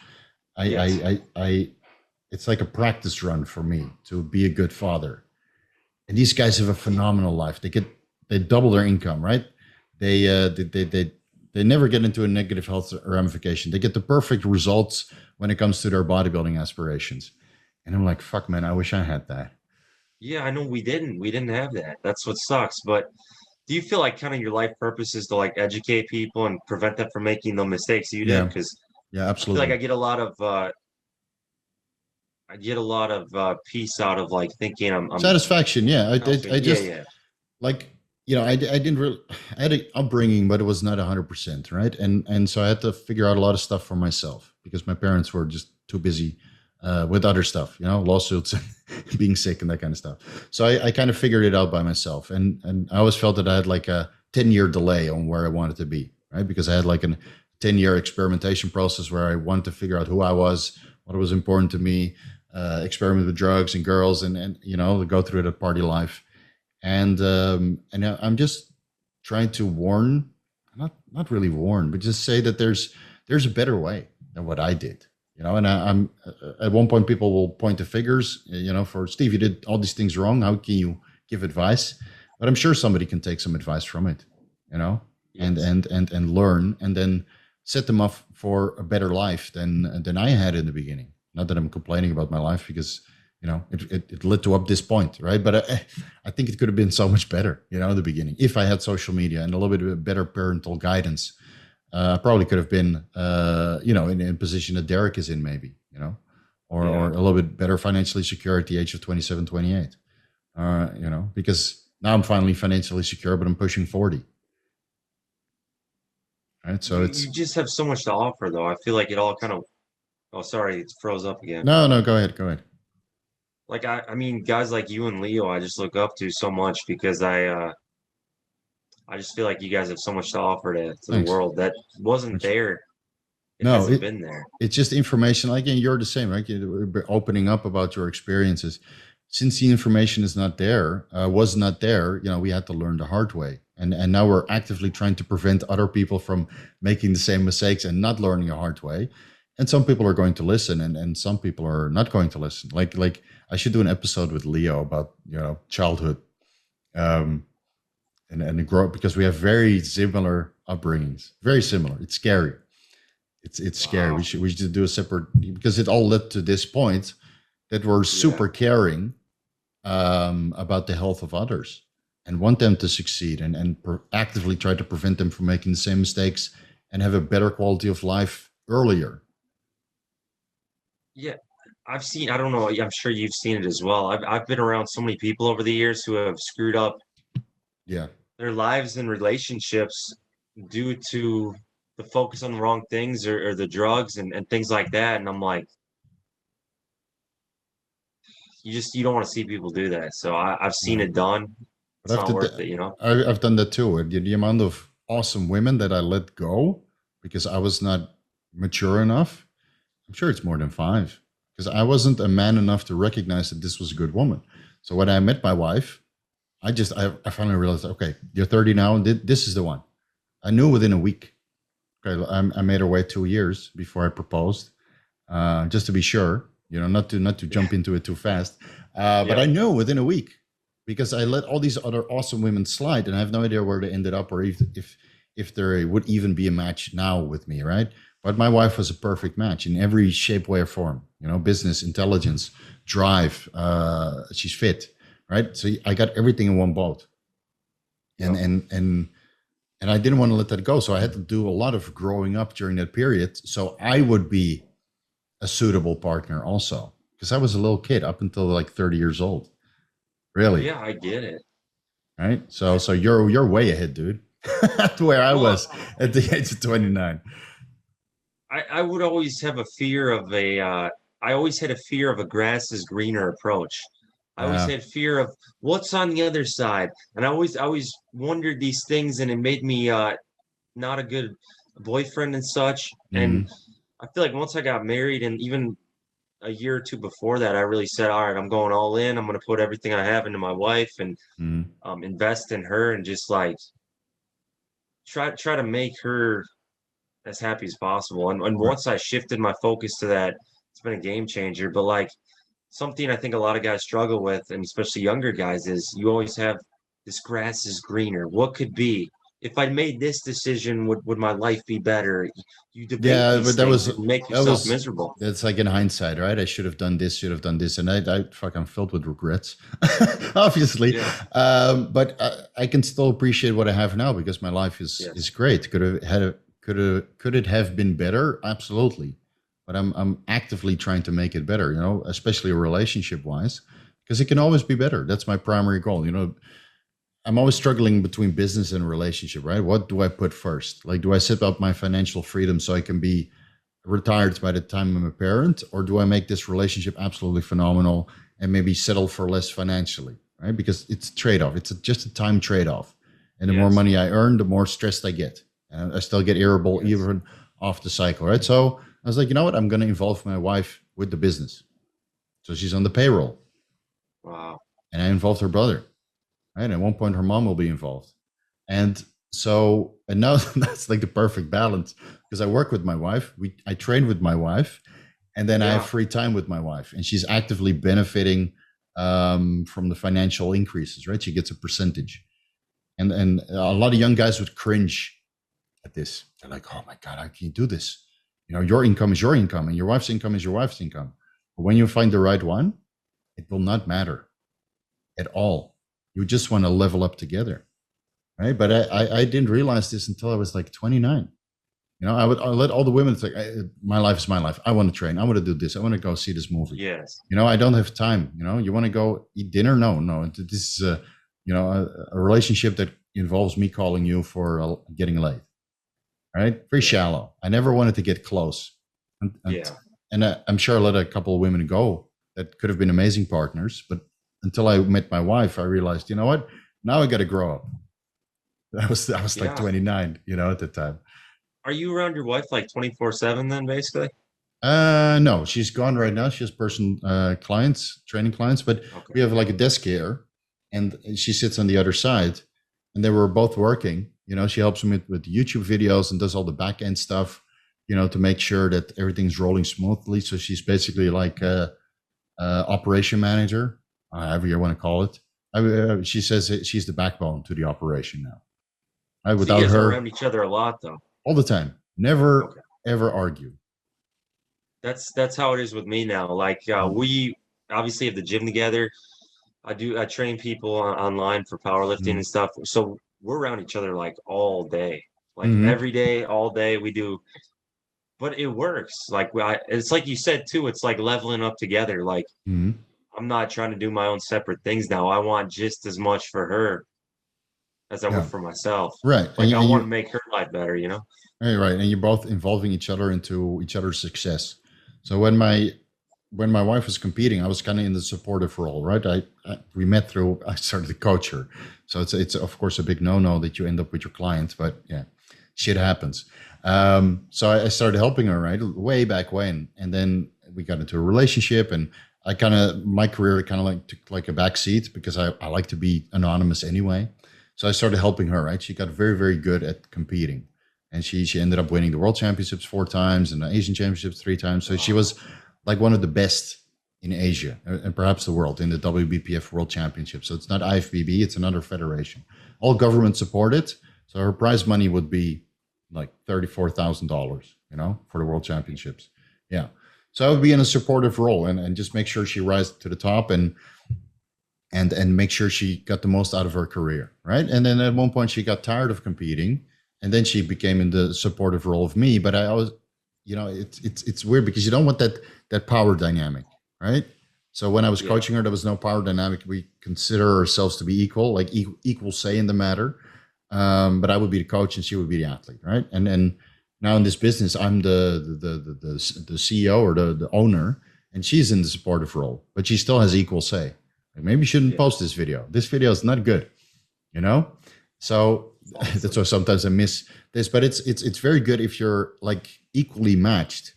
I I yes. I it's like a practice run for me to be a good father. And these guys have a phenomenal life. They double their income, right? They never get into a negative health ramification. They get the perfect results when it comes to their bodybuilding aspirations. And I'm like, fuck, man, I wish I had that. Yeah, I know we didn't have that. That's what sucks. But do you feel like kind of your life purpose is to like educate people and prevent them from making the mistakes you did? Yeah, Because yeah, I feel like absolutely. I get a lot of peace out of like thinking I'm Satisfaction. Yeah, I helping. Yeah, just yeah, like I didn't really. I had an upbringing, but it was not 100%, right? And so I had to figure out a lot of stuff for myself because my parents were just too busy with other stuff, lawsuits, being sick, and that kind of stuff. So I kind of figured it out by myself, and I always felt that I had like a 10-year delay on where I wanted to be, right? Because I had like a 10-year experimentation process where I wanted to figure out who I was, what was important to me, experiment with drugs and girls, and go through that party life. And I'm just trying to warn, not really warn, but just say that there's a better way than what I did. And I'm at one point people will point to figures. For Steve, you did all these things wrong. How can you give advice? But I'm sure somebody can take some advice from it. You know, and yes. and and and learn, and then set them up for a better life than I had in the beginning. Not that I'm complaining about my life because it led to up this point, right? But I think it could have been so much better, in the beginning. If I had social media and a little bit of better parental guidance, I probably could have been, in a position that Derek is in, maybe, or Yeah. a little bit better financially secure at the age of 27, 28. Because now I'm finally financially secure, but I'm pushing 40, right? So You it's, just have so much to offer, though. I feel like it all kind of. Oh, sorry, it froze up again. no, no, go ahead, go ahead. Like I mean, guys like you and Leo, I just look up to so much because I just feel like you guys have so much to offer to the Thanks. world that wasn't Thanks. there. It No, hasn't been there. it's just information. Like, and you're the same, right? You're opening up about your experiences. Since the information is not there, was not there, we had to learn the hard way. And now we're actively trying to prevent other people from making the same mistakes and not learning a hard way. And some people are going to listen, and some people are not going to listen. Like I should do an episode with Leo about childhood, um, and the growth, because we have very similar upbringings, very similar. It's scary. It's scary. Wow. We should do a separate, because it all led to this point that we're Yeah. super caring about the health of others and want them to succeed, and actively try to prevent them from making the same mistakes and have a better quality of life earlier. Yeah. I don't know, I'm sure you've seen it as well. I've been around so many people over the years who have screwed up Yeah. their lives and relationships due to the focus on the wrong things or the drugs and things like that. And I'm like, you don't want to see people do that. So I've seen No. it done. But It's not worth it, you know? I've done that too. The amount of awesome women that I let go because I was not mature enough, I'm sure it's more than 5 because I wasn't a man enough to recognize that this was a good woman. So when I met my wife, I finally realized, okay, you're 30 now, and this is the one. I knew within a week. Okay, I made her wait 2 years before I proposed, just to be sure, not to jump into it too fast. But I knew within a week because I let all these other awesome women slide, and I have no idea where they ended up or if there would even be a match now with me, right? But my wife was a perfect match in every shape, way, or form. Business, intelligence, drive. She's fit, right? So I got everything in one boat, and I didn't want to let that go. So I had to do a lot of growing up during that period, so I would be a suitable partner also, because I was a little kid up until like 30 years old. Really? Yeah, I get it. Right. So you're way ahead, dude. That's where I was at the age of 29. I would always have a fear of I always had a fear of a grass is greener approach. I always had fear of what's on the other side. And I always wondered these things, and it made me not a good boyfriend and such. And I feel like once I got married, and even a year or two before that, I really said, all right, I'm going all in. I'm going to put everything I have into my wife and invest in her and just like try to make her as happy as possible. And Right. once I shifted my focus to that, it's been a game changer. But like something I think a lot of guys struggle with, and especially younger guys, is you always have this grass is greener. What could be? If I made this decision, would my life be better? You debate Yeah, these but things and make yourself miserable. that's like in hindsight, right? I should have done this, should have done this, and I fucking filled with regrets, obviously. Yeah. But I can still appreciate what I have now because my life is great. Could it have been better? Absolutely, but I'm actively trying to make it better. Especially relationship wise, because it can always be better. That's my primary goal. I'm always struggling between business and relationship, right? What do I put first? Like, do I set up my financial freedom so I can be retired by the time I'm a parent, or do I make this relationship absolutely phenomenal and maybe settle for less financially, right? Because it's a trade-off. It's just a time trade-off. And the more money I earn, the more stressed I get. And I still get irritable even off the cycle, right? So I was like, you know what? I'm going to involve my wife with the business. So she's on the payroll. Wow. And I involved her brother. Right. At one point, her mom will be involved. And now that's like the perfect balance because I work with my wife. I train with my wife, and then I have free time with my wife, and she's actively benefiting from the financial increases. Right. She gets a percentage, and a lot of young guys would cringe at this. They're like, "Oh my God, I can't do this." Your income is your income, and your wife's income is your wife's income. But when you find the right one, it will not matter at all. You just want to level up together, right? But I didn't realize this until I was like 29. I let all the women say, my life is my life. I want to train. I want to do this. I want to go see this movie. Yes. I don't have time. You want to go eat dinner? No. This is a relationship that involves me calling you for getting late. Right? Very shallow. I never wanted to get close. And I'm sure I let a couple of women go that could have been amazing partners, but until I met my wife, I realized, you know what? Now I got to grow up. I was like 29, at the time. Are you around your wife like 24/7 then, basically? No, she's gone right now. She has clients, training clients, but we have like a desk here, and she sits on the other side, and they were both working. She helps me with YouTube videos and does all the back end stuff, to make sure that everything's rolling smoothly. So she's basically like a operation manager, however you want to call it. She says she's the backbone to the operation now. Without her, around each other a lot, though. All the time. Never ever argue. That's how it is with me now. Like we obviously have the gym together. I train people online for powerlifting and stuff. So we're around each other like all day, like every day, all day. We do. But it works. Like it's like you said too. It's like leveling up together. Like I'm not trying to do my own separate things now. I want just as much for her as I would for myself. Right. Like I want to make her life better. Right, right, and you're both involving each other into each other's success. So when my wife was competing, I was kind of in the supportive role, right? We met through I started to coach her, so it's of course a big no that you end up with your clients, but yeah, shit happens. So I started helping her right way back when, and then we got into a relationship, and I kind of my career kind of like took like a back seat because I like to be anonymous anyway. So I started helping her. Right, she got very very good at competing, and she ended up winning the world championships 4 times and the Asian championships 3 times. So she was like one of the best in Asia and perhaps the world in the WBPF World Championship. So it's not IFBB, it's another federation. All government supported. So her prize money would be like $34,000, for the World Championships. Yeah. So I would be in a supportive role and just make sure she rises to the top and make sure she got the most out of her career, right? And then at one point she got tired of competing, and then she became in the supportive role of me. But I always, it's weird because you don't want that power dynamic, right? So when I was coaching her, there was no power dynamic. We consider ourselves to be equal, like equal say in the matter. But I would be the coach and she would be the athlete, right? And now in this business, I'm the CEO or the owner, and she's in the supportive role, but she still has equal say. Like, maybe you shouldn't post this video. This video is not good, So awesome. That's why sometimes I miss this, but it's very good if you're like equally matched.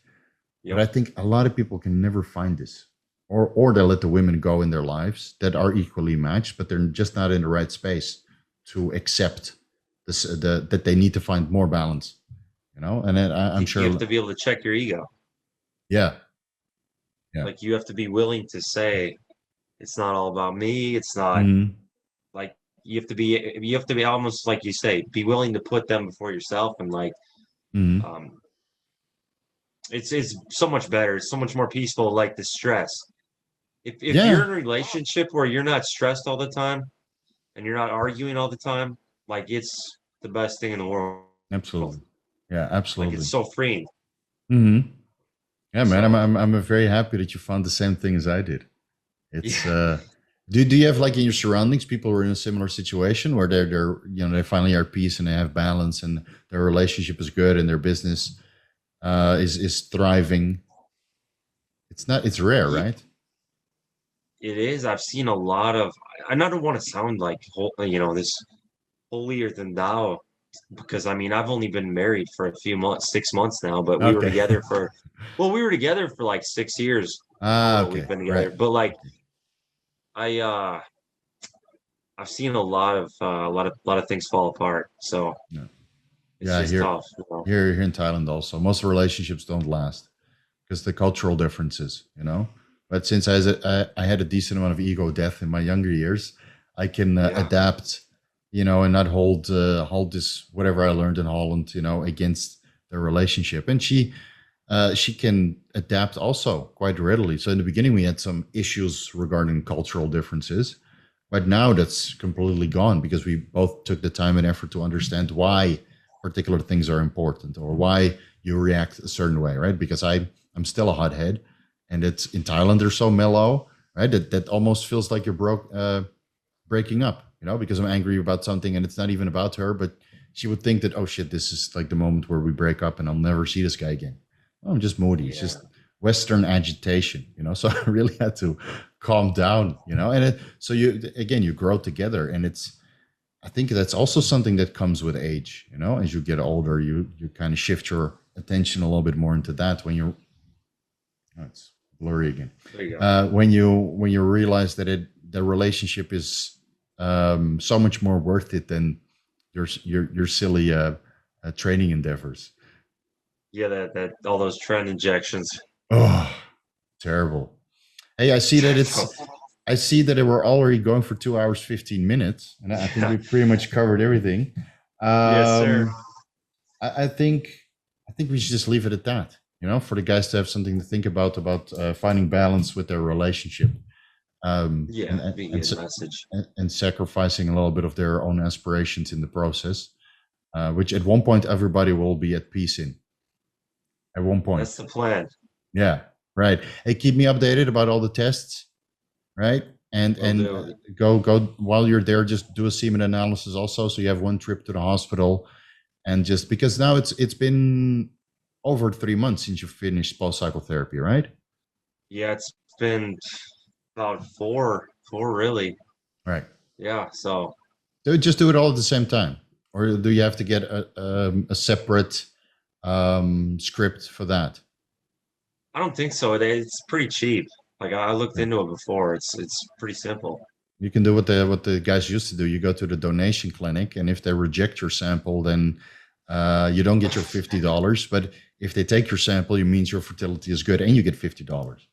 Yep. But I think a lot of people can never find this, or they let the women go in their lives that are equally matched, but they're just not in the right space to accept this, that they need to find more balance, And then I'm sure you have to be able to check your ego. Yeah. Like you have to be willing to say, it's not all about me. It's not like you have to be almost like you say, be willing to put them before yourself, and like, it's so much better. It's so much more peaceful. Like the stress. If you're in a relationship where you're not stressed all the time and you're not arguing all the time, like it's the best thing in the world. Absolutely. Yeah, absolutely. Like it's so freeing. Yeah, man. I'm very happy that you found the same thing as I did. It's do you have like in your surroundings people who are in a similar situation where they're they finally are at peace and they have balance and their relationship is good and their business is thriving? It's rare, right? It is. I've seen a lot of. I don't want to sound like this holier than thou, because I mean I've only been married for a few months, 6 months now, but we were together for like 6 years. Okay. We've been together, but like I've seen a lot of things fall apart. So it's just tough. Here in Thailand also, most relationships don't last because the cultural differences, But since I had a decent amount of ego death in my younger years, I can adapt, and not hold this whatever I learned in Holland, against the relationship. And she can adapt also quite readily. So in the beginning, we had some issues regarding cultural differences, but now that's completely gone because we both took the time and effort to understand why particular things are important or why you react a certain way, right? Because I'm still a hothead, and it's in Thailand they're so mellow, right? That almost feels like you're breaking up, because I'm angry about something and it's not even about her, but she would think that, oh shit, this is like the moment where we break up and I'll never see this guy again. Oh, I'm just moody. It's just Western agitation, So I really had to calm down, And so you grow together, and I think that's also something that comes with age, As you get older, you kind of shift your attention a little bit more into that. When you're, it's blurry again. When you realize that the relationship is so much more worth it than your silly training endeavors. Yeah, that all those trend injections. Oh, terrible. Hey, I see that we're already going for 2 hours, 15 minutes. And I think we pretty much covered everything. Yes, sir. I think we should just leave it at that, for the guys to have something to think about finding balance with their relationship. And sacrificing a little bit of their own aspirations in the process, which at one point everybody will be at peace in. At one point. That's the plan. Yeah, right. Hey, keep me updated about all the tests, right? And go while you're there, just do a semen analysis also, so you have one trip to the hospital, And just because now it's been over 3 months since you finished post cycle therapy, right? Yeah, it's been about four really. Right. Yeah, so Just do it all at the same time, or do you have to get a separate script for that? I don't think so. It's pretty cheap. Like I looked Yeah. into it before. It's pretty simple. You can do what the guys used to do. You go to the donation clinic, and if they reject your sample, then you don't get your $50. But if they take your sample, it means your fertility is good, and you get $50.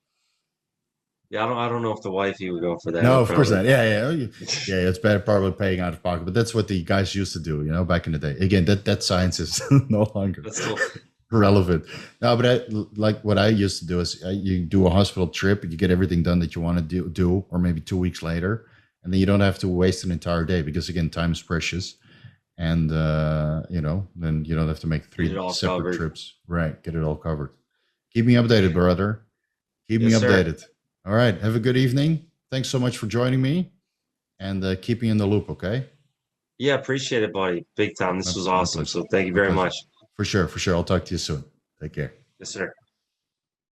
Yeah, I don't know if the wifey would go for that. No, I'd of course probably not. Yeah, yeah. It's better probably paying out of pocket, but that's what the guys used to do, back in the day. Again, that science is no longer that's still relevant. No, but like what I used to do is you do a hospital trip, you get everything done that you want to do, or maybe 2 weeks later, and then you don't have to waste an entire day because again, time is precious, and then you don't have to make get it 3 all separate covered. trips. Right, get it all covered. Keep me updated, brother. Keep me Yes, sir. updated. All right. Have a good evening. Thanks so much for joining me, and keep me in the loop, okay? Yeah, appreciate it, buddy. Big time. This was My awesome. pleasure. So thank you My very pleasure. much. For sure. For sure. I'll talk to you soon. Take care. Yes, sir.